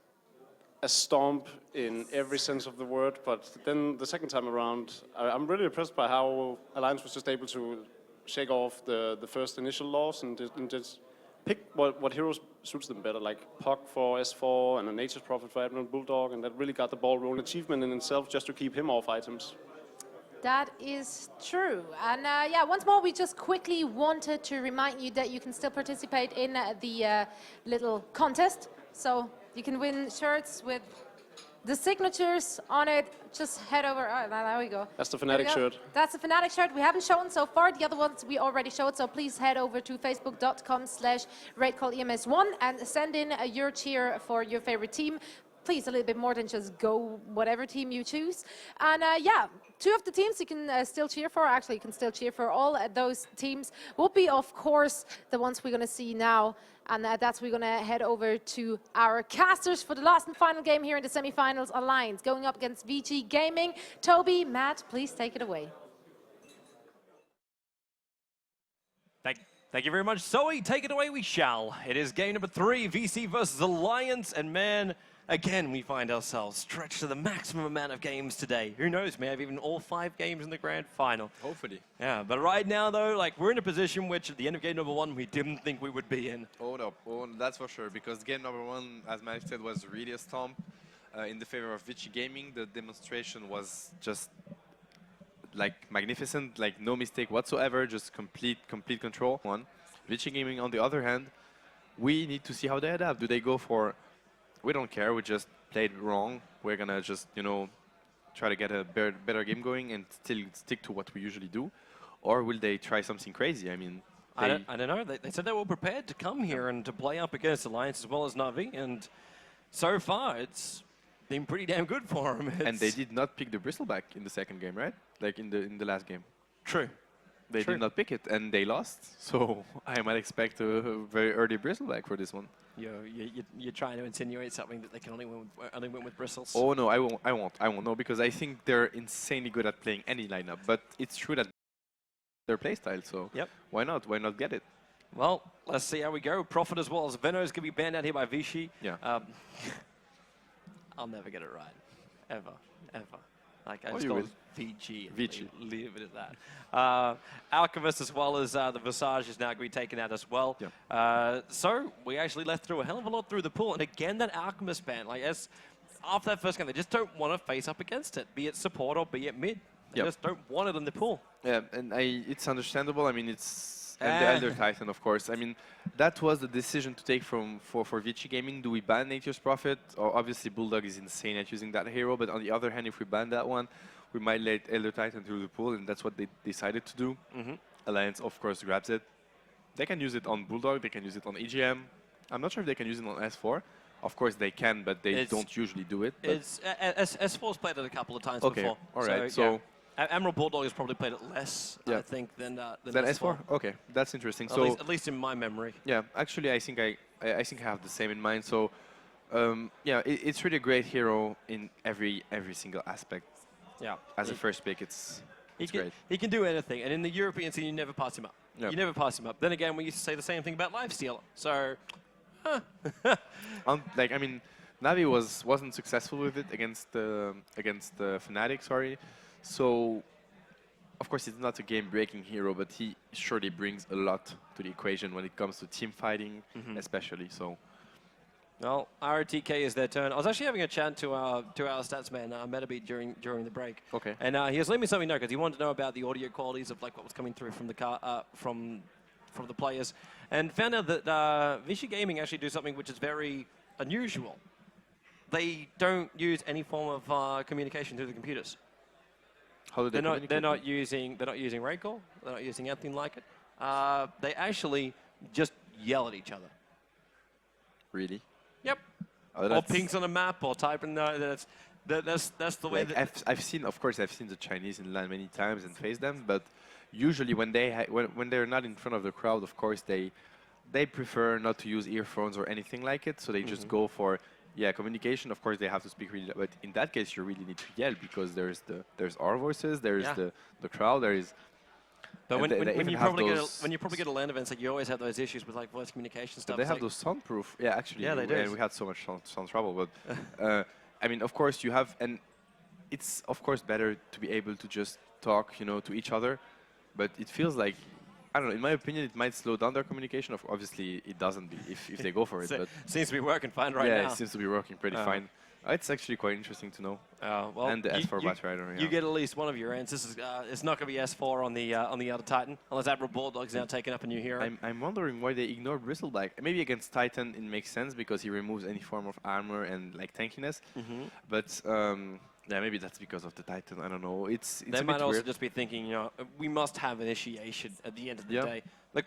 a stomp in every sense of the word, but then the second time around, I'm really impressed by how Alliance was just able to shake off the first initial loss and just pick what heroes suits them better, like Puck for S4 and a Nature's Prophet for Admiral Bulldog, and that really got the ball rolling. Achievement in itself just to keep him off items. That is true. And yeah, once more, we just quickly wanted to remind you that you can still participate in the little contest. So you can win shirts with the signatures on it. Just head over. Oh, there we go. That's the Fnatic shirt. That's the Fnatic shirt. We haven't shown so far. The other ones we already showed. So please head over to facebook.com/RaidCall EMS1 and send in your cheer for your favorite team. Please, a little bit more than just go whatever team you choose. And yeah, two of the teams you can still cheer for. Actually, you can still cheer for all those teams. Will be, of course, the ones we're going to see now. And that's we're going to head over to our casters for the last and final game here in the semifinals. Alliance going up against Vici Gaming. Toby, Matt, please take it away. Thank you very much, Zoe. Take it away, we shall. It is game number 3, VC versus Alliance, and man, again, we find ourselves stretched to the maximum amount of games today. Who knows, may have even all 5 games in the grand final. Hopefully. Yeah, but right now, though, like, we're in a position which, at the end of game number 1, we didn't think we would be in. Oh, no. Oh, that's for sure, because game number 1, as Mike said, was really a stomp in the favor of Vici Gaming. The demonstration was just, like, magnificent, like, no mistake whatsoever, just complete control. Vici Gaming, on the other hand, we need to see how they adapt. Do they go for... We don't care, we just played wrong. We're gonna just, you know, try to get a better game going and still stick to what we usually do? Or will they try something crazy? I mean, I don't know. They said they were prepared to come here and to play up against Alliance as well as Na'Vi, and so far it's been pretty damn good for them. And they did not pick the Bristleback in the second game, right? Like in the last game. True. They did not pick it, and they lost. So I might expect a very early Bristleback for this one. You're trying to insinuate something that they can only win with bristles. Oh no, I won't. No, because I think they're insanely good at playing any lineup. But it's true that their playstyle. So why not? Why not get it? Well, let's see how we go. Prophet as well as Venos can be banned out here by Vici. Yeah. I'll never get it right, ever. Like I Oh, just you call will. it Vici. Vici. Leave it at that. Alchemist as well as the Visage is now going to be taken out as well. Yeah. So we actually left through a hell of a lot through the pool, and again that Alchemist ban, like as after that first game, they just don't want to face up against it, be it support or be it mid. They just don't want it in the pool. Yeah, and it's understandable. I mean, it's and the Elder Titan, of course. I mean, that was the decision to take for Vici Gaming. Do we ban Nature's Prophet? Or obviously, Bulldog is insane at using that hero. But on the other hand, if we ban that one, we might let Elder Titan through the pool, and that's what they decided to do. Alliance, of course, grabs it. They can use it on Bulldog. They can use it on EGM. I'm not sure if they can use it on S4. Of course, they can, but they don't usually do it. It's S4's played it a couple of times before. All right. So. Yeah. Admiral Bulldog has probably played it less, I think, than S4. Okay, that's interesting. At least in my memory. Yeah, actually, I think I have the same in mind. So, yeah, it's really a great hero in every single aspect. Yeah. As a first pick, it's great. He can do anything, and in the European scene, you never pass him up. Yep. You never pass him up. Then again, we used to say the same thing about Lifestealer. So, like I mean, Navi wasn't successful with it against the Fnatic. Sorry. So, of course, it's not a game-breaking hero, but he surely brings a lot to the equation when it comes to team fighting, especially. So, well, RTK is their turn. I was actually having a chat to our stats man, Metabeat, during the break. Okay. And he was letting me something know because he wanted to know about the audio qualities of like what was coming through from the from the players, and found out that Vici Gaming actually do something which is very unusual. They don't use any form of communication through the computers. How do they communicate? They're not using RaidCall. They're not using anything like it. They actually just yell at each other. Really? Yep. Oh, or pings on a map, or typing. That's the way. Like I've seen the Chinese in LAN many times and faced them, but usually when they're not in front of the crowd, of course they prefer not to use earphones or anything like it. So they just go for yeah, communication. Of course, they have to speak really, but in that case, you really need to yell because there's our voices, there's the crowd, there is. But when you probably get a LAN events, like you always have those issues with like voice communication stuff. They have those soundproof. Yeah, actually. Yeah, they do. And we had so much sound trouble, but I mean, of course, you have, and it's of course better to be able to just talk, you know, to each other. But it feels like, I don't know. In my opinion, it might slow down their communication. Obviously, it doesn't if they go for it. But seems to be working fine right now. Yeah, it seems to be working pretty fine. It's actually quite interesting to know. Well, and the S4 Bat Rider. You get at least one of your ends. This is it's not going to be S4 on the other Titan, unless Admiral Bulldog's now taking up a new hero. I'm wondering why they ignored Bristleback. Maybe against Titan it makes sense because he removes any form of armor and like tankiness. But yeah, maybe that's because of the Titan. I don't know. It's they a might bit also weird. just be thinking, you know, we must have initiation at the end of the day.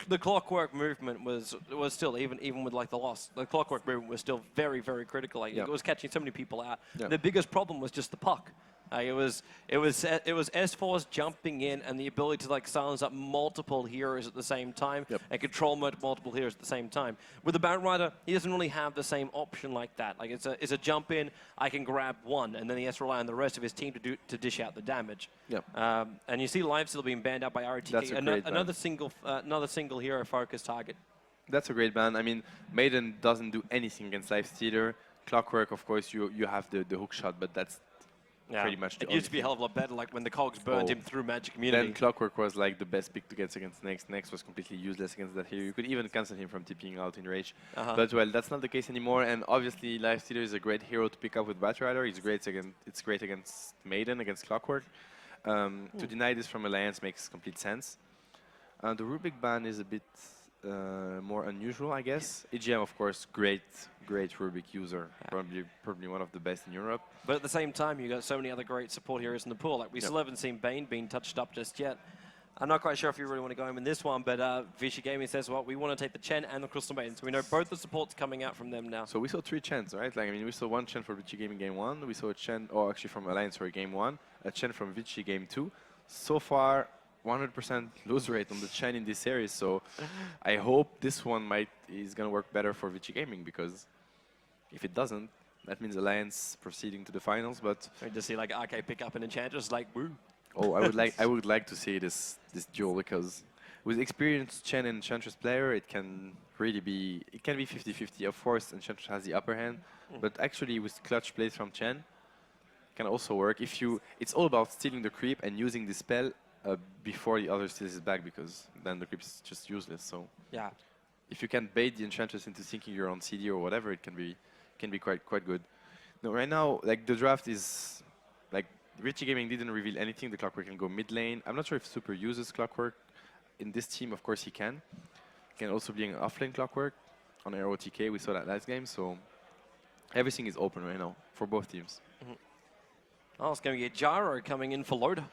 The clockwork movement was still even with like the loss. The clockwork movement was still very critical. Like it was catching so many people out. The biggest problem was just the puck. It was S4's jumping in and the ability to like silence up multiple heroes at the same time and control multiple heroes at the same time. With the Bat Rider, he doesn't really have the same option like that. Like it's a jump in, I can grab one, and then he has to rely on the rest of his team to dish out the damage. And you see Lifesteal being banned out by RTK. Another single hero focus target. That's a great ban. I mean, Maiden doesn't do anything against Lifestealer. Clockwork, of course, you have the hook shot, but that's pretty much the It used to be a hell of a lot better, like when the Cogs burned him through Magic Community. Then Clockwork was like the best pick to get against Next. Next was completely useless against that hero. You could even cancel him from TPing out in Rage. But well, that's not the case anymore. And obviously, Lifestealer is a great hero to pick up with Bat Rider. It's great against Maiden, against Clockwork. To deny this from Alliance makes complete sense. The Rubik ban is a bit more unusual, I guess. EGM, of course, great Rubik user, probably one of the best in Europe. But at the same time, you got so many other great support heroes in the pool. Like we still haven't seen Bane being touched up just yet. I'm not quite sure if you really want to go him in this one, but Vici Gaming says, well, we want to take the Chen and the Crystal Maiden. So we know both the supports coming out from them now. So we saw 3 Chens, right? Like, I mean, we saw 1 Chen for Vici Gaming game 1. We saw a Chen, or actually from Alliance for game 1. A Chen from Vici game 2. So far, 100% lose rate on the Chen in this series. So I hope this one is going to work better for Vici Gaming, because if it doesn't, that means Alliance proceeding to the finals. But we just see like RK pick up an Enchantress, like woo. Oh, I would like to see this duel, because with experienced Chen and Enchantress player, it can really be 50-50. Of course, Enchantress has the upper hand, but actually with clutch plays from Chen, it can also work. It's all about stealing the creep and using the spell before the other steals it back, because then the creep is just useless. So yeah, if you can bait the Enchantress into thinking you're on CD or whatever, it can be quite good. No, right now, like the draft is like Vici Gaming didn't reveal anything. The Clockwork can go mid lane. I'm not sure if Super uses Clockwork in this team. Of course he can. He can also be an offlane Clockwork on ROTK. We saw that last game. So everything is open right now for both teams. Oh, it's going to get Gyro coming in for Loda.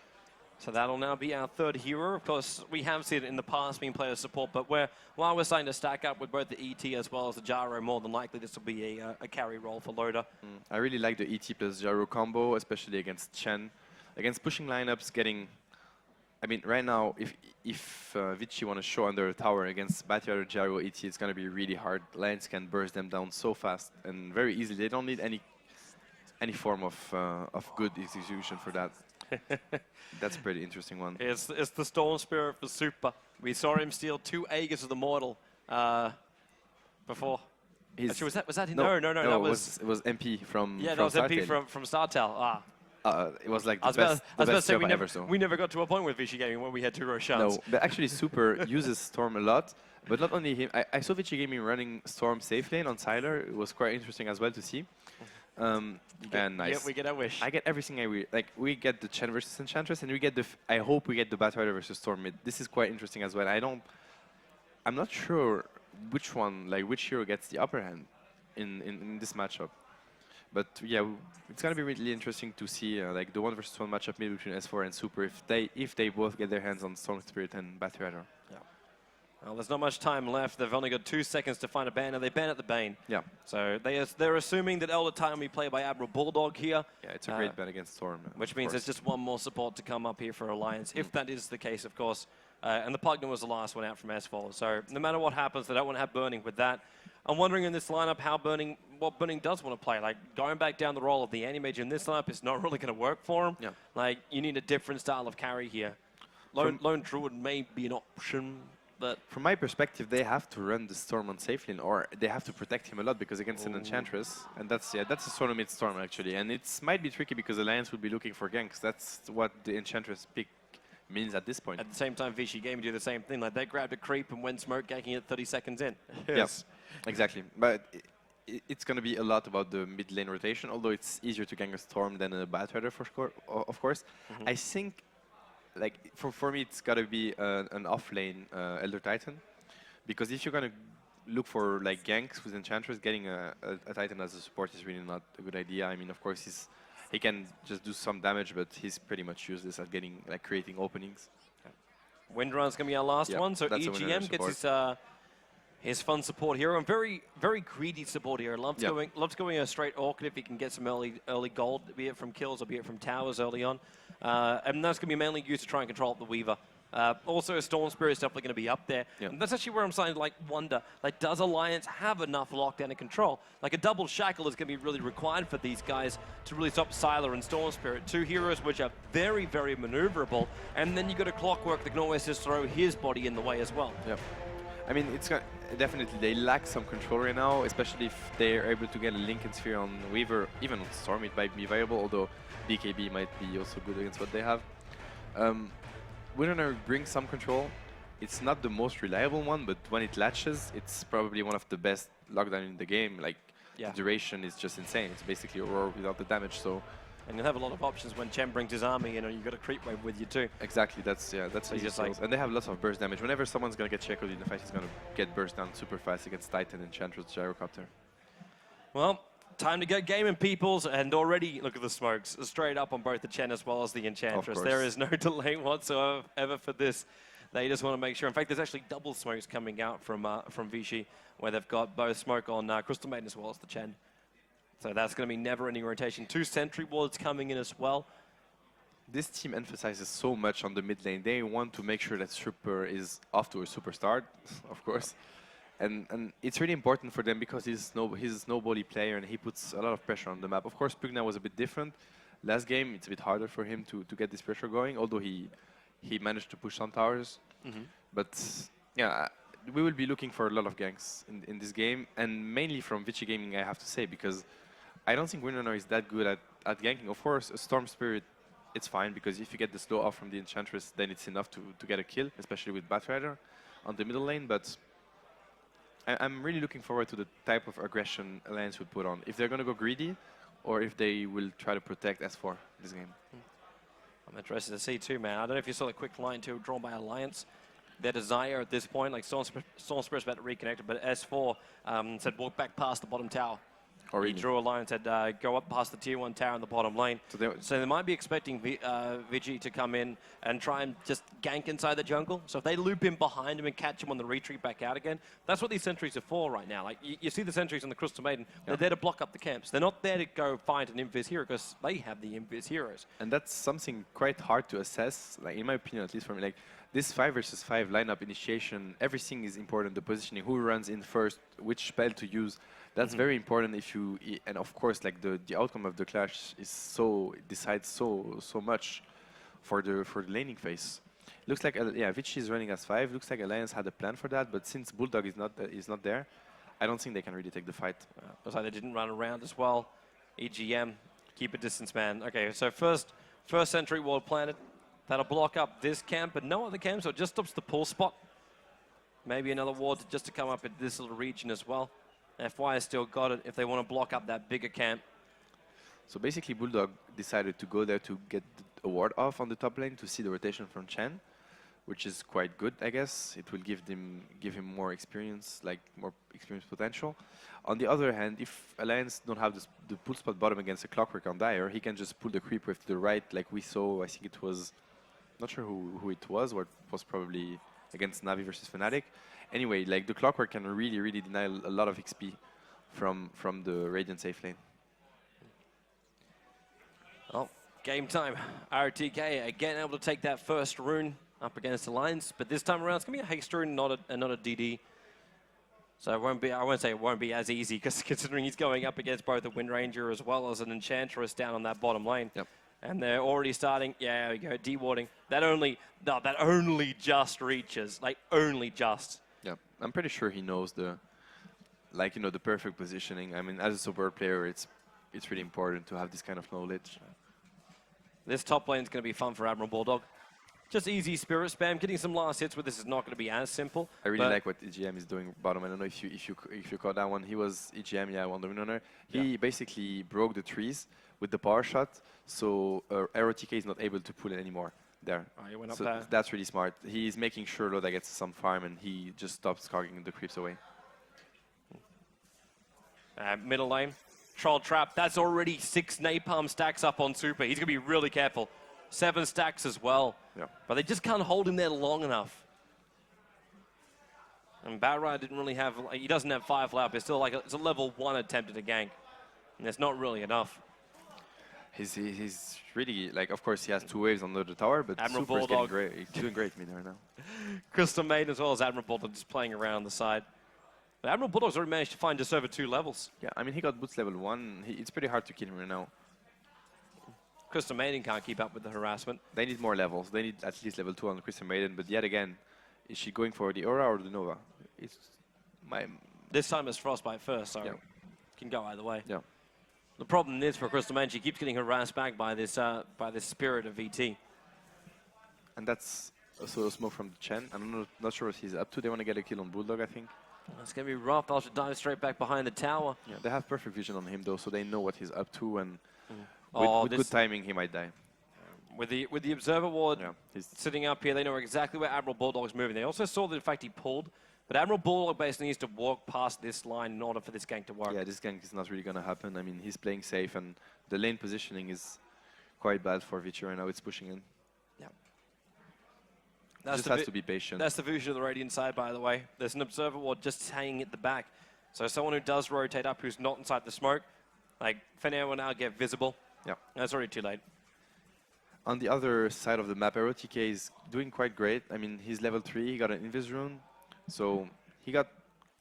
So that'll now be our third hero. Of course, we have seen it in the past being played as support, but while we're starting to stack up with both the ET as well as the Gyro, more than likely this will be a carry role for Loda. I really like the ET plus Gyro combo, especially against Chen. Against pushing lineups, I mean, right now, if Vici want to show under a tower against Bat Rider, Gyro, ET, it's going to be really hard. Lions can burst them down so fast and very easily. They don't need any form of good execution for that. That's a pretty interesting one. It's the Storm Spirit for Super. We saw him steal 2 Aegis of the Mortal before. Actually, was that him? No, that was... It was MP from that was MP from StarTel. It was like the best job I ever saw. We never got to a point with Vici Gaming where we had 2 Roshans. No, but actually Super uses Storm a lot. But not only him. I saw Vici Gaming running Storm safe lane on Sylar. It was quite interesting as well to see. And nice. Yeah, we get our wish. I get everything we get the Chen versus Enchantress, and we get I hope we get the Bat Rider versus Storm mid. This is quite interesting as well. I'm not sure which hero gets the upper hand in this matchup. But yeah, it's gonna be really interesting to see like the 1 versus 1 matchup mid between S4 and Super if they both get their hands on Storm Spirit and Bat Rider. Yeah. Well, there's not much time left. They've only got 2 seconds to find a ban, and they ban at the Bane. Yeah. So they're assuming that Elder Time will be played by Admiral Bulldog here. Yeah, it's a great ban against Storm. Which means there's just one more support to come up here for Alliance, if that is the case, of course. And the Pugna was the last one out from S4. So no matter what happens, they don't want to have Burning with that. I'm wondering in this lineup what Burning does want to play. Like, going back down the role of the Anti-Mage in this lineup is not really going to work for him. Yeah. Like, you need a different style of carry here. Lone Druid may be an option, but... From my perspective, they have to run the Storm on safe lane, or they have to protect him a lot, because against an Enchantress, and that's a Solo mid Storm, actually. And it might be tricky, because Alliance will be looking for ganks. That's what the Enchantress pick means at this point. At the same time, Vici Gaming do the same thing. Like, they grabbed a creep and went smoke ganking it 30 seconds in. Yes, exactly. But it's going to be a lot about the mid lane rotation, although it's easier to gank a Storm than a Batrider, of course. I think, like, for me, it's got to be an off-lane Elder Titan, because if you're going to look for like ganks with Enchantress, getting a Titan as a support is really not a good idea. I mean, of course, he can just do some damage, but he's pretty much useless at creating openings. Windrun's going to be our last one, so EGM gets his fun support hero, and very, very greedy support hero. Loves going a straight Orchid if he can get some early gold, be it from kills or be it from towers early on. And that's going to be mainly used to try and control the Weaver. Also, Storm Spirit is definitely going to be up there. And that's actually where I'm starting to wonder, does Alliance have enough lockdown and control? Like, a double shackle is going to be really required for these guys to really stop Sylar and Storm Spirit, two heroes which are very, very maneuverable. And then you got a Clockwork that can always just throw his body in the way as well. Yeah. I mean, definitely they lack some control right now, especially if they're able to get a Lincoln Sphere on Weaver. Even on Storm it might be viable, although BKB might be also good against what they have. Windrunner brings some control. It's not the most reliable one, but when it latches, it's probably one of the best lockdown in the game. Like, the duration is just insane. It's basically Aurora without the damage, so... And you'll have a lot of options when Chen brings his army, you've got a creep wave with you too. Exactly, that's easy skills. And they have lots of burst damage. Whenever someone's going to get shackled in the fight, he's going to get burst down super fast against Titan, Enchantress, Gyrocopter. Well, time to get gaming, peoples, and already, look at the smokes, straight up on both the Chen as well as the Enchantress. There is no delay whatsoever for this. They just want to make sure. In fact, there's actually double smokes coming out from Vici, where they've got both smoke on Crystal Maiden as well as the Chen. So that's going to be never-ending rotation. 2 sentry wards coming in as well. This team emphasizes so much on the mid lane. They want to make sure that Super is off to a super start, of course. And it's really important for them because he's a snowbally player and he puts a lot of pressure on the map. Of course, Pugna was a bit different. Last game, it's a bit harder for him to get this pressure going, although he managed to push some towers. But yeah, we will be looking for a lot of ganks in this game, and mainly from Vici Gaming, I have to say, because I don't think Windrunner is that good at ganking. Of course, a Storm Spirit, it's fine, because if you get the slow off from the Enchantress, then it's enough to get a kill, especially with Batrider on the middle lane. But I'm really looking forward to the type of aggression Alliance would put on. If they're going to go greedy, or if they will try to protect S4 this game. I'm interested to see too, man. I don't know if you saw the quick line too drawn by Alliance. Their desire at this point, like Storm Spirit's about to reconnect, but S4 said walk back past the bottom tower. He drew a line and said go up past the tier 1 tower in the bottom lane. So they might be expecting Vici to come in and try and just gank inside the jungle. So if they loop him behind him and catch him on the retreat back out again, that's what these sentries are for right now. Like you see the sentries on the Crystal Maiden, they're there to block up the camps. They're not there to go find an Invis hero because they have the Invis heroes. And that's something quite hard to assess, like in my opinion, at least for me. Like this 5 versus 5 lineup initiation, everything is important. The positioning, who runs in first, which spell to use. That's very important if you, and of course, like the outcome of the clash is decides so much for the laning phase. Looks like Vici is running as 5. Looks like Alliance had a plan for that, but since Bulldog is not there, I don't think they can really take the fight. Looks like they didn't run around as well. EGM, keep a distance, man. Okay, so first sentry ward planted. That'll block up this camp, but no other camp, so it just stops the pull spot. Maybe another ward just to come up in this little region as well. FY has still got it if they want to block up that bigger camp. So basically, Bulldog decided to go there to get a ward off on the top lane to see the rotation from Chen, which is quite good, I guess. It will give him more experience, like more experience potential. On the other hand, if Alliance don't have the pull spot bottom against a Clockwork on Dire, he can just pull the creep wave to the right, like we saw. I think it was, not sure who it was, or it was probably against Navi versus Fnatic. Anyway, like the Clockwork can really deny a lot of XP from the Radiant safe lane. Well, game time. RTK again able to take that first rune up against Alliance, but this time around it's going to be a haste rune, not a DD. So it won't be, I won't say it won't be as easy, because considering he's going up against both a Wind Ranger as well as an Enchantress down on that bottom lane. Yep. And they're already starting, yeah, there we go, dewarding. That only just reaches, like only just. Yeah, I'm pretty sure he knows the, like, the perfect positioning. I mean, as a support player, it's really important to have this kind of knowledge. This top lane is going to be fun for Admiral Bulldog. Just easy spirit spam, getting some last hits with this is not going to be as simple. I really like what EGM is doing bottom. I don't know if you caught that one. He was EGM, yeah, on the winner. He basically broke the trees with the power shot, so ROTK is not able to pull it anymore there. Oh, he went up so there. that's really smart. He's making sure Loda gets some farm, and he just stops cogging the creeps away. Middle lane, Troll Trap. That's already 6 napalm stacks up on Super. He's going to be really careful. 7 stacks as well. Yeah. But they just can't hold him there long enough. And Batrider didn't really have, he doesn't have Firefly up. It's still like it's a level 1 attempt at a gank. And it's not really enough. He's really, like, of course, he has 2 waves under the tower, but Admiral Super's Bulldog. getting great. He's doing great mid right now. Crystal Maiden as well as Admiral Bulldog just playing around on the side. But Admiral Bulldog's already managed to find just over 2 levels. Yeah, I mean, he got boots level 1. It's pretty hard to kill him right now. Crystal Maiden can't keep up with the harassment. They need more levels. They need at least level 2 on the Crystal Maiden. But yet again, is she going for the Aura or the Nova? It's This time it's Frostbite first, so Yeah. it can go either way. Yeah. The problem is for Crystal Maiden, she keeps getting harassed back by this spirit of VT. And that's also a smoke from the Chen. I'm not sure what he's up to. They want to get a kill on Bulldog, I think. It's going to be rough. They'll just dive straight back behind the tower. Yeah, they have perfect vision on him, though, so they know what he's up to. And Oh, with good timing, he might die. With the Observer Ward Yeah, he's sitting up here, they know exactly where Admiral Bulldog's moving. They also saw that, in fact, he pulled. But Admiral Bulldog basically needs to walk past this line in order for this gank to work. Yeah, this gank is not really going to happen. I mean, he's playing safe, and the lane positioning is quite bad for Vici right now. It's pushing in. Yeah. Just has to be patient. That's the vision of the Radiant side, by the way. There's an Observer Ward just hanging at the back. So someone who does rotate up, who's not inside the smoke, like Fnatic will now get visible. Yeah. That's already too late. On the other side of the map, ROTK is doing quite great. I mean, he's level 3, he got an Invis rune. So he got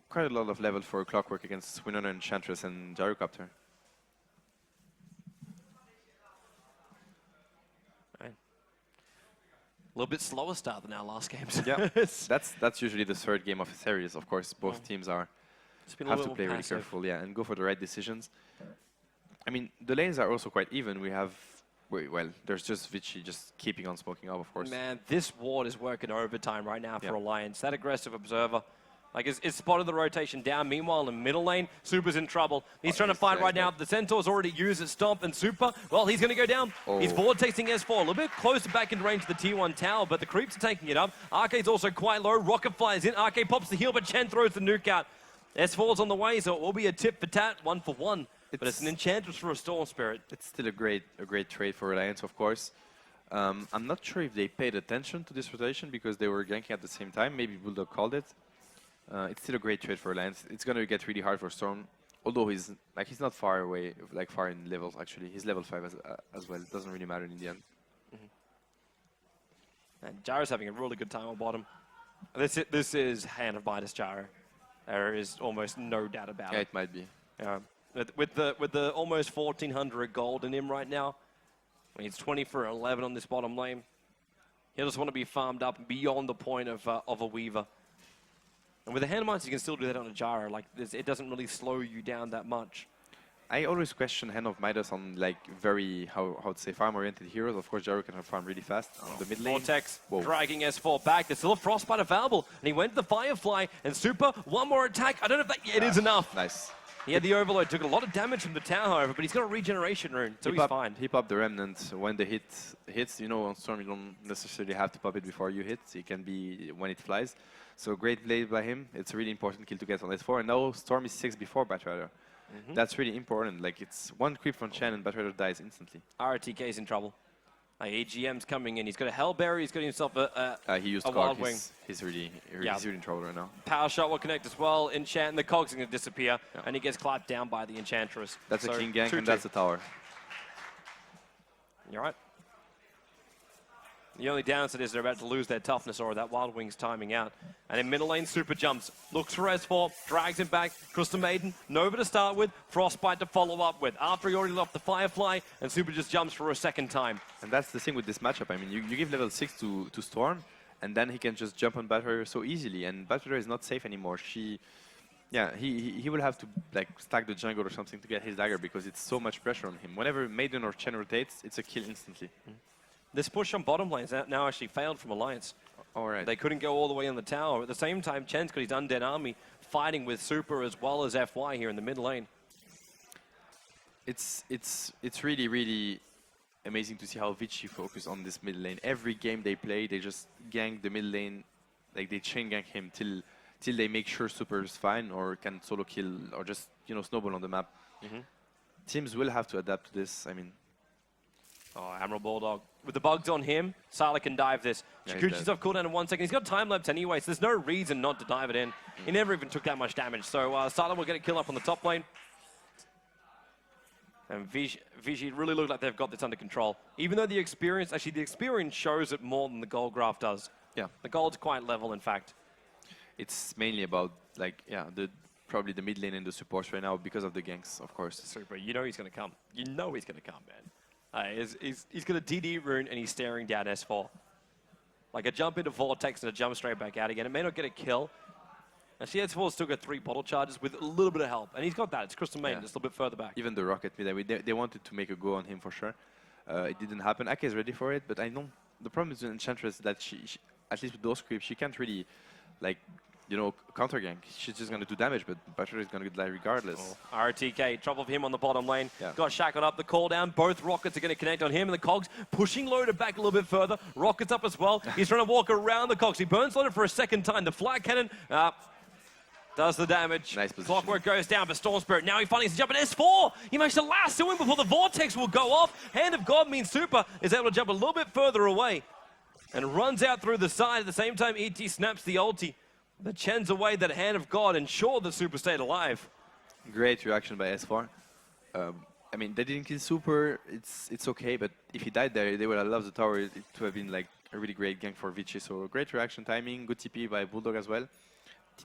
quite a lot of level for Clockwork against Winona, Enchantress, and Gyrocopter. Right. A little bit slower start than our last games. Yeah, that's usually the third game of a series. Of course, both teams have to play really careful, yeah, and go for the right decisions. I mean, the lanes are also quite even. We have, well, there's just Vici just keeping on smoking up, of course. Man, this ward is working overtime right now for Alliance. That aggressive Observer, like, it's spotted the rotation down. Meanwhile, in the middle lane, Super's in trouble. He's trying to fight right now. The Centaur's already used its Stomp, and Super, well, he's going to go down. He's vortexing S4, a little bit closer back in range of the T1 tower, but the creeps are taking it up. Arcade's also quite low. Rocket flies in. Arcade pops the heal, but Chen throws the nuke out. S4's on the way, so it will be a tip for tat, 1 for 1. But it's an Enchantress for a Storm Spirit. It's still a great trade for Alliance, of course. I'm not sure if they paid attention to this rotation because they were ganking at the same time. Maybe Bulldog called it. It's still a great trade for Alliance. It's going to get really hard for Storm, although he's not far away, like far in levels actually. He's level 5 as well. It doesn't really matter in the end. And Gyro's having a really good time on bottom. This is hand of Midas Gyro. There is almost no doubt about it. Yeah, it might be. With the almost 1,400 gold in him right now, I mean, it's 20 for 11 on this bottom lane. He'll just want to be farmed up beyond the point of a Weaver. And with the hand mines, you can still do that on a Gyro. Like, it doesn't really slow you down that much. I always question Hand of Midas on like very, how to say, farm-oriented heroes. Of course, Gyro can farm really fast on the mid lane. Vortex dragging S4 back. There's still a Frostbite available. And he went to the Firefly. And Super, one more attack. I don't know if that it is enough. Nice. He had the Overload. Took a lot of damage from the tower, however, but he's got a regeneration rune, so he's fine. He popped the Remnant when the hits. You know, on Storm, you don't necessarily have to pop it before you hit. It can be when it flies. So great play by him. It's a really important kill to get on S4. And now Storm is 6 before Batrider. That's really important. Like, it's one creep from Chen and Batrider dies instantly. RTK's in trouble. AGM's coming in. He's got a Hellberry. He's got himself he used a Wild Wing. He's really in trouble right now. Power Shot will connect as well. Enchant, the Cog's going to disappear. And he gets clapped down by the Enchantress. That's a King gank and that's a tower. You're right. The only downside is they're about to lose their toughness or that Wild Wings timing out. And in middle lane, Super jumps, looks for S4, drags him back. Crystal Maiden, Nova to start with, Frostbite to follow up with. After he already left the Firefly, and Super just jumps for a second time. And that's the thing with this matchup. I mean, you give level 6 to Storm, and then he can just jump on Battery so easily. And Battery is not safe anymore. Yeah, he will have to like stack the jungle or something to get his dagger because it's so much pressure on him. Whenever Maiden or Chen rotates, it's a kill instantly. This push on bottom lanes now actually failed from Alliance. All right. They couldn't go all the way in the tower. At the same time, Chen's got his undead army fighting with Super as well as FY here in the mid lane. It's really, really amazing to see how Vici focus on this mid lane. Every game they play, they just gank the mid lane, like they chain gank him till they make sure Super is fine or can solo kill or just, you know, snowball on the map. Teams will have to adapt to this. I mean, oh, Admiral Bulldog. With the bugs on him, Sala can dive this. Yeah, Chikuchi's off cooldown in 1 second. He's got time lapse anyway, so there's no reason not to dive it in. He never even took that much damage, so Sala will get a kill up on the top lane. And Vici really look like they've got this under control. Even though the experience shows it more than the gold graph does. Yeah. The gold's quite level, in fact. It's mainly about, like, yeah, probably the mid lane and the supports right now because of the ganks, of course. Super, you know he's going to come. You know he's going to come, man. He's got a DD rune and he's staring down S4. Like a jump into Vortex and a jump straight back out again. It may not get a kill. Actually, S4's still got 3 bottle charges with a little bit of help. And he's got that. It's Crystal Maiden, just a little bit further back. Even the Rocket mid, they wanted to make a go on him for sure. It didn't happen. Ake is ready for it, but I know the problem is with Enchantress that she at least with those creeps, she can't really, like, you know, counter gank. She's just going to do damage, but Battery is going to die regardless. Oh, RTK, trouble for him on the bottom lane. Yeah. Got shackled up the call down. Both Rockets are going to connect on him, and the Cogs pushing Loader back a little bit further. Rockets up as well. He's trying to walk around the Cogs. He burns Loader for a second time. The flag cannon does the damage. Nice position. Clockwork goes down, but Storm Spirit now he finally gets to jump at S4. He managed to lasso him before the Vortex will go off. Hand of God means Super is able to jump a little bit further away and runs out through the side. At the same time, ET snaps the ulti. The Chen's away that Hand of God ensure the Super stayed alive. Great reaction by S4. I mean, they didn't kill Super. It's okay, but if he died there, they would have loved the tower. It would have been like a really great gank for Vici. So great reaction timing, good TP by Bulldog as well.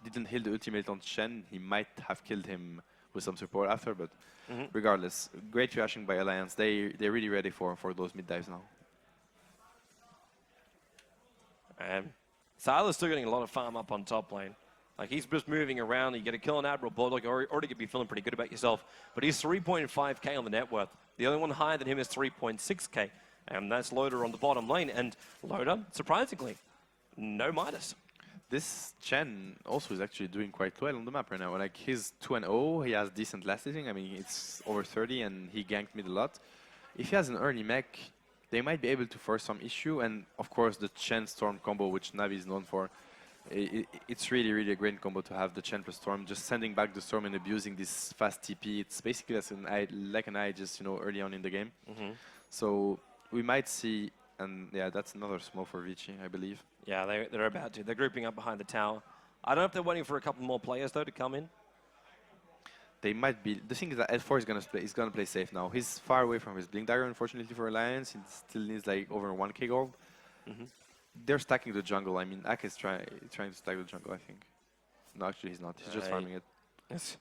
He didn't heal the ultimate on Chen. He might have killed him with some support after, but regardless, great reaction by Alliance. They're really ready for those mid dives now. Sila's still getting a lot of farm up on top lane. Like, he's just moving around. You get a kill on Admiral Bulldog, you already could be feeling pretty good about yourself. But he's 3.5k on the net worth. The only one higher than him is 3.6k. And that's Loader on the bottom lane. And Loader, surprisingly, no Midas. This Chen also is actually doing quite well on the map right now. Like, he's 2-0, he has decent lasting. I mean, it's over 30 and he ganked mid a lot. If he has an early mech, they might be able to force some issue. And of course, the Chen Storm combo, which Navi is known for, it's really, really a great combo to have the Chen plus Storm. Just sending back the Storm and abusing this fast TP. It's basically like an eye just, you know, early on in the game. So we might see, and yeah, that's another smoke for Vici, I believe. Yeah, they're about to. They're grouping up behind the tower. I don't know if they're waiting for a couple more players, though, to come in. They might be. The thing is that L4 is gonna play safe now. He's far away from his Blink Dagger, unfortunately for Alliance. He still needs like over 1k gold. They're stacking the jungle. I mean, Ak is trying to stack the jungle, I think. No, actually he's not. He's just farming it. It's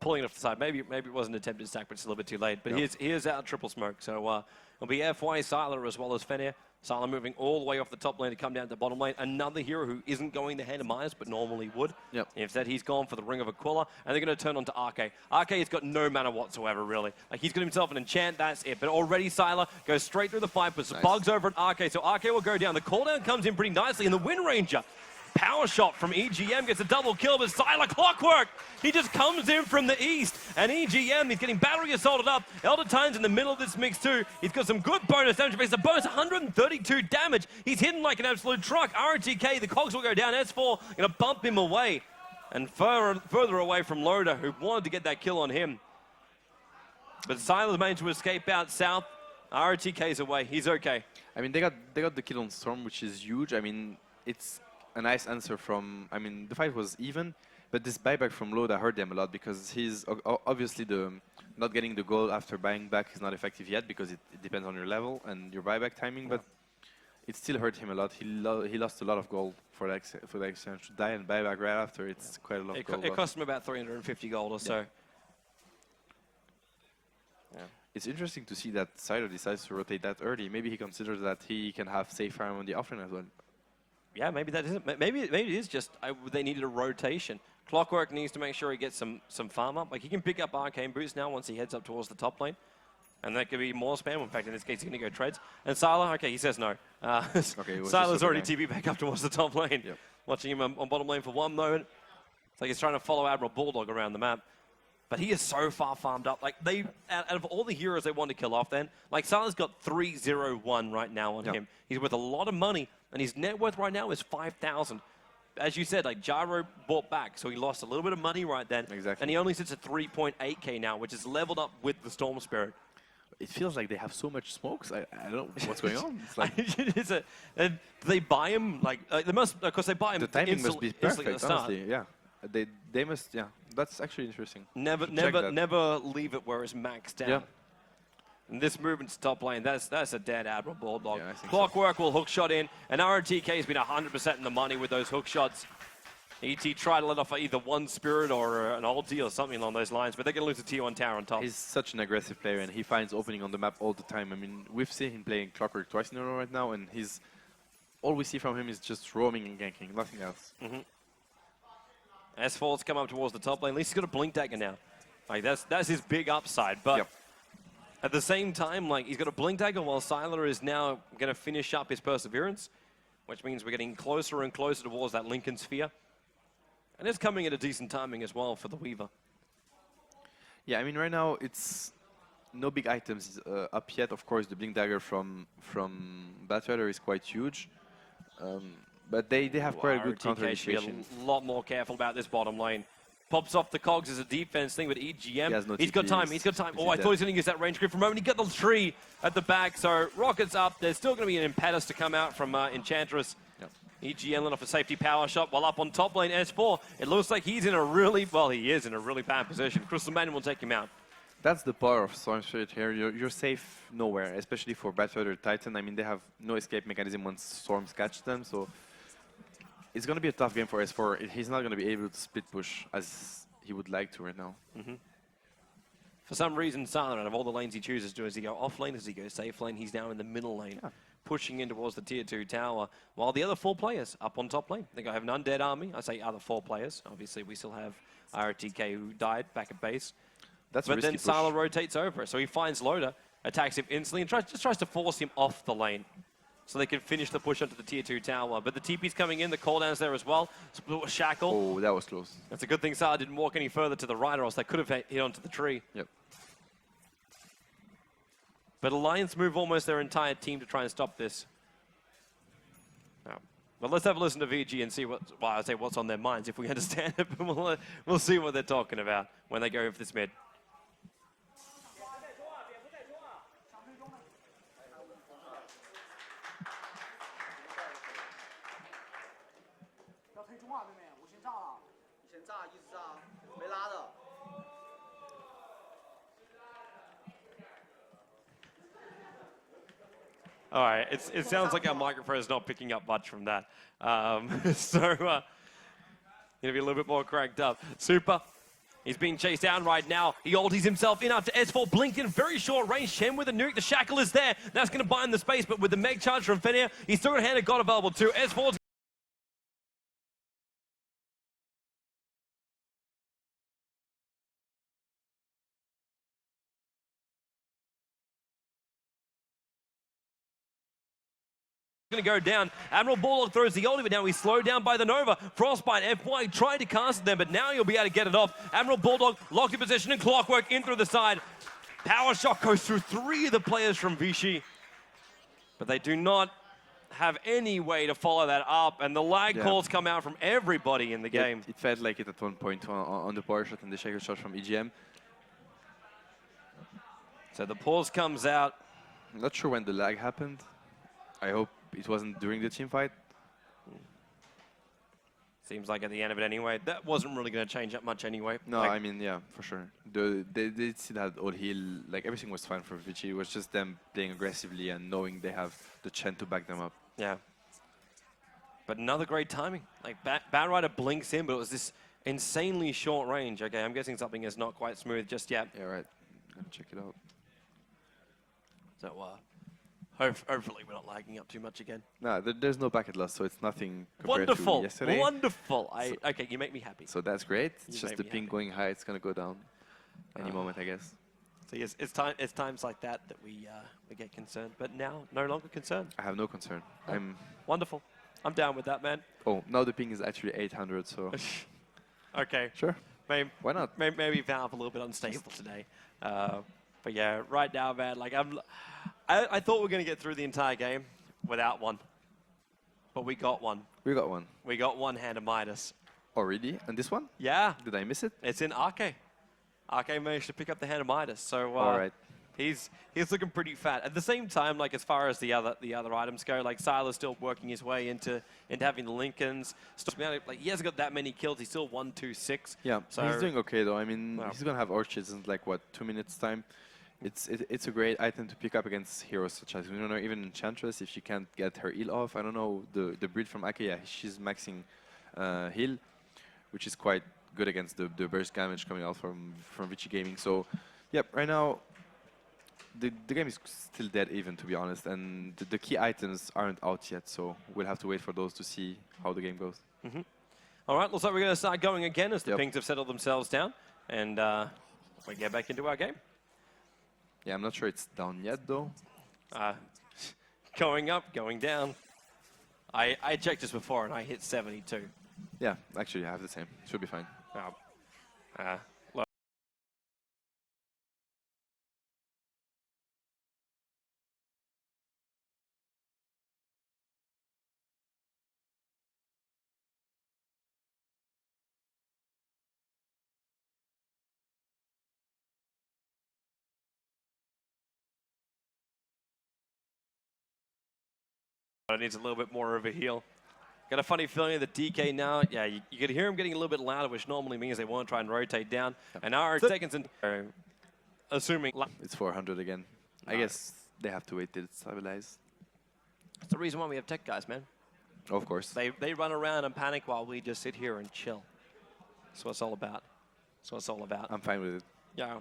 pulling it off the side. Maybe it was an attempted stack, but it's a little bit too late. But here's our triple smoke. So it'll be FY, Sylar, as well as Fenrir. Sylar moving all the way off the top lane to come down to the bottom lane. Another hero who isn't going the Hand of Midas, but normally would. Instead, he's gone for the Ring of Aquila, and they're going to turn on to RK. RK has got no mana whatsoever, really. Like, he's got himself an enchant, that's it. But already Sylar goes straight through the fight, puts the bugs over at RK, so RK will go down. The cooldown comes in pretty nicely, and the Wind Ranger power shot from EGM gets a double kill, but Sylar Clockwork, he just comes in from the east, and EGM, he's getting battery assaulted up. Elder Titan's in the middle of this mix too. He's got some good bonus damage, but it's a bonus 132 damage. He's hidden like an absolute truck. RTK, the cogs will go down. S4 gonna bump him away, and further away from Loader, who wanted to get that kill on him. But Sylar's managed to escape out south. RTK's away. He's okay. I mean, they got the kill on Storm, which is huge. I mean, it's a nice answer from, I mean, the fight was even, but this buyback from Loda hurt them a lot because he's obviously not getting the gold after buying back is not effective yet because it depends on your level and your buyback timing. But it still hurt him a lot. He lost a lot of gold for the exchange. To die and buy back right after, it's quite a lot of gold. It cost him about 350 gold or so. Yeah. It's interesting to see that Siler decides to rotate that early. Maybe he considers that he can have safe farm on the offlane as well. Yeah, maybe that isn't. Maybe it is just they needed a rotation. Clockwork needs to make sure he gets some farm up. Like he can pick up arcane boots now once he heads up towards the top lane, and that could be more spam. In fact, in this case, he's going to go trades. And Sylar, okay, he says no. Sylar's already TP back up towards the top lane. Yep. Watching him on bottom lane for one moment. It's like he's trying to follow Admiral Bulldog around the map. But he is so far farmed up. Like they, out of all the heroes they want to kill off, then like Sylar's got 301 right now on him. He's worth a lot of money, and his net worth right now is 5,000. As you said, like Gyro bought back, so he lost a little bit of money right then. Exactly. And he only sits at 3.8k now, which is leveled up with the Storm Spirit. It feels like they have so much smokes. I don't know what's going on. It's like they buy him like they must, because they buy him. The timing must be perfect. At the start. Honestly, yeah. They must. Yeah, that's actually interesting. Never leave it where it's maxed down. Yeah. And this movement to top lane, that's a dead Admiral Bulldog. Yeah, I think Clockwork will hook shot in, and RTK has been 100% in the money with those hook shots. ET tried to let off either one Spirit or an ulti or something along those lines, but they're going to lose the tier 1 tower on top. He's such an aggressive player, and he finds opening on the map all the time. I mean, we've seen him playing Clockwork twice in a row right now, and all we see from him is just roaming and ganking, nothing else. S4's come up towards the top lane. At least he's got a Blink Dagger now. Like that's his big upside, but at the same time, like he's got a Blink Dagger while Sylar is now going to finish up his Perseverance, which means we're getting closer and closer towards that Lincoln Sphere. And it's coming at a decent timing as well for the Weaver. Yeah, I mean, right now, it's no big items up yet. Of course, the Blink Dagger from Batrider is quite huge. But they have quite a good counter initiation. A lot more careful about this bottom lane. Pops off the cogs as a defense thing with EGM. He's got time. He's got time. Oh, I thought he was going to use that range grip for a moment. He got the tree at the back. So Rocket's up. There's still going to be an Impetus to come out from Enchantress. EGM let off a safety power shot while up on top lane S4. It looks like he's in a really, he is in a really bad position. Crystal Maiden will take him out. That's the power of Storm Spirit here. You're safe nowhere, especially for Batrider Titan. I mean, they have no escape mechanism once storms catch them. So it's going to be a tough game for S4. He's not going to be able to split push as he would like to right now. For some reason, Sylar, out of all the lanes he chooses, does he go off lane? Does he go safe lane? He's now in the middle lane, pushing in towards the tier 2 tower, while the other 4 players up on top lane. I think I have an undead army. I say other 4 players. Obviously, we still have RTK who died back at base. But then Sylar rotates over, so he finds Loda, attacks him instantly, and just tries to force him off the lane, so they can finish the push onto the tier 2 tower. But the TP's coming in, the cooldown's there as well. Split with Shackle. Oh, that was close. That's a good thing Sylar didn't walk any further to the right, or else they could have hit onto the tree. Yep. But Alliance move almost their entire team to try and stop this. Well, let's have a listen to VG and see what's on their minds, if we understand it. But we'll see what they're talking about when they go for this mid. All right, it sounds like our microphone is not picking up much from that. So, going to be a little bit more cranked up. Super. He's being chased down right now. He ulties himself in after S4 blinked in very short range. Shen with a nuke. The Shackle is there. That's going to bind the space, but with the Meg Charge from Fenrir, he's still got a hand of God available too. S4's going to go down. Admiral Bulldog throws the ulti, but now he's slowed down by the Nova. Frostbite, FY tried to cast it there, but now he'll be able to get it off. Admiral Bulldog locked in position and Clockwork in through the side. Power shot goes through 3 of the players from Vici, but they do not have any way to follow that up, and the lag calls come out from everybody in the game. It felt like it at one point on the power shot and the shaker shot from EGM. So the pause comes out. I'm not sure when the lag happened. I hope it wasn't during the team fight. Seems like at the end of it anyway. That wasn't really going to change that much anyway. No, I mean, yeah, for sure. They see that all heal, like everything was fine for Vici. It was just them playing aggressively and knowing they have the Chen to back them up. Yeah. But another great timing. Like, Batrider blinks in, but it was this insanely short range. Okay, I'm guessing something is not quite smooth just yet. Yeah, right. Gonna check it out. So, hopefully we're not lagging up too much again. No, there's no packet loss, so it's nothing compared Wonderful, to yesterday. wonderful. Okay, you make me happy. So that's great. It's You just make the me ping happy. going high. It's gonna go down any moment, I guess. So yes, it's times like that we get concerned. But now, no longer concerned. I have no concern. I'm. Wonderful. I'm down with that, man. Oh, now the ping is actually 800. So. Okay. Sure. Maybe, Why not? Maybe Valve a little bit unstable today. But yeah, right now, man, like I thought we were going to get through the entire game without one. But we got one. We got one. We got one hand of Midas. Oh, really? And this one? Yeah. Did I miss it? It's in Arke. Arke managed to pick up the hand of Midas. So All right. he's looking pretty fat. At the same time, like as far as the other items go, like Siler's still working his way into having the Lincolns. Like he hasn't got that many kills. He's still 1-2-6. Yeah, so he's doing okay though. I mean, Well. he's gonna have orchids in like what, 2 minutes time. It's a great item to pick up against heroes such as, we don't know, even Enchantress, if she can't get her heal off. I don't know, the breed from Ake, yeah, she's maxing heal, which is quite good against the burst damage coming out from Vici Gaming. So, yep, right now, the game is still dead even, to be honest, and the key items aren't out yet, so we'll have to wait for those to see how the game goes. Mm-hmm. All right, looks like we're going to start going again as the Yep. pings have settled themselves down, and we get back into our game. Yeah, I'm not sure it's down yet, though. Going up, going down. I checked this before, and I hit 72. Yeah, actually, I have the same. Should be fine. Look. It needs a little bit more of a heal. Got a funny feeling that DK now, yeah, you could hear him getting a little bit louder, which normally means they want to try and rotate down. And now it's taken some, assuming. It's 400 again. I guess they have to wait till it stabilizes. That's the reason why we have tech guys, man. Of course. They run around and panic while we just sit here and chill. That's what it's all about. That's what it's all about. I'm fine with it. Yeah.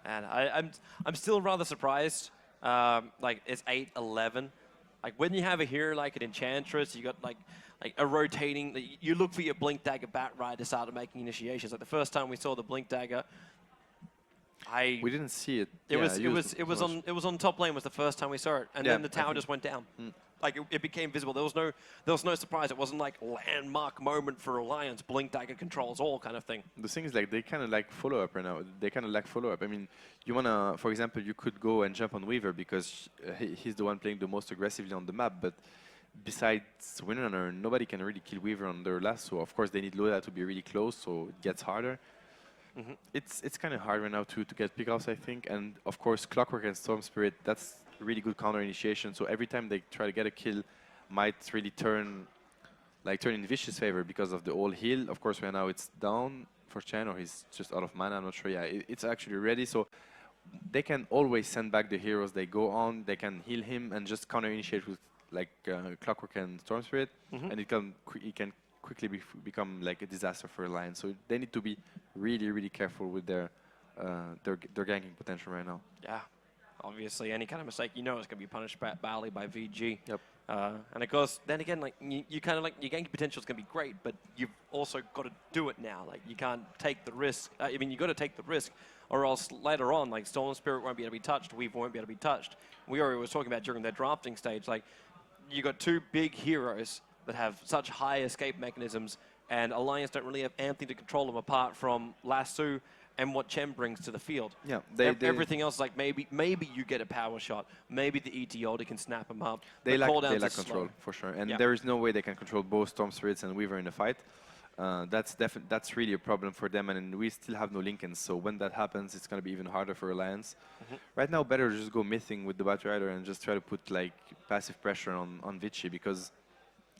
And I'm still rather surprised. Like it's 8-11. Like when you have a hero like an Enchantress, you got like a rotating. You look for your Blink Dagger Batrider to start making initiations. Like the first time we saw the Blink Dagger, we didn't see it. It was on top lane was the first time we saw it, and then the tower just went down. Like it became visible. There was no surprise. It wasn't like landmark moment for Alliance. Blink Dagger controls all kind of thing. The thing is, like, they kind of lack follow-up right now. They kind of lack follow-up. I mean, you wanna, for example, you could go and jump on Weaver because he's the one playing the most aggressively on the map. But besides Windrunner, nobody can really kill Weaver on their last. So of course they need Loda to be really close, so it gets harder. It's kind of hard right now to get pickoffs, I think. And of course, Clockwork and Storm Spirit, that's really good counter initiation. So every time they try to get a kill, might really turn in Vici's favor because of the old heal. Of course, right now it's down for Chen, or he's just out of mana. I'm not sure. Yeah, it's actually ready. So they can always send back the heroes they go on. They can heal him and just counter initiate with like Clockwork and Storm Spirit, and it can quickly become like a disaster for Alliance. So they need to be really, really careful with their ganking potential right now. Yeah. Obviously, any kind of mistake, you know it's going to be punished badly by VG. Yep. And of course, then again, like you kind of like your ganking potential is going to be great, but you've also got to do it now. Like you can't take the risk. I mean, you got to take the risk, or else later on, like Stolen Spirit won't be able to be touched. Weaver won't be able to be touched. We already was talking about during their drafting stage. Like you got two big heroes that have such high escape mechanisms, and Alliance don't really have anything to control them apart from Lasso and what Chen brings to the field. Yeah, everything else, like maybe you get a power shot, maybe the ET Yoda can snap him up. They lack control for sure, and there is no way they can control both Storm Spirits and Weaver in a fight. That's really a problem for them, and we still have no Lincolns. So when that happens, it's going to be even harder for Alliance. Right now, better just go mything with the Batrider and just try to put like passive pressure on Vici, because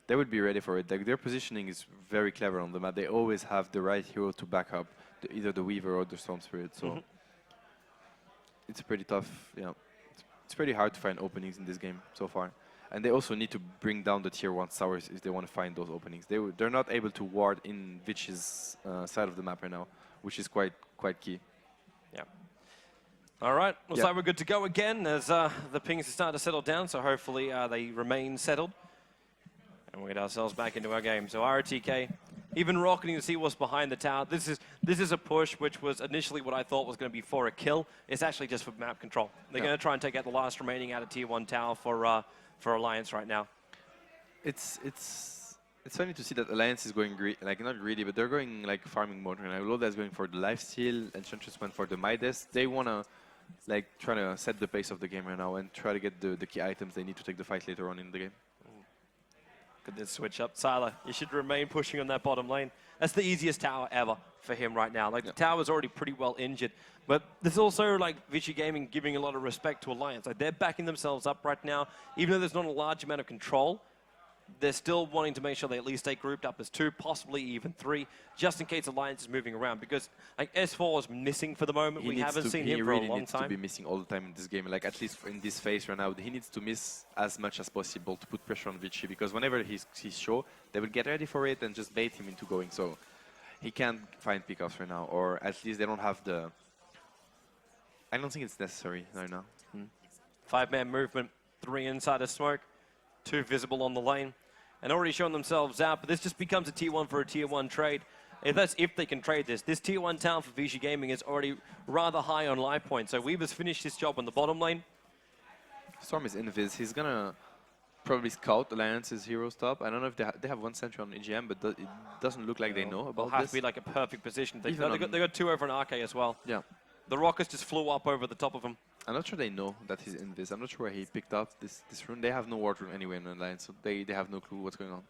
they would be ready for it. Like their positioning is very clever on the map. They always have the right hero to back up either the Weaver or the Storm Spirit. So it's pretty tough. Yeah, it's pretty hard to find openings in this game so far. And they also need to bring down the tier 1 towers if they want to find those openings. They're not able to ward in Vici's side of the map right now, which is quite key. Yeah. All right, looks like we're good to go again as the pings are starting to settle down, so hopefully they remain settled. And we get ourselves back into our game. So ROTK, even rocketing to see what's behind the tower. This is a push which was initially what I thought was going to be for a kill. It's actually just for map control. They're going to try and take out the last remaining out of tier 1 tower for Alliance right now. It's funny to see that Alliance is going not greedy, but they're going like farming mode right now. Loda's going for the lifesteal, Enchantress went for the Midas. They wanna try to set the pace of the game right now and try to get the key items they need to take the fight later on in the game. Good to switch up. Sylar, you should remain pushing on that bottom lane. That's the easiest tower ever for him right now. Like, the tower's already pretty well injured. But there's also, like, Vici Gaming giving a lot of respect to Alliance. Like, they're backing themselves up right now. Even though there's not a large amount of control, they're still wanting to make sure they at least stay grouped up as 2, possibly even 3, just in case Alliance is moving around. Because, like, S4 is missing for the moment. We haven't seen him for a long time. He really needs to be missing all the time in this game. Like, at least in this phase right now, he needs to miss as much as possible to put pressure on Vici. Because whenever he's show, they will get ready for it and just bait him into going. So he can't find pickoffs right now. Or at least they don't have the... I don't think it's necessary right now. 5-man movement, 3 inside of smoke. 2 visible on the lane, and already shown themselves out, but this just becomes a tier 1 for a tier 1 trade. If they can trade this tier 1 town for Vici Gaming is already rather high on life points, so Weaver's finished his job on the bottom lane. Storm is invis, he's gonna probably scout Alliance's heroes top. I don't know if they have 1 sentry on EGM, but it doesn't look like they know about It'll have this. to be like a perfect position. They got 2 over an RK as well. Yeah. The rockets just flew up over the top of him. I'm not sure they know that he's in this. I'm not sure where he picked up this rune. They have no ward rune anyway in Alliance, so they have no clue what's going on.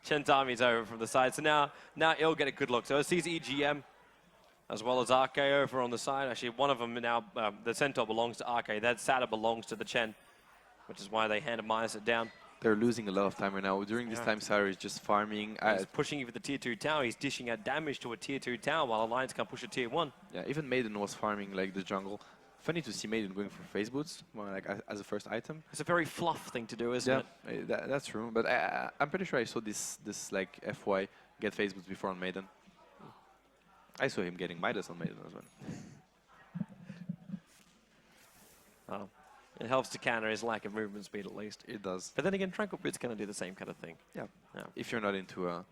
Chen's army's over from the side, so now he'll get a good look. So it sees EGM as well as RK over on the side. Actually, one of them now, the Centaur belongs to RK. That Sada belongs to the Chen, which is why they handed minus it down. They're losing a lot of time right now. During this time, Sarah is just farming. He's pushing for the tier 2 tower. He's dishing out damage to a tier 2 tower while Alliance can't push a tier 1. Yeah, even Maiden was farming like the jungle. Funny to see Maiden going for phase boots, more like as a first item. It's a very fluff thing to do, isn't it? That's true. But I'm pretty sure I saw this like FY get phase boots before on Maiden. I saw him getting Midas on Maiden as well. Oh. It helps to counter his lack of movement speed at least. It does. But then again, Tranquil Bit's going to do the same kind of thing. Yeah. If you're not into a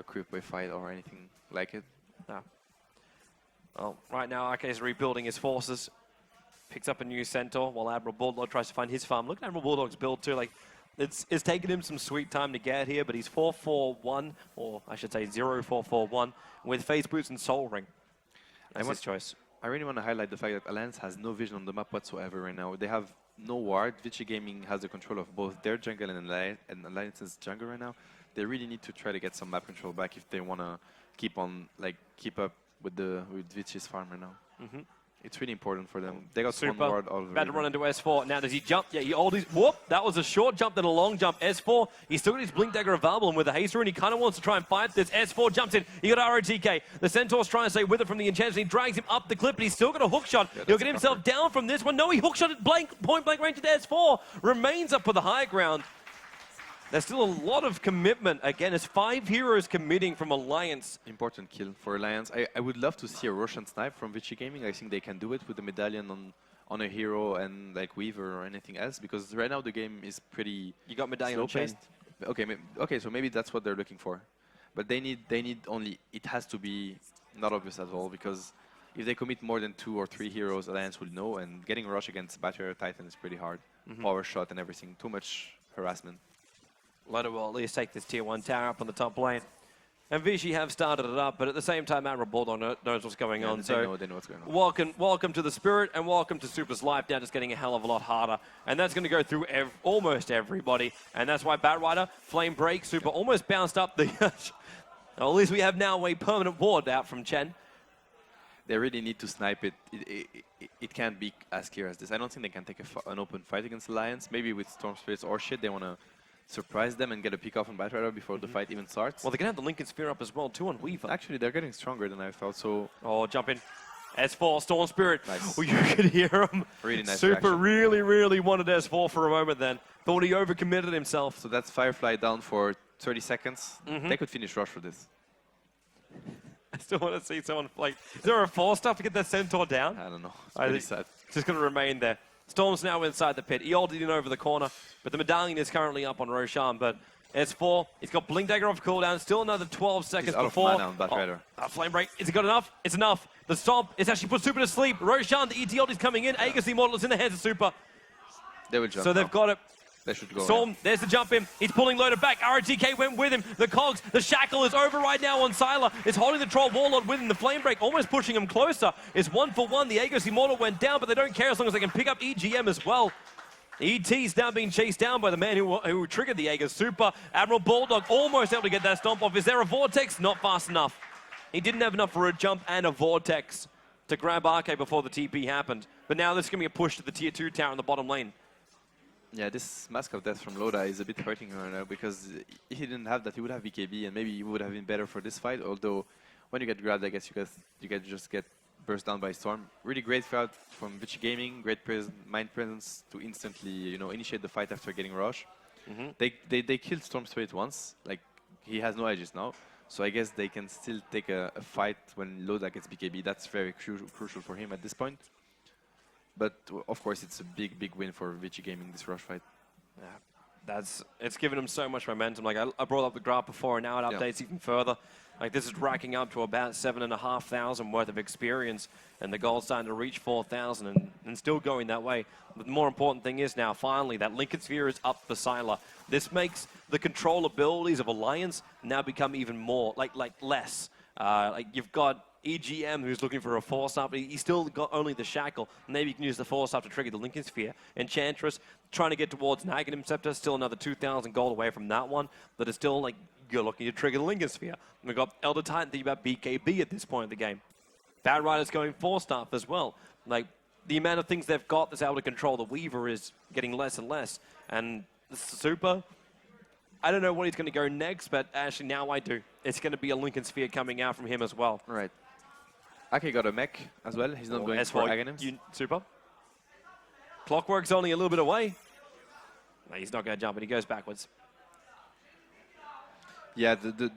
creep wave fight or anything like it. No. Well, right now, RK is rebuilding his forces. Picks up a new Centaur while Admiral Bulldog tries to find his farm. Look at Admiral Bulldog's build too. Like, it's taken him some sweet time to get here, but he's 4-4-1, or I should say 0-4-4-1, with Phase Boots and Soul Ring. That's his choice. I really want to highlight the fact that Alliance has no vision on the map whatsoever right now. They have no ward. Vici Gaming has the control of both their jungle and Alliance's jungle right now. They really need to try to get some map control back if they want to keep up with Vici's farm right now. It's really important for them. They got Super. 1 ward all over. About to run into S4. Now, does he jump? Yeah, he always... Whoop! That was a short jump, then a long jump. S4, he's still got his Blink Dagger available, and with the haste rune, he kind of wants to try and fight this. S4 jumps in. He got ROTK. The Centaur's trying to stay with it from the Enchantress. He drags him up the cliff, but he's still got a hook shot. He'll get himself down from this one. No, he hook shot at point blank range to S4. Remains up for the high ground. There's still a lot of commitment. Again, it's 5 heroes committing from Alliance. Important kill for Alliance. I would love to see a Russian snipe from Vici Gaming. I think they can do it with the medallion on a hero and like Weaver or anything else, because right now the game is pretty You got medallion on Chen. Okay, so maybe that's what they're looking for. But they need only, it has to be not obvious at all, because if they commit more than 2 or 3 heroes, Alliance will know, and getting rush against Battery Titan is pretty hard. Power shot and everything, too much harassment. Loda will at least take this tier 1 tower up on the top lane. And Vici have started it up, but at the same time, Admiral Bulldog knows what's going on. They know what's going on. Welcome to the Spirit, and welcome to Super's life. Now just getting a hell of a lot harder. And that's going to go through almost everybody. And that's why Batrider, Flame Break, Super almost bounced up the... Well, at least we have now a permanent ward out from Chen. They really need to snipe it. It can't be as clear as this. I don't think they can take an open fight against Alliance. Maybe with Storm Spirits or shit, they want to surprise them and get a pick off on Batrider before the fight even starts. Well, they're going to have the Lincoln Sphere up as well, too, on Weaver. Actually, they're getting stronger than I thought, so... Oh, jump in. S4, Storm Spirit. Nice. Well, you could hear him. Really nice Super reaction. really wanted S4 for a moment then. Thought he overcommitted himself. So that's Firefly down for 30 seconds. They could finish Rush for this. I still want to see someone, like, is there a 4-star to get that Centaur down? I don't know. It's I pretty think sad. it's just going to remain there. Storm's now inside the pit. He ulted in over the corner, but the medallion is currently up on Roshan. But S4, he's got Blink Dagger off cooldown. Still another 12 seconds He's out before. of mana on Batrider. Flame Break. Is it got enough? It's enough. The Stomp is actually put Super to sleep. Roshan, the ET ult is coming in. Aegis Immortal is in the hands of Super. They will jump So they've got it. They should go. Storm, there's the jump in. He's pulling Loader back. RTK went with him. The Cogs, the Shackle is over right now on Sylar. It's holding the Troll Warlord with him. The Flame Break almost pushing him closer. It's 1-for-1. The Aegis Immortal went down, but they don't care as long as they can pick up EGM as well. ET's now being chased down by the man who triggered the Aegis Super. Admiral Bulldog almost able to get that stomp off. Is there a Vortex? Not fast enough. He didn't have enough for a jump and a Vortex to grab RK before the TP happened. But now there's going to be a push to the tier 2 tower in the bottom lane. Yeah, this Mask of Death from Loda is a bit hurting her now because if he didn't have that, he would have BKB and maybe he would have been better for this fight. Although when you get grabbed, I guess you get just get burst down by Storm. Really great fight from Vici Gaming. Great mind presence to instantly initiate the fight after getting Rush. They killed Storm Spirit once. Like he has no edges now, so I guess they can still take a fight when Loda gets BKB. That's very crucial for him at this point. But of course, it's a big win for Vici Gaming, this Rush fight. Yeah, it's given him so much momentum. Like I brought up the graph before, and now it updates even further. Like this is racking up to about 7,500 worth of experience, and the goal's starting to reach 4,000, and still going that way. But the more important thing is now, finally, that Lincoln Sphere is up for Sylar. This makes the control abilities of Alliance now become even more, like less. Like you've got EGM, who's looking for a 4-star, but he's still got only the Shackle. Maybe you can use the 4-star to trigger the Lincoln Sphere. Enchantress, trying to get towards an Aghanim Scepter, still another 2,000 gold away from that one, but it's still like, you're looking to trigger the Lincoln Sphere. We've got Elder Titan thinking about BKB at this point in the game. Bad Rider's going 4-star as well. Like, the amount of things they've got that's able to control the Weaver is getting less and less. And the Super, I don't know what he's going to go next, but actually now I do. It's going to be a Lincoln Sphere coming out from him as well. Right. Ake got a mech as well. He's not going for Aghanims. Super. Clockwork's only a little bit away. No, he's not going to jump, and he goes backwards. Yeah, the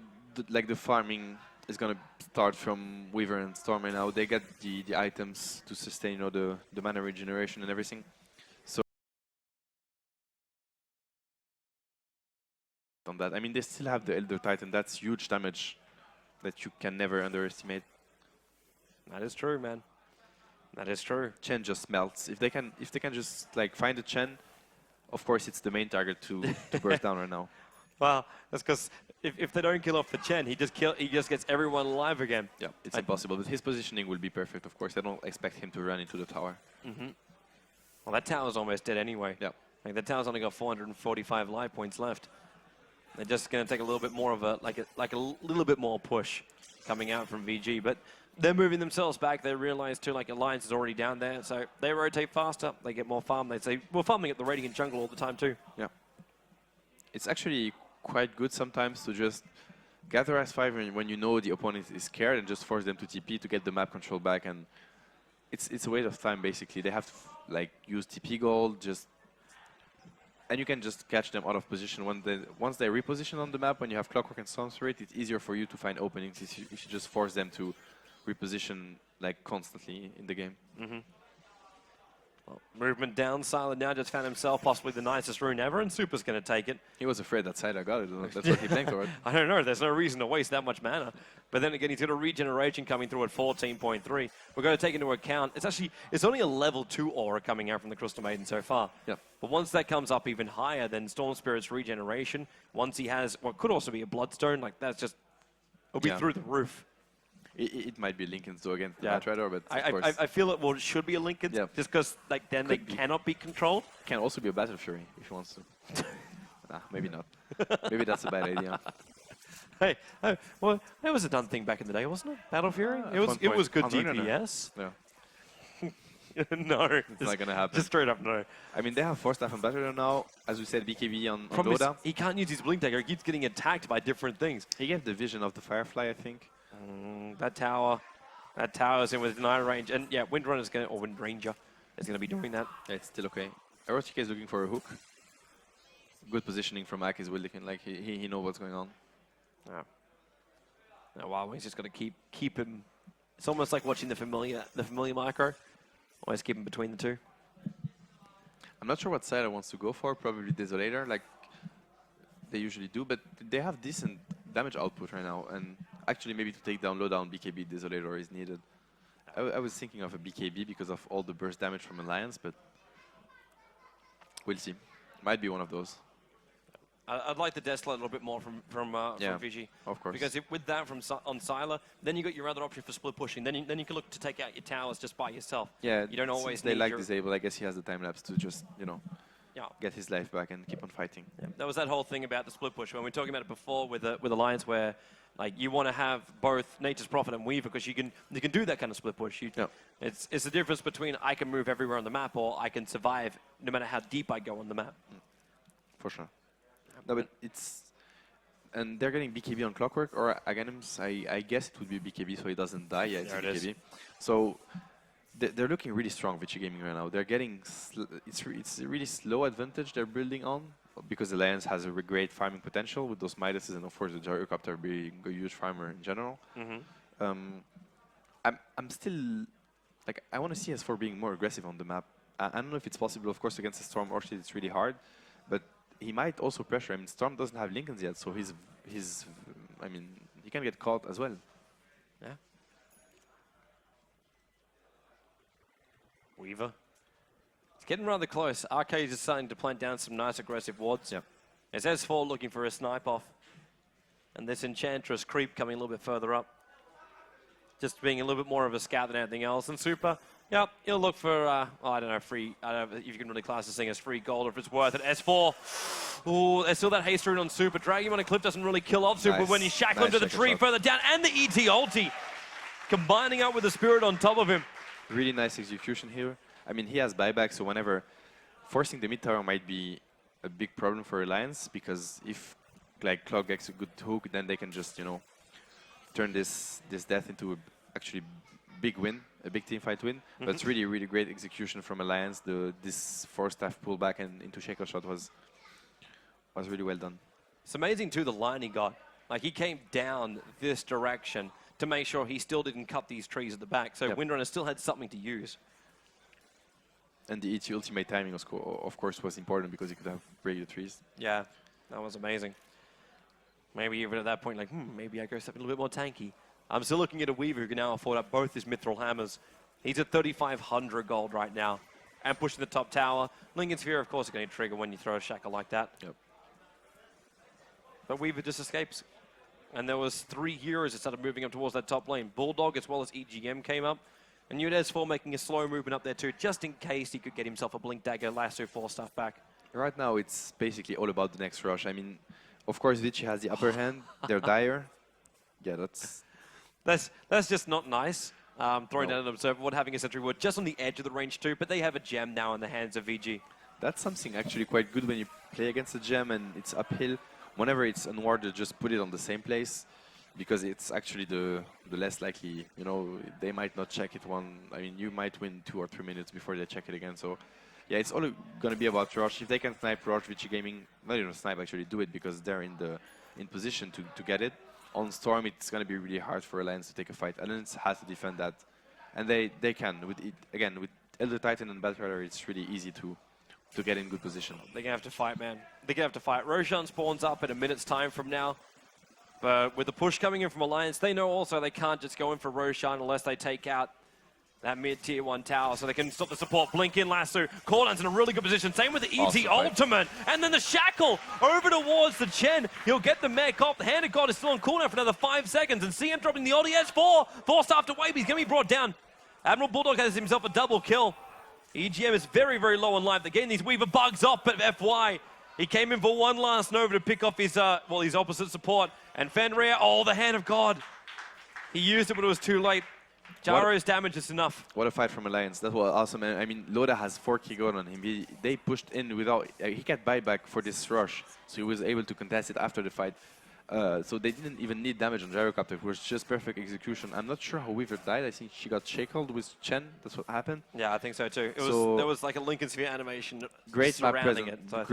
farming is going to start from Weaver and Storm right now. They get the items to sustain the mana regeneration and everything. So on that, I mean, they still have the Elder Titan. That's huge damage that you can never underestimate. That is true, man. That is true. Chen just melts. If they can just like find the Chen, of course it's the main target to burst down right now. Well, that's because if they don't kill off the Chen, he just gets everyone alive again. Yeah, it's impossible. But his positioning will be perfect, of course. I don't expect him to run into the tower. Well, that tower's almost dead anyway. Yeah. Like that tower's only got 445 life points left. They're just going to take a little bit more of a little bit more push coming out from VG, but they're moving themselves back. They realize too, like Alliance is already down there, so they rotate faster. They get more farm. They say we're farming at the Radiant jungle all the time too. Yeah. It's actually quite good sometimes to just gather S5 when you know the opponent is scared and just force them to TP to get the map control back. And it's a waste of time basically. They have to like use TP gold, and you can just catch them out of position once they reposition on the map. When you have Clockwork and Storm Spirit, it's easier for you to find openings if you just force them to reposition like constantly in the game. Well, movement down. Sylar now just found himself possibly the nicest rune ever, and Super's going to take it. He was afraid that Sylar got it. That's what he playing for. I don't know. There's no reason to waste that much mana. But then again, he's got a regeneration coming through at 14.3. We're going to take into account, it's only a level 2 aura coming out from the Crystal Maiden so far. Yeah. But once that comes up even higher, then Storm Spirit's regeneration, once he has what could also be a Bloodstone, like that's just, it'll be through the roof. It might be Lincoln's though against the Batrider, but of course. I feel it should be a Lincoln's, just because like then they cannot be controlled. Can also be a Battle Fury if he wants to. Nah, maybe not. Maybe that's a bad idea. Hey, well, that was a done thing back in the day, wasn't it? Battle Fury? It was good DPS. No. No. It's not going to happen. Just straight up no. I mean, they have 4-staff on Batrider now. As we said, BKB on Dota. Dota. He can't use his Blink Dagger. He keeps getting attacked by different things. He gave the vision of the Firefly, I think. That tower. That tower's in with deny range. And yeah, Windrunner's going to, or Wind Ranger is going to be doing that. Yeah, it's still okay. RaidCall is looking for a hook. Good positioning from Ak is looking like he knows what's going on. Yeah. Now Huawei's just got to keep him. It's almost like watching the familiar micro. Always keep him between the two. I'm not sure what side I wants to go for. Probably Desolator, like they usually do, but they have decent damage output right now. And actually, maybe to take down low-down BKB, Desolator is needed. I was thinking of a BKB because of all the burst damage from Alliance, but we'll see. Might be one of those. I'd like the Desolate a little bit more from Vici. Of course. Because with that on Sylar, then you got your other option for split pushing. Then you can look to take out your towers just by yourself. Yeah, you don't always they need like your disable. I guess he has the time lapse to just get his life back and keep on fighting. Yeah. That was that whole thing about the split push when we were talking about it before with Alliance, where like you want to have both Nature's Prophet and Weaver because you can do that kind of split push. It's the difference between I can move everywhere on the map or I can survive no matter how deep I go on the map. For sure. No, but and they're getting BKB on Clockwork or Aghanim's. I guess it would be BKB so he doesn't die. Yeah, it's there BKB. So they're looking really strong, Vici Gaming right now. They're getting it's a really slow advantage they're building on because Alliance has a great farming potential with those Midases and of course the Gyrocopter being a huge farmer in general. I'm still like I want to see S4 being more aggressive on the map. I don't know if it's possible. Of course, against the Storm Orchid it's really hard, but he might also pressure. I mean, Storm doesn't have Lincolns yet, so I mean, he can get caught as well. Yeah. Weaver. It's getting rather close. Arcade is starting to plant down some nice aggressive wards. Yeah. It's S4 looking for a snipe off. And this Enchantress creep coming a little bit further up. Just being a little bit more of a scout than anything else. And Super, yep, he'll look for, I don't know, free, I don't know if you can really class this thing as free gold or if it's worth it. S4, ooh, there's still that haste rune on Super. Dragging him on a cliff doesn't really kill off Super when you shackle him to the tree further down. And the ET ulti, combining up with the Spirit on top of him. Really nice execution here. I mean, he has buyback, so whenever forcing the mid tower might be a big problem for Alliance because if like Clock gets a good hook, then they can just, turn this death into actually big win, a big team fight win. But it's really, really great execution from Alliance. This 4-staff pullback and into Shackle Shot was really well done. It's amazing too the line he got. Like he came down this direction to make sure he still didn't cut these trees at the back. So Windrunner still had something to use. And the ET ultimate timing, of course, was important because he could have break the trees. Yeah, that was amazing. Maybe even at that point, like, maybe I go something a little bit more tanky. I'm still looking at a Weaver who can now afford up both his Mithril Hammers. He's at 3,500 gold right now and pushing the top tower. Lincoln Sphere, of course, is going to trigger when you throw a shackle like that. Yep. But Weaver just escapes. And there was 3 heroes that started moving up towards that top lane. Bulldog as well as EGM came up. And you had S4 making a slow movement up there too, just in case he could get himself a Blink Dagger, Lasso 4-staff back. Right now, it's basically all about the next rush. I mean, of course, Vici has the upper hand. They're dire. Yeah, that's just not nice. Throwing down an Observer Ward, having a Sentry Ward just on the edge of the range too, but they have a gem now in the hands of VG. That's something actually quite good when you play against a gem and it's uphill. Whenever it's unwarded, just put it on the same place because it's actually the less likely, they might not check it I mean, you might win 2 or 3 minutes before they check it again. So, yeah, it's all going to be about rush. If they can snipe rush, Vici Gaming, not even snipe, actually do it because they're in position to get it. On Storm, it's going to be really hard for Alliance to take a fight. Alliance has to defend that. And they can. With Elder Titan and Battle Rider, it's really easy to get in good position. They're going to have to fight, man. They're going to have to fight. Roshan spawns up in a minute's time from now. But with the push coming in from Alliance, they know also they can't just go in for Roshan unless they take out that mid-tier 1 tower so they can stop the support. Blink in Lasso. Corlan's in a really good position. Same with the ET ultimate. And then the Shackle over towards the Chen. He'll get the mech off. The Hand of God is still on cooldown for another 5 seconds. And CM dropping the ODS 4-staff away, but he's going to be brought down. Admiral Bulldog has himself a double kill. EGM is very, very low on life. They're getting these Weaver bugs up, but FY. He came in for one last Nova to pick off his opposite support. And Fenrir, the Hand of God. He used it, but it was too late. Jaro's damage is enough. What a fight from Alliance. That was awesome. And I mean, Loda has 4k gold on him. They pushed in without... he got buyback for this rush, so he was able to contest it after the fight. So they didn't even need damage on Gyrocopter. It was just perfect execution. I'm not sure how Weaver died. I think she got shackled with Chen. That's what happened. Yeah, I think so too. There was like a Lincoln Sphere animation Great map surrounding presence. it. So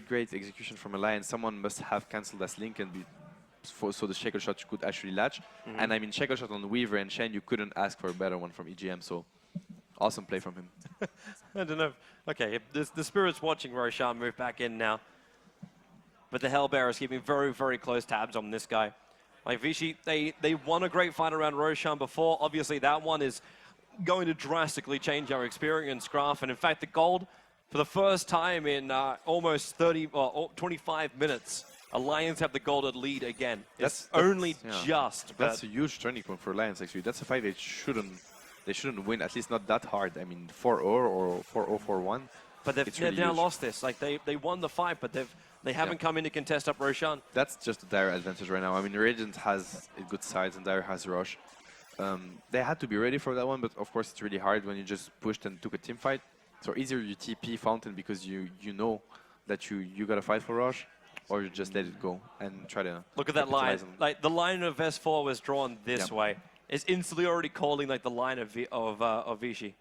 Great execution from Alliance. Someone must have cancelled as Lincoln so the shackle shot could actually latch. And I mean, shackle shot on Weaver and Shen, you couldn't ask for a better one from EGM. So awesome play from him. I don't know. Okay, the Spirit's watching Roshan move back in now. But the Hellbearers keeping very, very close tabs on this guy. Like Vici, they won a great fight around Roshan before. Obviously, that one is going to drastically change our experience graph. And in fact, the gold, for the first time in almost 25 minutes, Alliance have the golden lead again. That's only just. That's a huge turning point for Alliance, actually. That's a fight they shouldn't win, at least not that hard. I mean, 4-0 or 4-0, 4-1. But they've really now huge. lost this. Like they won the fight, but they haven't come in to contest up Roshan. That's just a dire advantage right now. I mean, Radiant has good sides and Dire has Rush. They had to be ready for that one, but of course it's really hard when you just pushed and took a team fight. So either you TP Fountain because you know that you gotta fight for Rush, or you just let it go and try to look at that line. Like the line of S4 was drawn this way. It's instantly already calling like the line of Vici.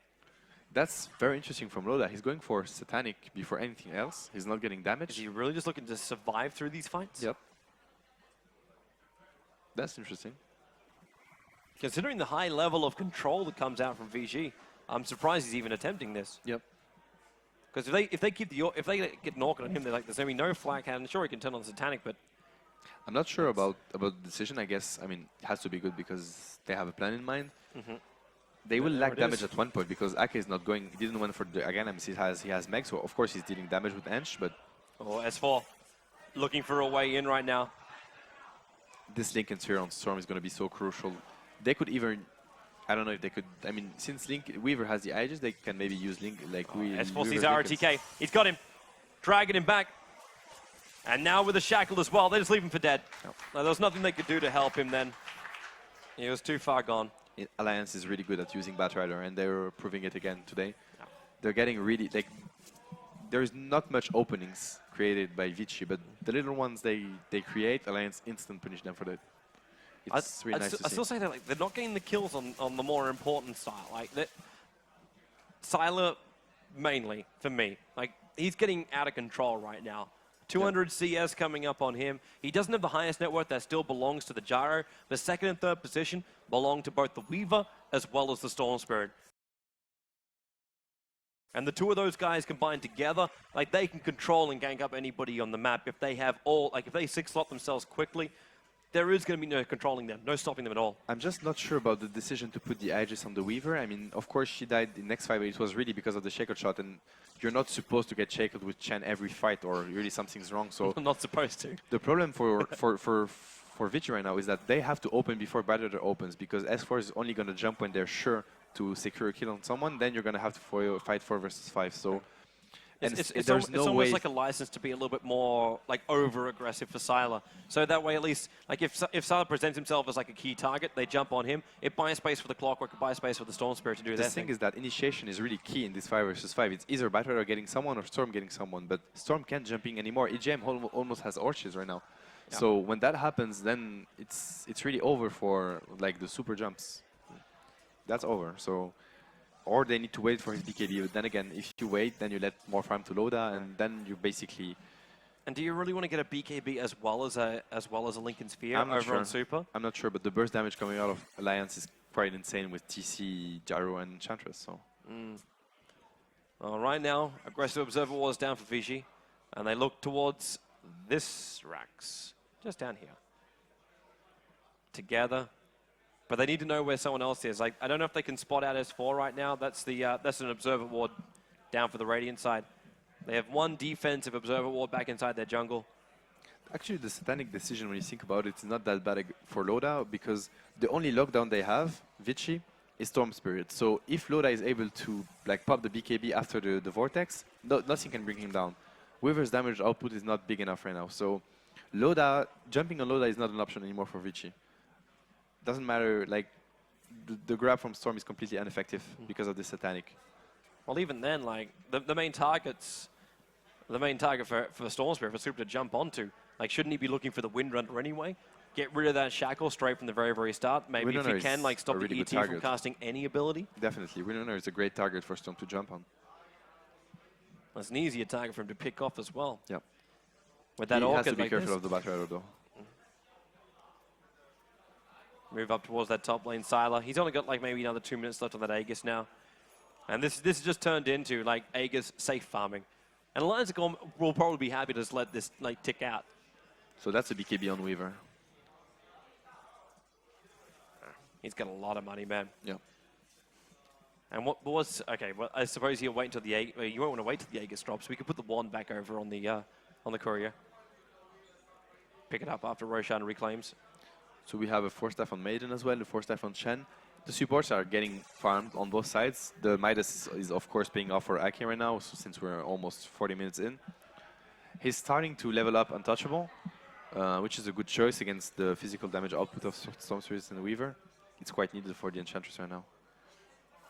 That's very interesting from Loda. He's going for Satanic before anything else. He's not getting damage. Is he really just looking to survive through these fights? Yep. That's interesting. Considering the high level of control that comes out from VG, I'm surprised he's even attempting this. Yep. Because if they get Nork on him, they're like, there's going to be no flag hand. Sure, he can turn on Satanic, but I'm not sure about the decision. I guess it has to be good because they have a plan in mind. They will lack damage at one point because Ake is not going. He didn't win for the again. He has Meg, so of course he's dealing damage with Ench, but S4 looking for a way in right now. This Lincoln Sphere on Storm is going to be so crucial. They could even, I don't know if they could. I mean, since Weaver has the Aegis, they can maybe use Link S4 sees RTK. He's got him, dragging him back, and now with the shackle as well. They just leave him for dead. Now, there was nothing they could do to help him then. He was too far gone. Alliance is really good at using Batrider, and they're proving it again today. They're getting really, like, there's not much openings created by Vici, but the little ones they create, Alliance instant punish them for that. It's really nice to see. I still say that like, they're not getting the kills on the more important style. Like, Sylar, mainly, for me, like, he's getting out of control right now. 200 CS coming up on him. He doesn't have the highest net worth. That still belongs to the Gyro. The second and third position belong to both the Weaver as well as the Storm Spirit. And the two of those guys combined together, like they can control and gank up anybody on the map. If they have if they 6-slot themselves quickly, there is going to be no controlling them, no stopping them at all. I'm just not sure about the decision to put the Aegis on the Weaver. I mean, of course she died in next fight, but it was really because of the shackle shot, and you're not supposed to get shackled with Chen every fight, or really something's wrong. So not supposed to. The problem for Vici right now is that they have to open before Batrider opens, because S4 is only going to jump when they're sure to secure a kill on someone. Then you're going to have to fight 4 versus 5. So. It's almost like a license to be a little bit more like over-aggressive for Sylar. So that way, at least, like if Sylar presents himself as like a key target, they jump on him. It buys space for the Clockwork, it buys space for the Storm Spirit to do their thing. The thing is that initiation is really key in this 5 versus 5. It's either Batrider getting someone or Storm getting someone, but Storm can't jump in anymore. EGM almost has Orches right now. Yeah. So when that happens, then it's really over for like the super jumps. That's over. So. Or they need to wait for his BKB, but then again, if you wait, then you let more farm to Loda, and then you basically... And do you really want to get a BKB as well as a Lincoln Sphere over on Super? I'm not sure, but the burst damage coming out of Alliance is quite insane with TC, Gyro, and Enchantress, so... Well, right now, aggressive Observer Wars down for Vici, and they look towards this Rax, just down here. Together. But they need to know where someone else is. Like, I don't know if they can spot out S4 right now. That's an Observer Ward down for the Radiant side. They have one defensive Observer Ward back inside their jungle. Actually, the Satanic decision, when you think about it, is not that bad for Loda, because the only lockdown they have, Vici, is Storm Spirit. So if Loda is able to like pop the BKB after the Vortex, nothing can bring him down. Weaver's damage output is not big enough right now. So jumping on Loda is not an option anymore for Vici. Doesn't matter, like, the grab from Storm is completely ineffective because of the Satanic. Well, even then, like, the main target for Storm Spirit, for Super to jump onto, Like, shouldn't he be looking for the Windrunner anyway? Get rid of that shackle straight from the very, very start. Maybe if Windrunner you can, like, is stop a the really good ET from target. casting any ability. Definitely. Windrunner is a great target for Storm to jump on. That's an easier target for him to pick off as well. Yeah. With that he has Orchid to be like careful this. of the Battle Rider, though. Move up towards that top lane, Sylar. He's only got like maybe another 2 minutes left on that Aegis now. And this just turned into like Aegis safe farming. And Alliance will probably be happy to just let this like tick out. So that's a BKB on Weaver. He's got a lot of money, man. Yeah. And what was okay? Well, I suppose he'll wait until the you won't want to wait till the Aegis drops. We could put the wand back over on the courier. Pick it up after Roshan reclaims. So we have a 4-staff on Maiden as well, the 4-staff on Shen. The supports are getting farmed on both sides. The Midas is of course paying off for Aki right now, so since we're almost 40 minutes in. He's starting to level up Untouchable, which is a good choice against the physical damage output of Storm Spirits and Weaver. It's quite needed for the Enchantress right now.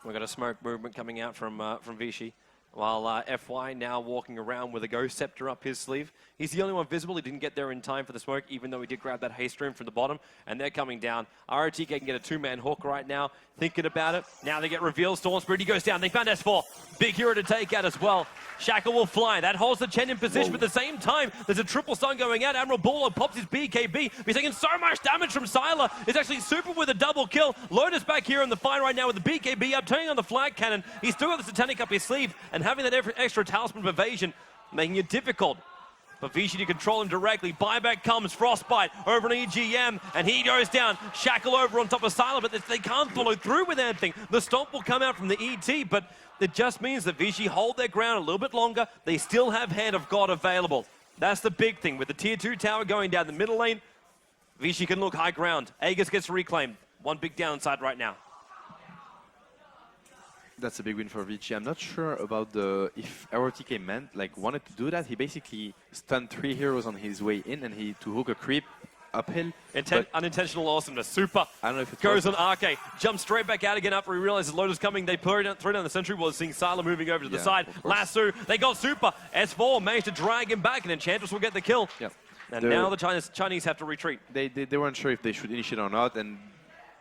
We've got a smoke movement coming out from Vici, while FY now walking around with a Ghost Scepter up his sleeve. He's the only one visible. He didn't get there in time for the smoke, even though he did grab that haste room from the bottom, and they're coming down. ROTK can get a two-man hook right now, thinking about it. Now they get revealed. Storm Spirit, he goes down. They found S4. Big hero to take out as well. Shackle will fly. That holds the Chen in position, but at the same time, there's a triple stun going out. Admiral Baller pops his BKB. He's taking so much damage from Sylar. It's actually super with a double kill. Lotus back here in the fight right now with the BKB up, turning on the flag cannon. He's still got the Satanic up his sleeve, and having that extra talisman of evasion, making it difficult for Vici to control him directly. Buyback comes, Frostbite over an EGM, and he goes down. Shackle over on top of Sylar, but they can't follow through with anything. The stomp will come out from the ET, but it just means that Vici hold their ground a little bit longer. They still have Hand of God available. That's the big thing. With the tier 2 tower going down the middle lane, Vici can look high ground. Aegis gets reclaimed. One big downside right now. That's a big win for Vici. I'm not sure about if ROTK wanted to do that. He basically stunned 3 heroes on his way in, and he to hook a creep uphill. Unintentional awesomeness. Super. I don't know if it goes on Arcade. Jumps straight back out again after he realizes Lotus coming. They throw down the sentry wall, seeing Sylar moving over to the side. Lasso. They got Super. S4 managed to drag him back, and Enchantress will get the kill. Yeah. And now the Chinese have to retreat. They weren't sure if they should initiate or not, and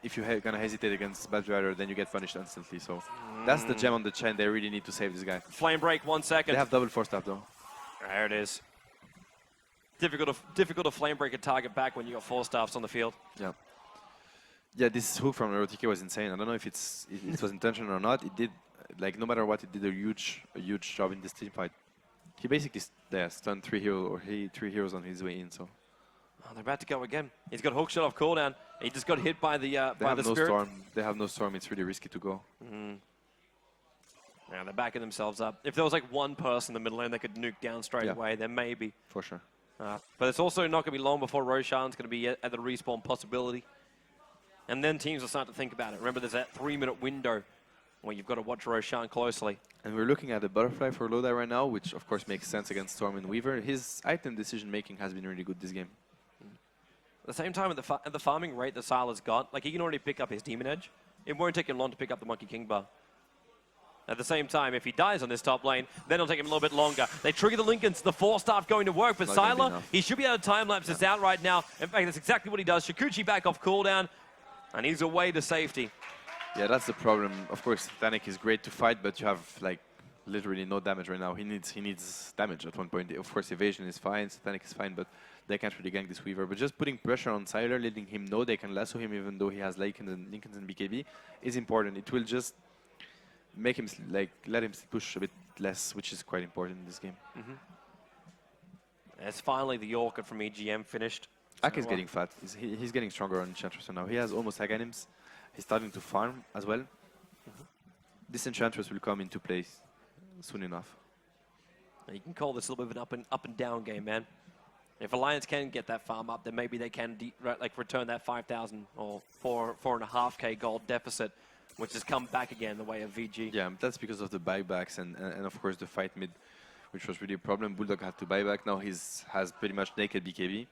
if you're gonna hesitate against Battle Rider, then you get punished instantly. So that's the gem on the Chen. They really need to save this guy. Flame break, 1 second. They have double 4-staff though. There it is. Difficult to flame break a target back when you got 4 staffs on the field. Yeah. Yeah, this hook from ROTK was insane. I don't know if it was intentional or not. It did, like, no matter what, it did a huge job in this team fight. He basically stunned 3 heroes on his way in. So. Oh, they're about to go again. He's got hook shot off cooldown. He just got hit by the spirit. Storm. They have no storm. It's really risky to go. Now they're backing themselves up. If there was like one person in the middle lane that could nuke down straight away, then maybe. For sure. But it's also not going to be long before Roshan's going to be at the respawn possibility. And then teams will start to think about it. Remember, there's that 3-minute window where you've got to watch Roshan closely. And we're looking at the Butterfly for Lodi right now, which of course makes sense against Storm and Weaver. His item decision making has been really good this game. At the same time, at the farming rate that Sylar's got, like he can already pick up his Demon Edge. It won't take him long to pick up the Monkey King bar. At the same time, if he dies on this top lane, then it'll take him a little bit longer. They trigger the Lincolns, the 4-staff going to work, but Sylar, he should be able to time-lapse this out right now. In fact, that's exactly what he does. Shikuchi back off cooldown, and he's away to safety. Yeah, that's the problem. Of course, Titanic is great to fight, but you have like literally no damage right now. He needs damage at one point. Of course, evasion is fine, Titanic is fine, but they can't really gank this Weaver. But just putting pressure on Sylar, letting him know they can lasso him even though he has Lincolns and BKB is important. It will just make him let him push a bit less, which is quite important in this game. It's finally the Orchid from EGM finished. Aki's getting fat. He's getting stronger on Enchantress now. He has almost Hag items. He's starting to farm as well. This Enchantress will come into play soon enough. You can call this a little bit of an up and down game, man. If Alliance can get that farm up, then maybe they can return that 5,000 or 4.5K gold deficit, which has come back again the way of VG. Yeah, that's because of the buybacks and of course the fight mid, which was really a problem. Bulldog had to buy back. Now he has pretty much naked BKB,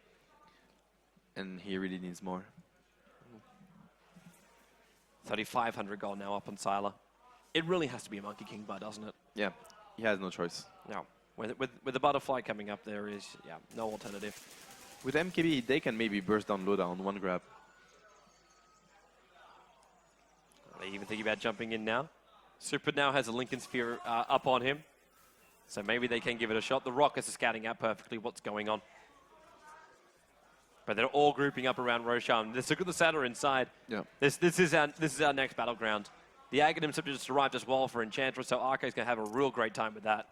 and he really needs more. 3,500 gold now up on Sylar. It really has to be a Monkey King bar, doesn't it? Yeah, he has no choice. No. With the Butterfly coming up, there is no alternative. With MKB, they can maybe burst down Loda on one grab. Are they even thinking about jumping in now? Super now has a Lincoln Sphere up on him. So maybe they can give it a shot. The Rockets are scouting out perfectly what's going on. But they're all grouping up around Roshan. Let's look at the Satyr inside. Yeah. This is our next battleground. The Aghanim have just arrived as well for Enchantress, so Arco's going to have a real great time with that.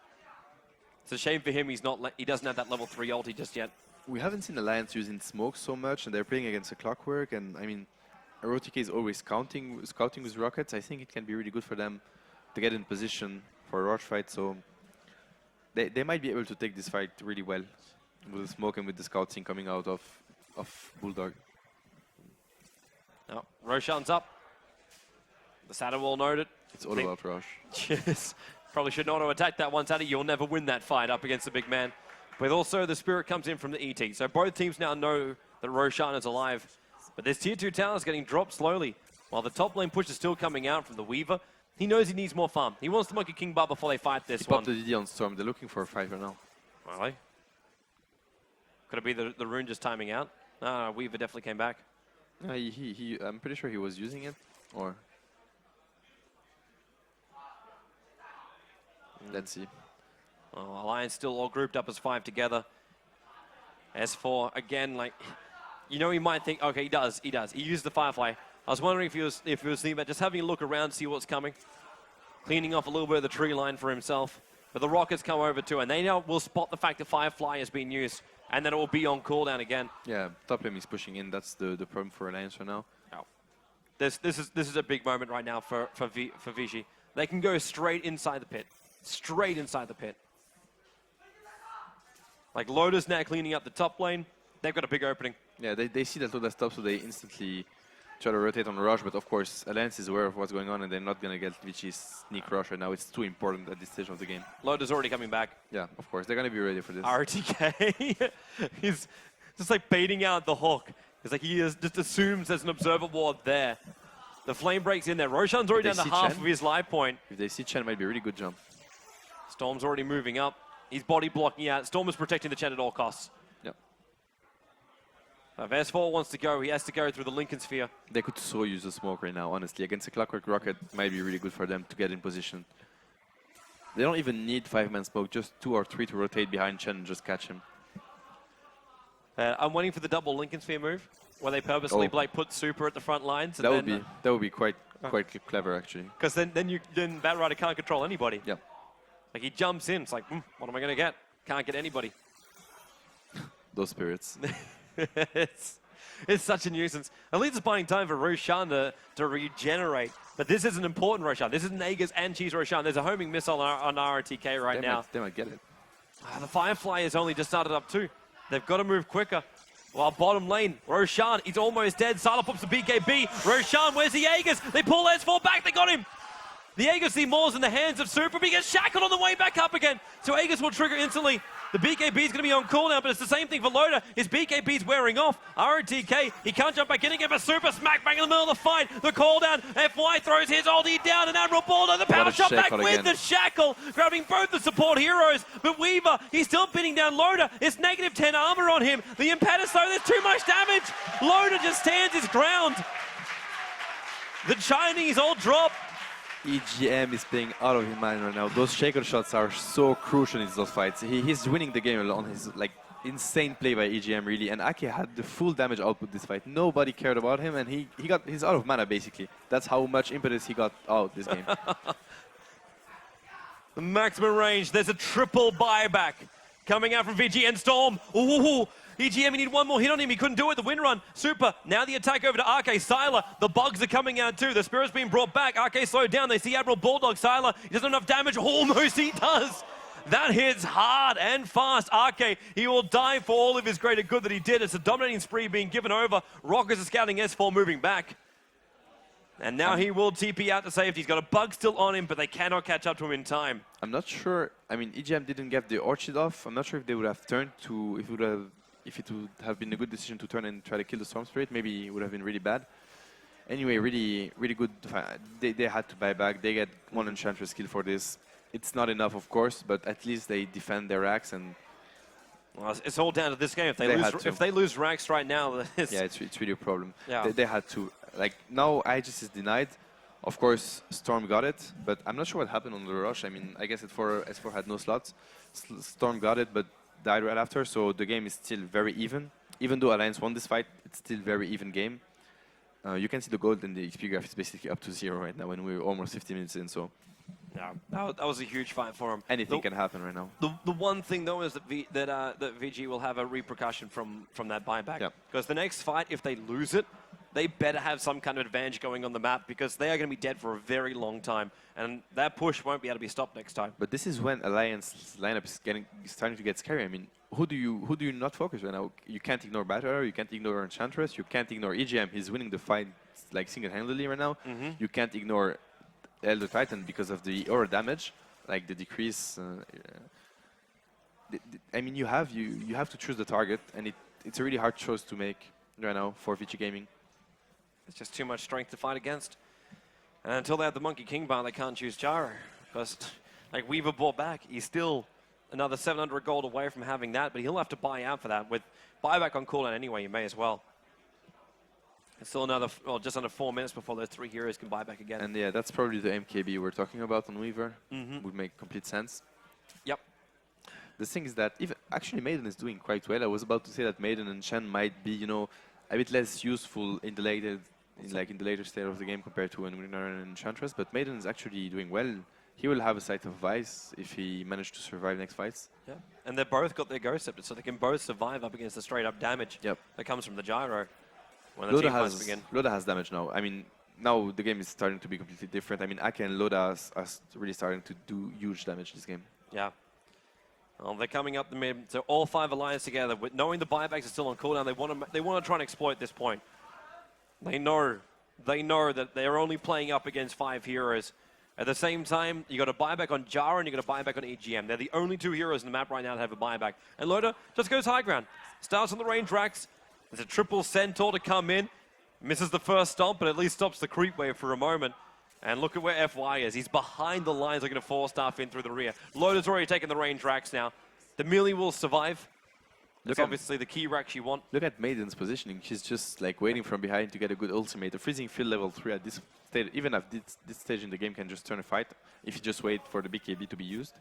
It's a shame for him he doesn't have that level 3 ulti just yet. We haven't seen Alliance using smoke so much, and they're playing against a Clockwork, and I mean, ROTK is always scouting with rockets. I think it can be really good for them to get in position for a rush fight, so they might be able to take this fight really well with the smoke and with the scouting coming out of Bulldog. Now, Roshan's up. The Satyr will note it. It's all about rush. Yes. Probably should not attack that one, Satyr. You'll never win that fight up against the big man. But also the Spirit comes in from the ET. So both teams now know that Roshan is alive. But this tier 2 tower is getting dropped slowly. While the top lane push is still coming out from the Weaver, he knows he needs more farm. He wants to make a King Bar before they fight this He one. popped the DD on Storm. They're looking for a fight right now. Really? Could it be the rune just timing out? No, Weaver definitely came back. I'm pretty sure he was using it. Or let's see. Oh, Alliance still all grouped up as 5 together. S4 again, like, you know, he might think, okay, he does. He used the Firefly. I was wondering if he was thinking about just having a look around, see what's coming, cleaning off a little bit of the tree line for himself. But the Rockets come over too, and they now will spot the fact that Firefly has been used, and then it will be on cooldown again. Yeah, top lane is pushing in. That's the problem for Alliance right now. Oh. This is a big moment right now for Vici. They can go straight inside the pit. Straight inside the pit. Like, Loda's now cleaning up the top lane. They've got a big opening. Yeah, they see that Loda stops, so they instantly try to rotate on Rush, but of course, Alliance is aware of what's going on, and they're not going to get Vici's sneak Rush right now. It's too important at this stage of the game. Loda's already coming back. Yeah, of course. They're going to be ready for this. RTK, he's just like baiting out the Hawk. It's like he just assumes there's an observer ward there. The flame breaks in there. Roshan's already down to half of his life point. If they see Chen, it might be a really good jump. Storm's already moving up. He's body blocking out. Storm is protecting the Chen at all costs. If S4 wants to go, he has to go through the Lincoln Sphere. They could so use the smoke right now, honestly. Against a Clockwork Rocket, might be really good for them to get in position. They don't even need 5-man smoke, just 2 or 3 to rotate behind Chen and just catch him. I'm waiting for the double Lincoln Sphere move, where they purposely like put Super at the front lines. And that would be quite clever, actually. Because then Batrider can't control anybody. Yeah. Like, he jumps in, it's like, what am I going to get? Can't get anybody. Those spirits. It's such a nuisance. At least it's buying time for Roshan to regenerate. But this is an important Roshan. This is an Aegis and Cheese Roshan. There's a homing missile on RTK right now. They might get it. The Firefly has only just started up too. They've got to move quicker. While bottom lane, Roshan, he's almost dead. Sala pops the BKB. Roshan, where's the Aegis? They pull S4 back. They got him. The Aegis see Moore's in the hands of Super, but he gets shackled on the way back up again. So Aegis will trigger instantly. The BKB is going to be on cooldown, but it's the same thing for Loda. His BKB is wearing off. RTK, he can't jump back in again, but Super smack bang in the middle of the fight. The cooldown, FY throws his ulti down, and Admiral Baldo, the power shot back with the shackle, grabbing both the support heroes. But Weaver, he's still pinning down Loda. It's negative 10 armor on him. The Impetus, though, there's too much damage. Loda just stands his ground. The Chinese all drop. EGM is playing out of his mind right now. Those shaker shots are so crucial in those fights. He's winning the game on his insane play by EGM, really. And Ake had the full damage output this fight. Nobody cared about him, and he's out of mana basically. That's how much impetus he got out this game. The maximum range. There's a triple buyback coming out from Vici and Storm. Ooh. EGM, he need one more hit on him. He couldn't do it. The win run. Super. Now the attack over to Arke. Sylar. The bugs are coming out too. The Spirit's being brought back. Arke slowed down. They see Admiral Bulldog. Sylar. He doesn't have enough damage. Almost he does. That hits hard and fast. Arke, he will die for all of his greater good that he did. It's a dominating spree being given over. Rockets are scouting S4 moving back. And now he will TP out to safety. He's got a bug still on him, but they cannot catch up to him in time. I'm not sure. I mean, EGM didn't get the Orchid off. I'm not sure if they would have turned to... If it would have been a good decision to turn and try to kill the Storm Spirit, maybe it would have been really bad. Anyway, really good. They had to buy back. They get one Enchantress kill for this. It's not enough, of course, but at least they defend their axe, and Well, it's all down to this game. If they lose Rax right now, it's really a problem. Yeah. They had to. Like, now Aegis is denied. Of course, Storm got it, but I'm not sure what happened on the rush. I mean, I guess S4 had no slots. Storm got it, but died right after, so the game is still very even. Even though Alliance won this fight, it's still very even game. You can see the gold and the XP graph is basically up to 0 right now, when we're almost 50 minutes in, so... Yeah, that was a huge fight for him. Anything can happen right now. The one thing, though, is that VG will have a repercussion from that buyback. Because the next fight, if they lose it, they better have some kind of advantage going on the map, because they are going to be dead for a very long time, and that push won't be able to be stopped next time. But this is when Alliance lineup is starting to get scary. I mean, who do you not focus right now? You can't ignore Battle, you can't ignore Enchantress, you can't ignore EGM. He's winning the fight like single-handedly right now. You can't ignore Elder Titan because of the aura damage, like the decrease. I mean, you have to choose the target, and it's a really hard choice to make right now for Vici Gaming. It's just too much strength to fight against. And until they have the Monkey King bar, they can't choose Jaro. Because, like, Weaver bought back, he's still another 700 gold away from having that, but he'll have to buy out for that. With buyback on cooldown anyway, you may as well. It's still another, well, just under 4 minutes before those 3 heroes can buy back again. And yeah, that's probably the MKB we're talking about on Weaver. Would make complete sense. Yep. The thing is that actually Maiden is doing quite well. I was about to say that Maiden and Shen might be, you know, a bit less useful in the later state of the game compared to when Winner and Enchantress, but Maiden is actually doing well. He will have a sight of Vice if he managed to survive next fights. Yeah, and they've both got their Ghost Scepter, so they can both survive up against the straight-up damage that comes from the Gyro when the team fights begin. Loda has damage now. I mean, now the game is starting to be completely different. I mean, Ake and Loda are really starting to do huge damage this game. Yeah. Well, they're coming up the mid, so all 5 Alliance together, with knowing the buybacks are still on cooldown, they want to try and exploit this point. They know that they're only playing up against 5 heroes. At the same time, you got a buyback on Jara and you got a buyback on EGM. They're the only 2 heroes in the map right now that have a buyback. And Loda just goes high ground. Starts on the range Rax. There's a triple Centaur to come in. Misses the first stomp, but at least stops the creep wave for a moment. And look at where FY is. He's behind the lines, looking to 4-staff in through the rear. Loda's already taken the range Rax now. The melee will survive. That's obviously the key Rax you want. Look at Maiden's positioning. She's just like waiting from behind to get a good ultimate. The freezing field level 3 at this stage, even at this stage in the game, can just turn a fight if you just wait for the BKB to be used.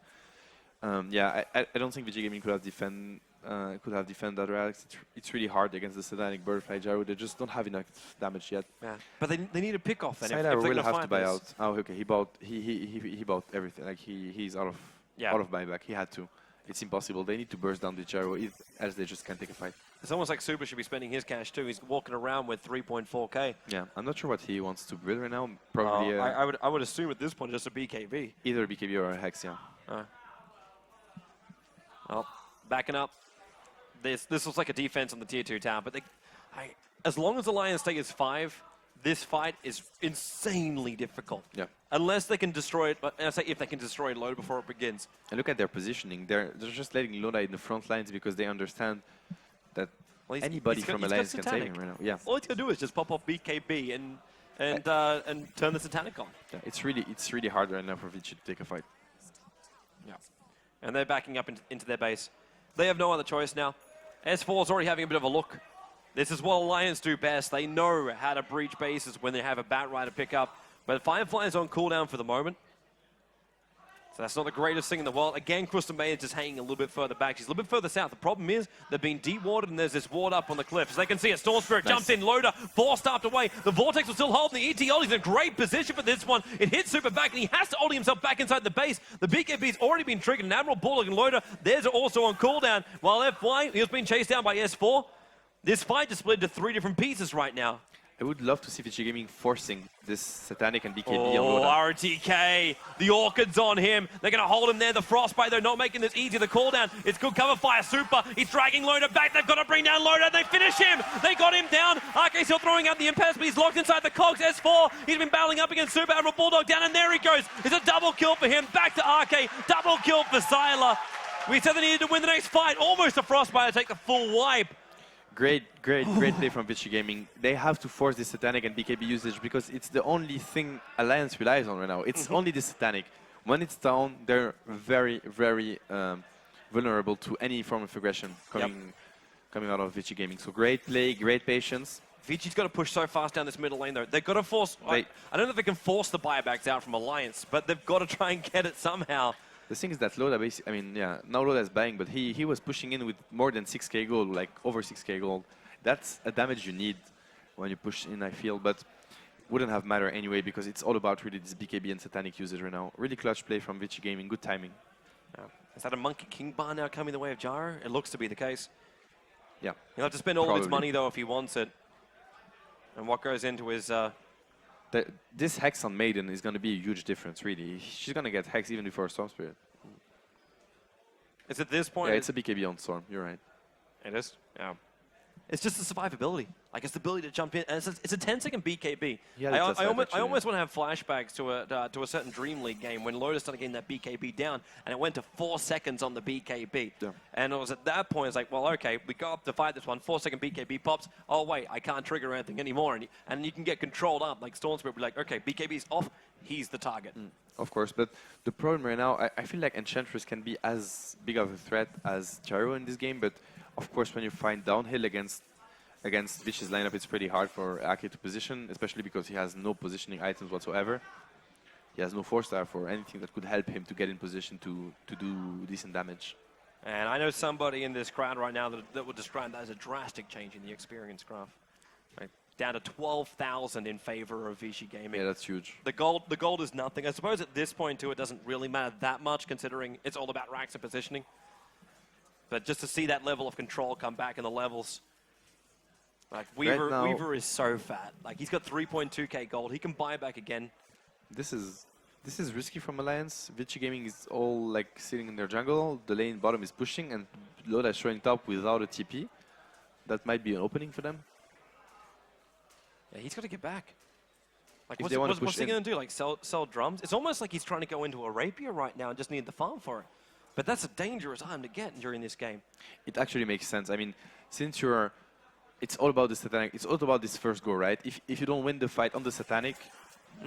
Yeah, I don't think VG Gaming could have defended that Rax. It's really hard against the Satanic Butterfly Gyro. They just don't have enough damage yet. Yeah, but they need a pick off. And Sylar will have to buy out. Oh, okay. He bought everything. Like he's out of buyback. He had to. It's impossible. They need to burst down the Gyro, else they just can't take a fight. It's almost like Super should be spending his cash too. He's walking around with 3.4k. Yeah, I'm not sure what he wants to build right now. Probably. I would assume at this point just a BKB. Either a BKB or a Hex, yeah. Well, backing up. This looks like a defense on the tier 2 tower, but as long as Alliance stays 5, this fight is insanely difficult. Yeah. Unless they can destroy it, and I say if they can destroy Loda before it begins. And look at their positioning. They're just letting Loda in the front lines because they understand that anybody from Alliance can save him right now. Yeah. All he's gonna do is just pop off BKB and turn the Satanic on. Yeah, it's really hard right now for Vici to take a fight. Yeah. And they're backing up into their base. They have no other choice now. S4's already having a bit of a look. This is what Alliance do best. They know how to breach bases when they have a Bat Rider pick up. But Firefly is on cooldown for the moment. So that's not the greatest thing in the world. Again, Crystal Maid is just hanging a little bit further back. She's a little bit further south. The problem is they're being deep-watered and there's this ward up on the cliff. As they can see, a Storm Spirit jumps in. Loda, 4-staffed away. The Vortex will still hold. The ETL is in a great position for this one. It hits Super back and he has to hold himself back inside the base. The BKB's already been triggered. And Admiral Bullock and Loda, theirs are also on cooldown. While FY, he was being chased down by S4. This fight is split into 3 different pieces right now. I would love to see Vici Gaming forcing this Satanic and BKB on Oh, Loda. RTK. The Orchid's on him. They're going to hold him there. The Frostbite, they're not making this easy. The cooldown, it's good cover fire. Super, he's dragging Loda back. They've got to bring down Loda. They finish him. They got him down. RK still throwing out the impasse, but he's locked inside the cogs. S4, he's been battling up against Super. Admiral Bulldog down, and there he goes. It's a double kill for him. Back to RK. Double kill for Sylar. We said they needed to win the next fight. Almost a Frostbite to take the full wipe. Great play from Vici Gaming. They have to force this Satanic and BKB usage because it's the only thing Alliance relies on right now. It's only the Satanic. When it's down, they're very vulnerable to any form of aggression coming out of Vici Gaming. So great play, great patience. Vici's got to push so fast down this middle lane, though. They've got to force... I don't know if they can force the buybacks out from Alliance, but they've got to try and get it somehow. The thing is that Loda, basically, I mean, yeah, now Loda is buying, but he was pushing in with more than 6k gold, like over 6k gold. That's a damage you need when you push in, I feel, but wouldn't have mattered anyway because it's all about really this BKB and Satanic usage right now. Really clutch play from Vici Gaming, good timing. Is that a Monkey King bar now coming the way of Jaro? It looks to be the case. Yeah. He'll have to spend all of his money, though, if he wants it. And what goes into his... This Hex on Maiden is going to be a huge difference, really. She's going to get Hex even before Storm Spirit. Is at this point... Yeah, it's a BKB on Storm, you're right. It is? Yeah. It's just the survivability. Like, it's the ability to jump in. And it's a 10-second BKB. Yeah, I almost want to have flashbacks to a certain Dream League game when Lotus started getting that BKB down, and it went to 4 seconds on the BKB. Yeah. And it was at that point, it's like, well, okay, we go up to fight this one, 4-second BKB pops. Oh, wait, I can't trigger anything anymore. And you can get controlled up. Like, Storm Spirit will be like, okay, BKB's off, he's the target. Of course, but the problem right now, I feel like Enchantress can be as big of a threat as Jaro in this game, but of course, when you find downhill against Vici's lineup, it's pretty hard for Ake to position, especially because he has no positioning items whatsoever. He has no 4-star for anything that could help him to get in position to do decent damage. And I know somebody in this crowd right now that would describe that as a drastic change in the experience graph. Right? Down to 12,000 in favor of Vici Gaming. Yeah, that's huge. The gold is nothing. I suppose at this point, too, it doesn't really matter that much, considering it's all about racks and positioning. But just to see that level of control come back in the levels. Like, Weaver is so fat. Like, he's got 3.2k gold. He can buy back again. This is risky from Alliance. Vici Gaming is all, like, sitting in their jungle. The lane bottom is pushing, and Loda is showing top without a TP. That might be an opening for them. Yeah, he's got to get back. Like, If what's he going to do? Like, sell drums? It's almost like he's trying to go into a rapier right now and just need the farm for it. But that's a dangerous item to get during this game. It actually makes sense. I mean, since you're... It's all about the Satanic. It's all about this first go, right? If you don't win the fight on the Satanic,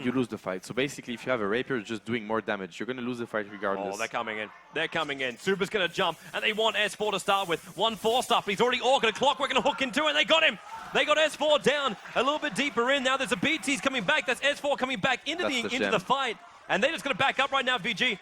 you lose the fight. So basically, if you have a rapier, you're just doing more damage. You're going to lose the fight regardless. Oh, they're coming in. They're coming in. Super's going to jump, and they want S4 to start with. 1 4-star, but he's already ordered a clockwork and a hook into it, and they got him. They got S4 down a little bit deeper in. Now there's a BT's coming back. That's S4 coming back into the fight. And they're just going to back up right now, VG.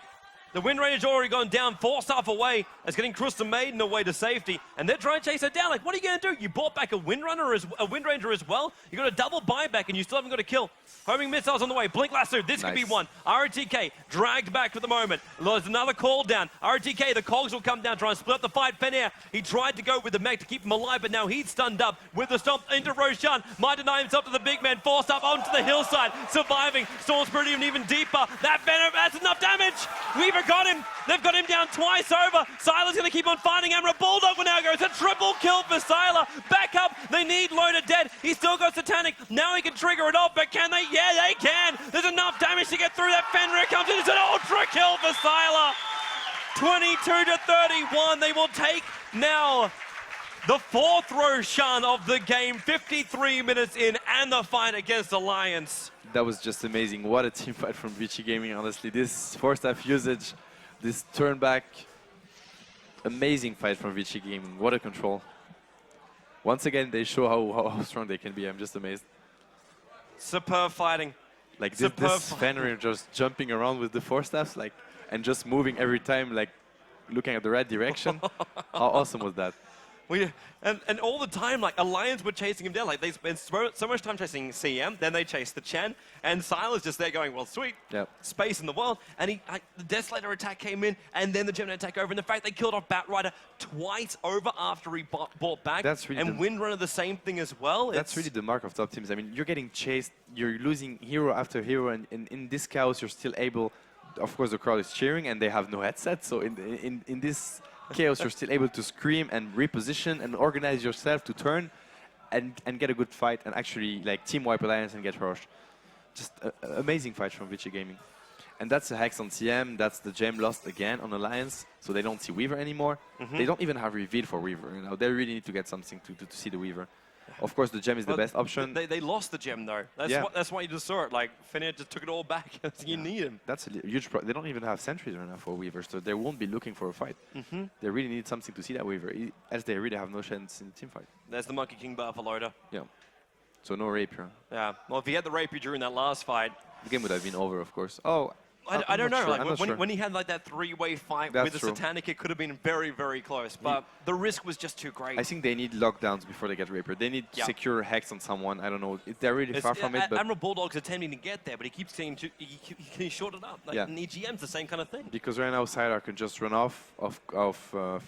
The Wind Ranger's already gone down, 4-star away. It's getting Crystal Maiden away to safety. And they're trying to chase her down. Like, what are you going to do? You bought back a Wind Ranger as well. You got a double buyback, and you still haven't got a kill. Homing missiles on the way. Blink Lasso, this could be one. RTK dragged back for the moment. There's another call down. RTK, the cogs will come down, try and split up the fight. Fenair, he tried to go with the mech to keep him alive, but now he's stunned up with the stomp into Roshan. Might deny himself to the big man, forced up onto the hillside, surviving. Storm Spirit even deeper. That Venom, that's enough damage. Weaver got him. They've got him down twice over. Sylar's going to keep on fighting. Amra Bulldog will now go. It's a triple kill for Sylar. Back up. They need Loda dead. He's still got Satanic. Now he can trigger it off, but can they? Yeah, they can. There's enough damage to get through that. Fenrir comes in. It's an ultra kill for Sylar. 22-31. They will take now the 4th Roshan of the game. 53 minutes in, and the fight against Alliance. That was just amazing. What a team fight from Vici Gaming, honestly. This 4-staff usage, this turn back, amazing fight from Vici Gaming. What a control. Once again, they show how strong they can be. I'm just amazed. Superb fighting. Like this Fenrir just jumping around with the 4-staffs, like, and just moving every time, like looking at the right direction. How awesome was that? And all the time, like, Alliance were chasing him down. Like, they spent so much time chasing CM, then they chased the Chen, and Sylar's just there going, well, sweet, space in the world. And the Desolator attack came in, and then the Gemini attack over. And the fact they killed off Batrider twice over after he bought back, and Windrunner the same thing as well. That's really the mark of top teams. I mean, you're getting chased, you're losing hero after hero, and in this chaos, you're still able, of course, the crowd is cheering, and they have no headset, so in this chaos, you're still able to scream and reposition and organize yourself to turn and get a good fight and actually like team wipe Alliance and get rushed. Just an amazing fight from Vici Gaming. And that's a Hex on CM, that's the gem lost again on Alliance, so they don't see Weaver anymore. They don't even have reveal for Weaver, you know, they really need to get something to see the Weaver. Of course, the gem is the best option. They lost the gem though. That's why you just saw it. Like Fnatic just took it all back. You need him. That's a huge problem. They don't even have sentries right now for Weaver, so they won't be looking for a fight. They really need something to see that Weaver, as they really have no chance in the team fight. There's the Monkey King bar for Loda. Yeah. So no Rapier. Yeah. Well, if he had the Rapier during that last fight, the game would have been over, of course. Oh. I don't know. Sure. Like when he had like that three-way fight with the Satanic, it could have been very, very close. But the risk was just too great. I think they need lockdowns before they get Rapier. They need secure Hex on someone. I don't know. They're really far from it. But Admiral Bulldog's attempting to get there, but he keeps saying he shorted up. Like in EGM's the same kind of thing. Because right now Sidar can just run off of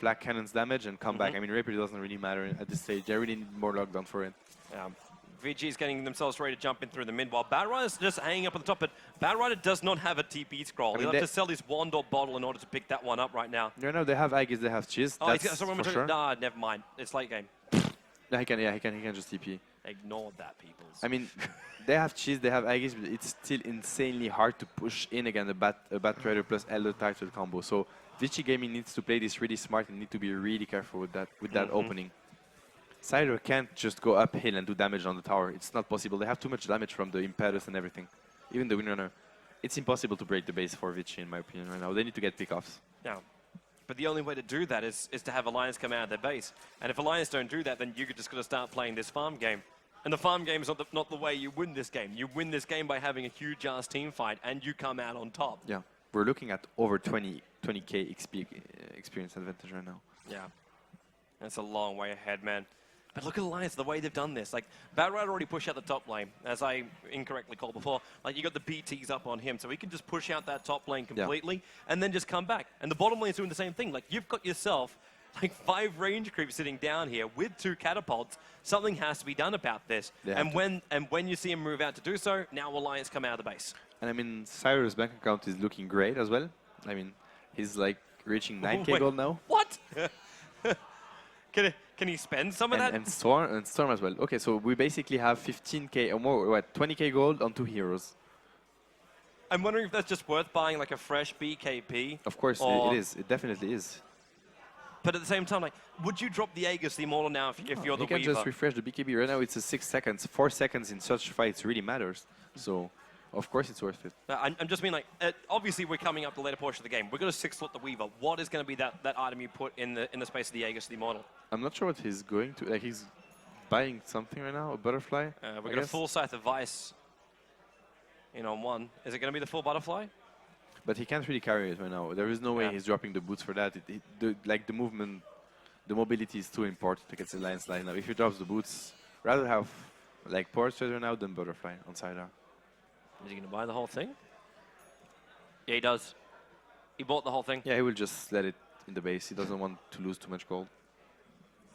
Flak Cannon's damage and come back. I mean, Rapier doesn't really matter at this stage. They really need more lockdown for it. Yeah. Vici is getting themselves ready to jump in through the mid, while Bad Rider's just hanging up on the top, but Bad Rider does not have a TP scroll. He'll have to sell his wand or bottle in order to pick that one up right now. No, no, they have Aegis, they have Cheese. Oh, that's for sure. Nah, never mind. It's late game. Yeah, he can just TP. Ignore that, peoples. I mean, they have Cheese, they have Aegis, but it's still insanely hard to push in again a Bat Rider plus Elder title combo. So Vici Gaming needs to play this really smart and need to be really careful with that opening. Cider can't just go uphill and do damage on the tower. It's not possible. They have too much damage from the Impetus and everything. Even the Windrunner. It's impossible to break the base for Vici, in my opinion, right now. They need to get pickoffs. Yeah. But the only way to do that is to have Alliance come out of their base. And if Alliance don't do that, then you're just going to start playing this farm game. And the farm game is not the way you win this game. You win this game by having a huge-ass team fight, and you come out on top. Yeah. We're looking at over 20k XP experience advantage right now. Yeah. That's a long way ahead, man. But look at Alliance, the way they've done this. Like, Bad Rider already pushed out the top lane, as I incorrectly called before. Like, you got the BTs up on him, so he can just push out that top lane completely and then just come back. And the bottom lane's doing the same thing. Like, you've got yourself, like, 5 range creeps sitting down here with 2 catapults. Something has to be done about this. And when you see him move out to do so, now Alliance come out of the base. And I mean, Cyrus' bank account is looking great as well. I mean, he's, like, reaching 9k gold now. What? Can he spend some of that? And Storm as well. Okay, so we basically have 15k or more, what, 20k gold on 2 heroes. I'm wondering if that's just worth buying like a fresh BKB. Of course, it is. It definitely is. But at the same time, like, would you drop the Aegis, the Immortal now if you're the Weaver? You can just refresh the BKB. Right now it's a 6 seconds. 4 seconds in such fights really matters. So, of course it's worth it. I'm just mean like, obviously we're coming up to the later portion of the game. We're going to 6-slot the Weaver. What is going to be that item you put in the space of the Aegis, the Immortal? I'm not sure what he's going to. Like, he's buying something right now, a butterfly. We're going to full Scythe of Vice in on 1. Is it going to be the full butterfly? But he can't really carry it right now. There is no way he's dropping the boots for that. The movement, the mobility is too important against the Alliance line now. If he drops the boots, rather have like Ports right now than butterfly on side R. Is he going to buy the whole thing? Yeah, he does. He bought the whole thing. Yeah, he will just let it in the base. He doesn't want to lose too much gold.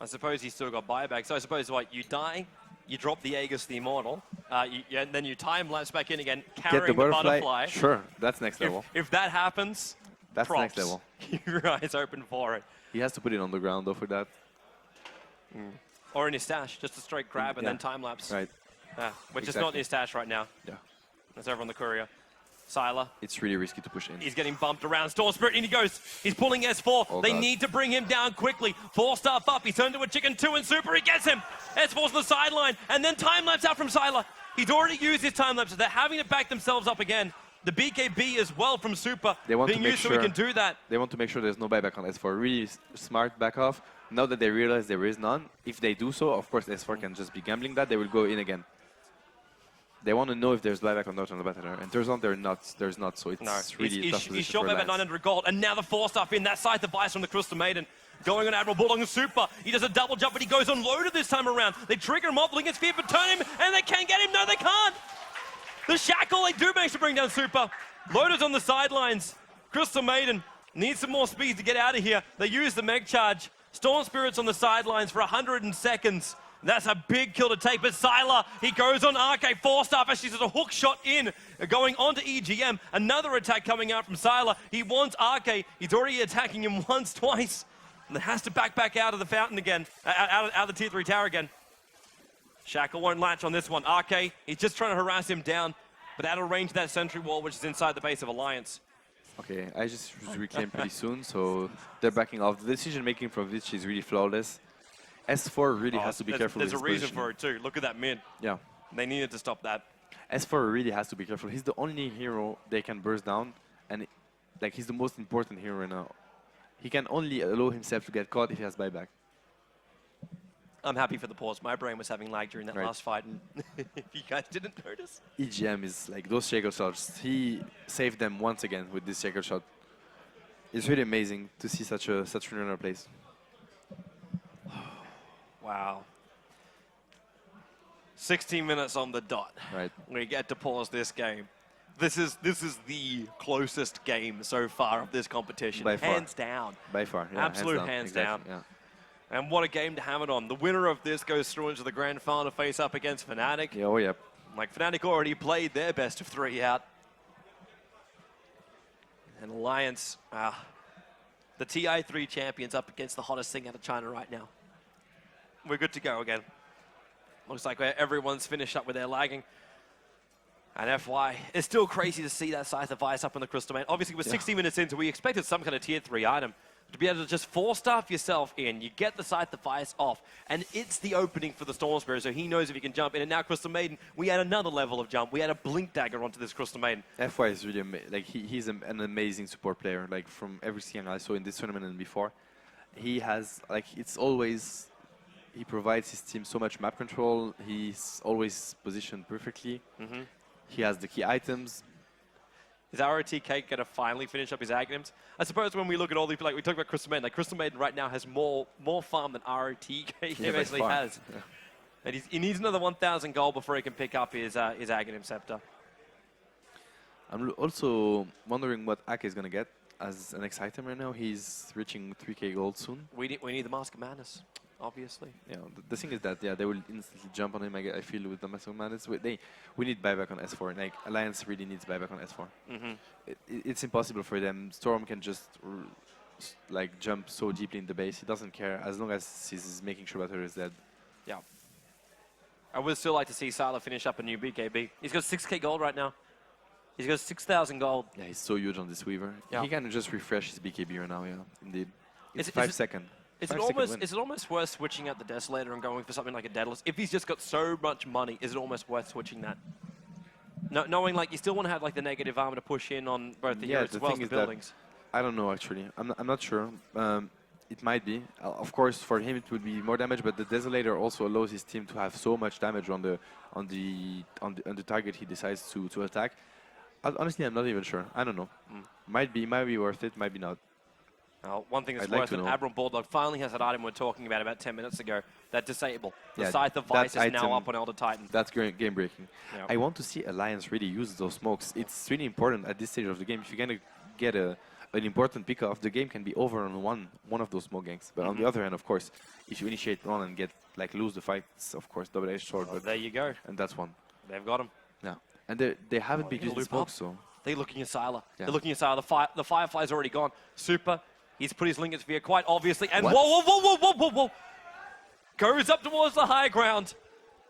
I suppose he's still got buyback. So I suppose, what, you die, you drop the Aegis, the Immortal, and then you time-lapse back in again, carrying Get the butterfly. Sure, that's next level. If that happens, that's props. next level. Your eyes open for it. He has to put it on the ground, though, for that. Or in his stash, just a straight grab and then time-lapse. Right. Which is not in his stash right now. Yeah. That's over on the courier. Sylar. It's really risky to push in. He's getting bumped around. Storm Spirit, in he goes. He's pulling S4. They need to bring him down quickly. 4-staff up. He's turned to a chicken 2 and Super. He gets him. S4's on the sideline. And then time-lapse out from Sylar. He's already used his time-lapse. They're having to back themselves up again. The BKB as well from Super. They want being to make used sure so we can do that. They want to make sure there's no buyback on S4. Really smart back off. Now that they realize there is none, if they do so, of course S4 can just be gambling that. They will go in again. They want to know if there's buyback or not on the battle, and there's not. There's not. So it's really tough position He's shot for back at 900 gold, and now the 4-staff in that side device from the Crystal Maiden. Going on Admiral Bulldog and Super. He does a double jump, but he goes on loaded this time around. They trigger him off, looking at Sphere, but turn him, and they can't get him. No, they can't. The Shackle, they do manage to bring down Super. Loader's on the sidelines. Crystal Maiden needs some more speed to get out of here. They use the Meg Charge. Storm Spirit's on the sidelines for 100 seconds. That's a big kill to take, but Sylar, he goes on Arcade. 4-staff as she's a hook shot in, going on to EGM. Another attack coming out from Sylar. He wants Arcade. He's already attacking him once, twice. And has to back out of the fountain again, out of the tier 3 tower again. Shackle won't latch on this one. Arcade, he's just trying to harass him down, but out of range of that sentry wall, which is inside the base of Alliance. Okay, I just reclaimed pretty soon, so they're backing off. The decision-making from Vici is really flawless. S4 really has to be careful with There's a his reason positioning. for it too. Look at that mid. Yeah. They needed to stop that. S4 really has to be careful. He's the only hero they can burst down, and like he's the most important hero right now. He can only allow himself to get caught if he has buyback. I'm happy for the pause. My brain was having lag during that Right. last fight, and if you guys didn't notice. EGM is like those shaker shots. He saved them once again with this shaker shot. It's really amazing to see such a runner plays. Wow. 16 minutes on the dot. Right. We get to pause this game. This is the closest game so far of this competition. By far. Hands down. By far. Yeah, Absolute hands down. Exactly, yeah. And what a game to have it on. The winner of this goes through into the grand final to face up against Fnatic. Yeah, oh yeah. Like, Fnatic already played their best of 3 out. And Alliance, the TI3 champions up against the hottest thing out of China right now. We're good to go again. Looks like everyone's finished up with their lagging. And FY, it's still crazy to see that Scythe of Vice up in the Crystal Main. Obviously, we're 60 minutes into, we expected some kind of tier 3 item. To be able to just four-staff yourself in, you get the Scythe of Vice off, and it's the opening for the Storm Spirit, so he knows if he can jump in. And now Crystal Maiden, we had another level of jump. We had a Blink Dagger onto this Crystal Maiden. FY is really like he's an amazing support player. Like from everything I saw in this tournament and before, he has like it's always he provides his team so much map control. He's always positioned perfectly. He has the key items. Is ROTK going to finally finish up his Agnums? I suppose when we look at all these, like we talk about Crystal Maiden, like Crystal Maiden right now has more farm than ROTK basically has. Yeah. And he needs another 1,000 gold before he can pick up his Aghanim Scepter. I'm also wondering what Ake is going to get as an next item right now. He's reaching 3k gold soon. We need the Mask of Madness, obviously. Yeah, the thing is that they will instantly jump on him. I feel with the Mask of Madness. We need buyback on S4. Like Alliance really needs buyback on S4. It's impossible for them. Storm can just like jump so deeply in the base. He doesn't care as long as he's making sure Butter is dead. Yeah. I would still like to see Sala finish up a new BKB. He's got 6k gold right now. He's got 6,000 gold. Yeah, he's so huge on this Weaver. Yeah. He can just refresh his BKB right now. Yeah, indeed. It's Is 5 it- seconds. Is it almost worth switching out the Desolator and going for something like a Daedalus? If he's just got so much money, is it almost worth switching that? Knowing like you still want to have like the negative armor to push in on both the heroes as well as the buildings. I don't know actually. I'm not sure. It might be. Of course, for him it would be more damage, but the Desolator also allows his team to have so much damage on the target he decides to attack. Honestly, I'm not even sure. I don't know. Might be worth it. Might be not. One thing that's I'd like worse to than know. Admiral Bulldog finally has that item we were talking about 10 minutes ago. That disable. The Yeah, Scythe of that Vice is item- now up on Elder Titan. That's game breaking. Yeah. I want to see Alliance really use those smokes. It's really important at this stage of the game. If you're gonna get an important pick off, the game can be over on one of those smoke gangs. But on the other hand, of course, if you initiate run and get lose the fight, it's of course double-edged sword. Well, but there you go. and that's one. They've got him. Yeah, and they haven't been using loop smoke, up. so They're looking at Sylar. Yeah. They're looking at Sylar. The Firefly's already gone. Super. He's put his Lingot Sphere quite obviously. And What? whoa. Goes up towards the high ground.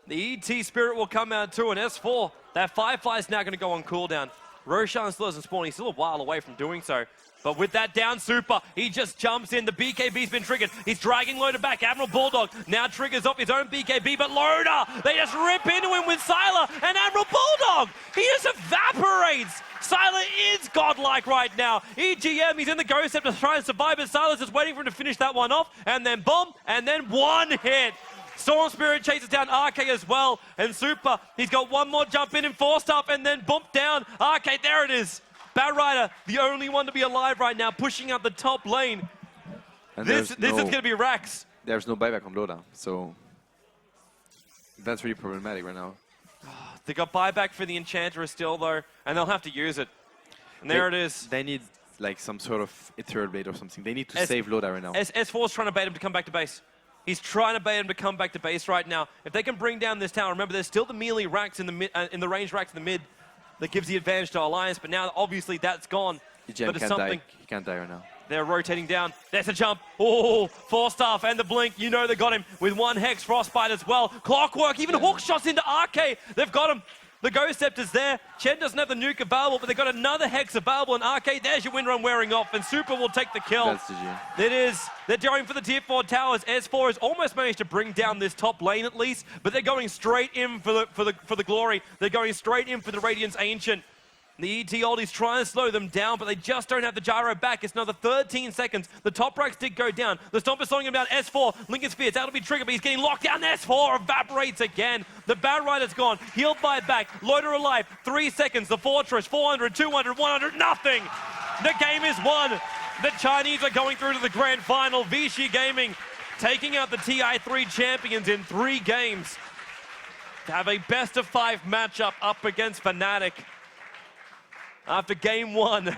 The ET Spirit will come out too. And S4, that Firefly's now going to go on cooldown. Roshan still hasn't spawned. He's still a while away from doing so. But with that down Super, he just jumps in. The BKB's been triggered. He's dragging Loader back. Admiral Bulldog now triggers off his own BKB. But Loader, they just rip into him with Sylar. And Admiral Bulldog, he just evaporates. Sylar is godlike right now. EGM, he's in the Ghost Scepter to try and survive. But Sylar's just waiting for him to finish that one off. And then boom, and then one hit. Storm Spirit chases down RK as well. And Super, he's got one more jump in and forced up and then bump down. RK, there it is. Bad Rider, the only one to be alive right now, pushing up the top lane. and This is going to be Rax. there's no buyback on Loda, so that's really problematic right now. They got buyback for the Enchantress still, though, and they'll have to use it. And there it is. They need like some sort of Ethereal Blade or something. They need to save Loda right now. S4's trying to bait him to come back to base. He's trying to bait him to come back to base right now. If they can bring down this tower, remember there's still the melee racks in the mid, in the range racks in the mid that gives the advantage to Alliance, but now obviously that's gone. EGM but it's can't something. die. He can't die right now. They're rotating down. There's a jump. Oh, Forstaff and the Blink. You know they got him with one Hex Frostbite as well. Clockwork, even hook shots into RK. They've got him. The Ghost Scepter's there. Chen doesn't have the nuke available, but they've got another Hex available. And Arcade, there's your win run wearing off, and Super will take the kill. That's GG. It is. They're going for the tier 4 towers. S4 has almost managed to bring down this top lane at least, but they're going straight in for the glory. They're going straight in for the Radiance Ancient. The ET Oldie's trying to slow them down, but they just don't have the gyro back. It's another 13 seconds. The top racks did go down. The Stomp is slowing him down. S4, Lincoln Sphere, it's out to be triggered, but he's getting locked down. S4 evaporates again. The Bad Rider's gone. He'll buy back. Loader alive. 3 seconds. The Fortress, 400, 200, 100, nothing. The game is won. The Chinese are going through to the grand final. Vici Gaming taking out the TI3 champions in 3 games to have a best-of-5 matchup up against Fnatic. After game 1,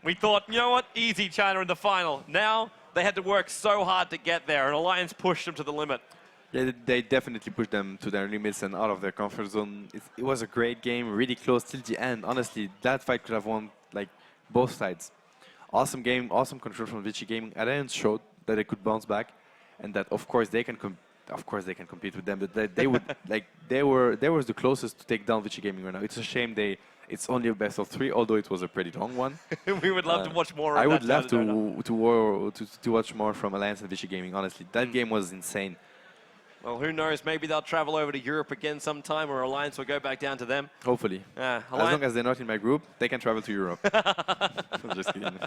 we thought, you know what, easy China in the final. Now, they had to work so hard to get there, and Alliance pushed them to the limit. Yeah, they definitely pushed them to their limits and out of their comfort zone. It was a great game, really close till the end. Honestly, that fight could have won like both sides. Awesome game, awesome control from Vici Gaming. Alliance showed that they could bounce back, and that of course they can compete with them. But they would they were the closest to take down Vici Gaming right now. It's a shame it's only a best of 3, although it was a pretty long one. We would love to watch more of I that. would love to watch more from Alliance and Vici Gaming, honestly. That game was insane. Well, who knows? Maybe they'll travel over to Europe again sometime, or Alliance will go back down to them. Hopefully. As long as they're not in my group, they can travel to Europe. I'm just kidding.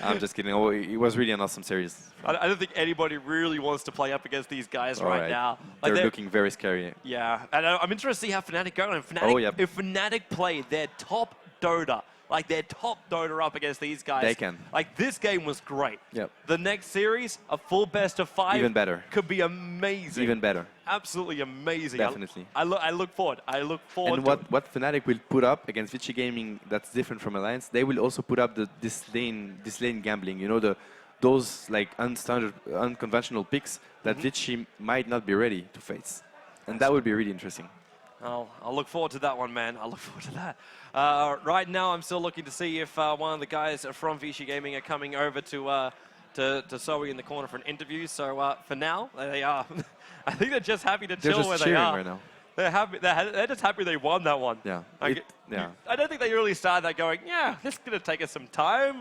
I'm just kidding. Oh, it was really an awesome series. I don't think anybody really wants to play up against these guys right now. Like they're looking very scary. Yeah, and I'm interested to see how Fnatic go. And Fnatic, if Fnatic play their top Dota, like their top Dota up against these guys, they can. Like this game was great. Yep. The next series, a full best of 5, even better, could be amazing. Even better. Absolutely amazing. Definitely. I look forward. And what Fnatic will put up against Vici Gaming that's different from Alliance, they will also put up this lane gambling. You know, those like unconventional picks that Vici might not be ready to face, and that would be really interesting. I'll look forward to that one, man. I'll look forward to that. Right now, I'm still looking to see if one of the guys from Vici Gaming are coming over to Zoe in the corner for an interview. So for now, they are. I think they're just happy to chill where they are. Right now. They're happy. They're just happy they won that one. Yeah. I don't think they really started that going, yeah, this is going to take us some time.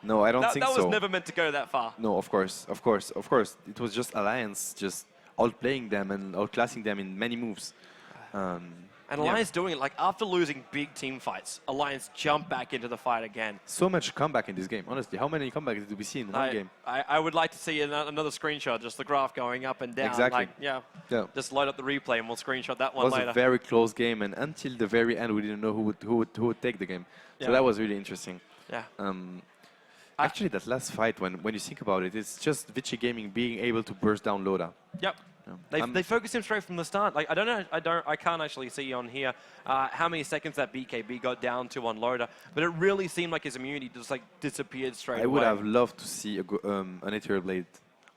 No, I don't think so. That was never meant to go that far. No, of course. It was just Alliance just outplaying them and outclassing them in many moves. And Alliance doing it, like after losing big team fights, Alliance jump back into the fight again. So much comeback in this game, honestly. How many comebacks did we see in one game? I would like to see another screenshot, just the graph going up and down. Exactly. Like, just load up the replay and we'll screenshot that one later. It was a very close game, and until the very end, we didn't know who would take the game. So that was really interesting. Yeah. Actually, that last fight, when you think about it, it's just Vici Gaming being able to burst down Loda. Yep. They focused him straight from the start. Like I can't actually see on here how many seconds that BKB got down to on Loda, but it really seemed like his immunity just like disappeared straight away. I would have loved to see an Ethereal Blade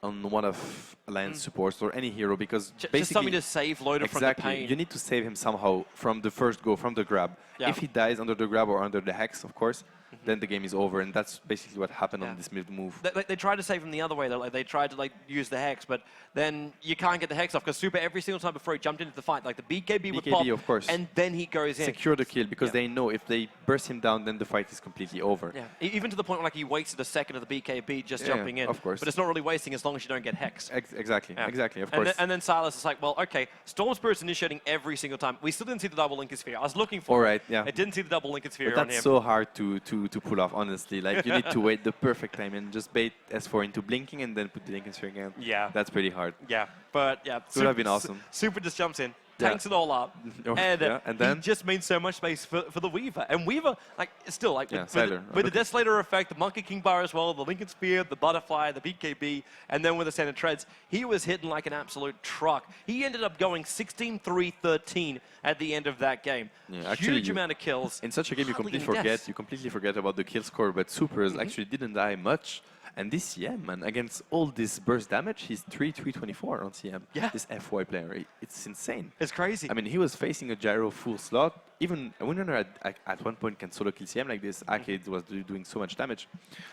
on one of Alliance supports or any hero, because basically just something to save Loda from the pain. You need to save him somehow from the first go, from the grab. Yeah. If he dies under the grab or under the hex, of course, then the game is over, and that's basically what happened on this move. They tried to save him the other way. They tried to use the hex, but then you can't get the hex off because Super every single time before he jumped into the fight, like the BKB would pop, of course, and then he goes in. Secure the kill, because they know if they burst him down, then the fight is completely over. Yeah, even to the point where he wasted a second of the BKB just jumping in. Of course, but it's not really wasting as long as you don't get hex. Exactly, of course. And then Silas is like, well, okay, Storm Spirit's initiating every single time. We still didn't see the double Lincoln Sphere. I was looking for it. I didn't see the double Lincoln Sphere on him. But that's so hard to pull off, honestly. Like, you need to wait the perfect time and just bait S4 into blinking and then put the Lincoln Sphere again. Yeah. That's pretty hard. Yeah, but yeah. It would have been awesome. Super just jumps in, tanks it all up, and then he just made so much space for the Weaver. And Weaver, with the Desolator effect, the Monkey King bar as well, the Lincoln Sphere, the Butterfly, the BKB, and then with the Standard Treads, he was hitting like an absolute truck. He ended up going 16-3-13 at the end of that game. Yeah, actually, huge amount of kills. In such a game, you completely forget about the kill score, but Supers actually didn't die much. And this CM, man, against all this burst damage, he's 3-3-24 on CM. Yeah. This FY player, it's insane. It's crazy. I mean, he was facing a gyro full slot. Even a winner at one point can solo kill CM like this. Arcade was doing so much damage.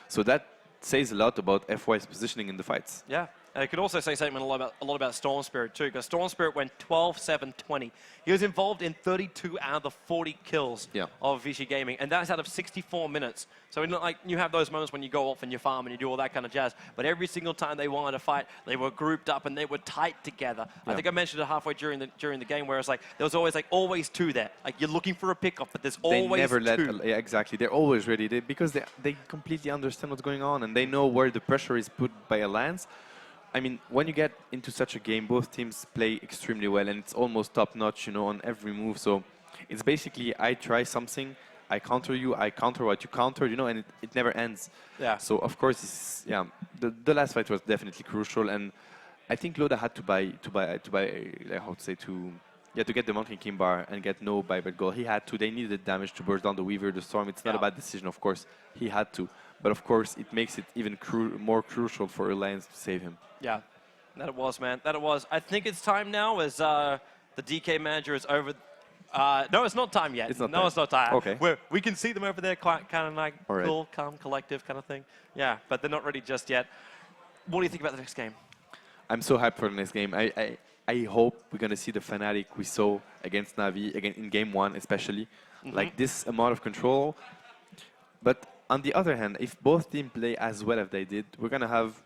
So that says a lot about FY's positioning in the fights. Yeah. And I could also say something a lot about Storm Spirit too, because Storm Spirit went 12-7-20. He was involved in 32 out of the 40 kills of Vici Gaming, and that's out of 64 minutes. So like you have those moments when you go off and you farm and you do all that kind of jazz, but every single time they wanted to fight, they were grouped up and they were tight together. I think I mentioned it halfway during the game, where it's like there was always two there. Like you're looking for a pickup, but there's always they never two. Yeah, exactly. They're always ready because they completely understand what's going on and they know where the pressure is put by Alliance. I mean, when you get into such a game, both teams play extremely well, and it's almost top-notch, you know, on every move. So it's basically I try something, I counter you, I counter what you counter, you know, and it never ends. Yeah. So of course, the last fight was definitely crucial, and I think Loda had to buy to get the Mountain King bar and get no buyback goal. He had to. They needed damage to burst down the Weaver, the Storm. It's not a bad decision, of course. He had to. But of course, it makes it even more crucial for Alliance to save him. Yeah, that it was, man. That it was. I think it's time now as the DK manager is over. No, it's not time yet. It's not no, time. it's not time. Okay. We can see them over there, kind of like All cool, calm, collective kind of thing. Yeah, but they're not ready just yet. What do you think about the next game? I'm so hyped for the next game. I hope we're going to see the Fnatic we saw against Na'Vi, again in game 1 especially. Like this amount of control. But on the other hand, if both teams play as well as they did, we're going to have...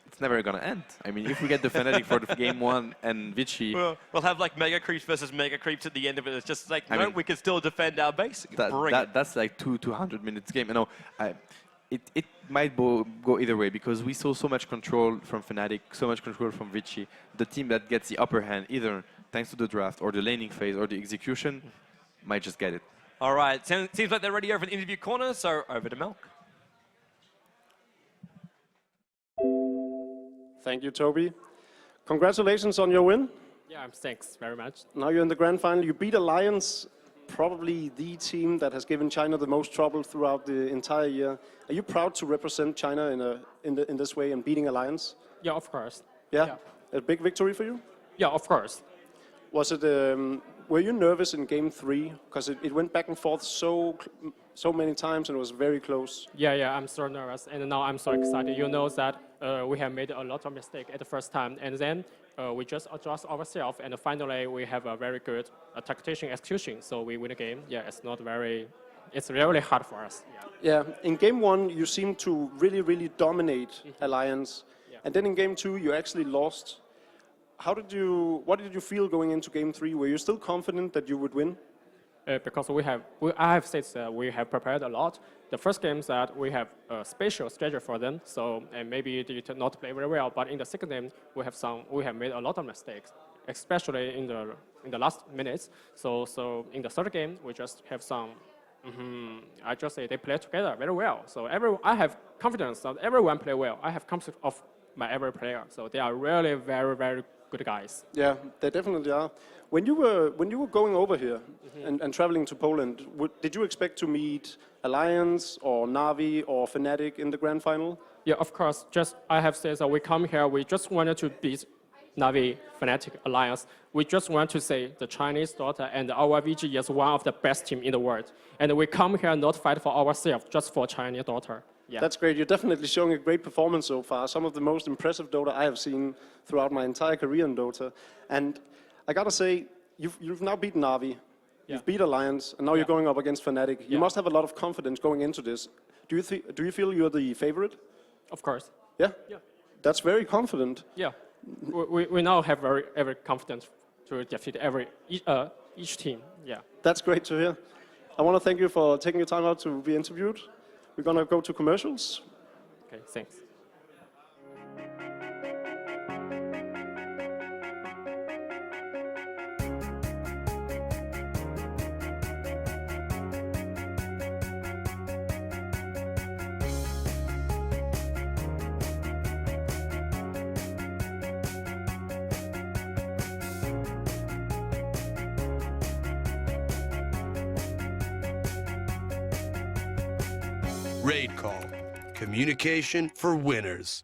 It's never going to end. I mean, if we get the Fnatic for the game 1 and Vici... We'll have like Mega Creeps versus Mega Creeps at the end of it. It's just like, no, we can still defend our base. That's like 200 minutes game. You know, it might go either way because we saw so much control from Fnatic, so much control from Vici. The team that gets the upper hand, either thanks to the draft or the laning phase or the execution, might just get it. All right, seems like they're ready over in the interview corner, so over to Milk. Thank you, Toby. Congratulations on your win. Yeah, thanks very much. Now you're in the grand final. You beat Alliance, probably the team that has given China the most trouble throughout the entire year. Are you proud to represent China in this way and beating Alliance? Yeah, of course. Yeah? A big victory for you? Yeah, of course. Was it? Were you nervous in game 3? Because it went back and forth so many times and it was very close. Yeah, I'm so nervous, and now I'm so excited. You know that we have made a lot of mistakes at the first time, and then we just adjust ourselves, and finally we have a very good tactician execution, so we win the game. Yeah, it's really hard for us. Yeah, in game 1 you seemed to really dominate Alliance, and then in game 2 you actually lost. What did you feel going into game 3? Were you still confident that you would win? Because I have said that we have prepared a lot. The first game is that we have a special schedule for them, so and maybe they did not play very well. But in the second game, we have made a lot of mistakes, especially in the last minutes. So in the third game, we just have some. I just say they play together very well. So I have confidence that everyone play well. I have confidence of my every player. So they are really very good guys. Yeah, they definitely are. When you were going over here and traveling to Poland, did you expect to meet Alliance or Na'Vi or Fnatic in the grand final? Yeah, of course. Just I have said that we come here, we just wanted to beat Na'Vi, Fnatic, Alliance. We just want to say the Chinese Dota and our VG is one of the best team in the world. And we come here not fight for ourselves, just for Chinese Dota. Yeah. That's great. You're definitely showing a great performance so far. Some of the most impressive Dota I have seen throughout my entire career in Dota. And I gotta say, you've now beaten Na'Vi, you've beat Alliance, and now you're going up against Fnatic. You must have a lot of confidence going into this. Do you feel you're the favorite? Of course. Yeah? Yeah. That's very confident. Yeah. We now have every confidence to defeat each team. Yeah. That's great to hear. I want to thank you for taking your time out to be interviewed. We're going to go to commercials. Okay, thanks. RaidCall, communication for winners.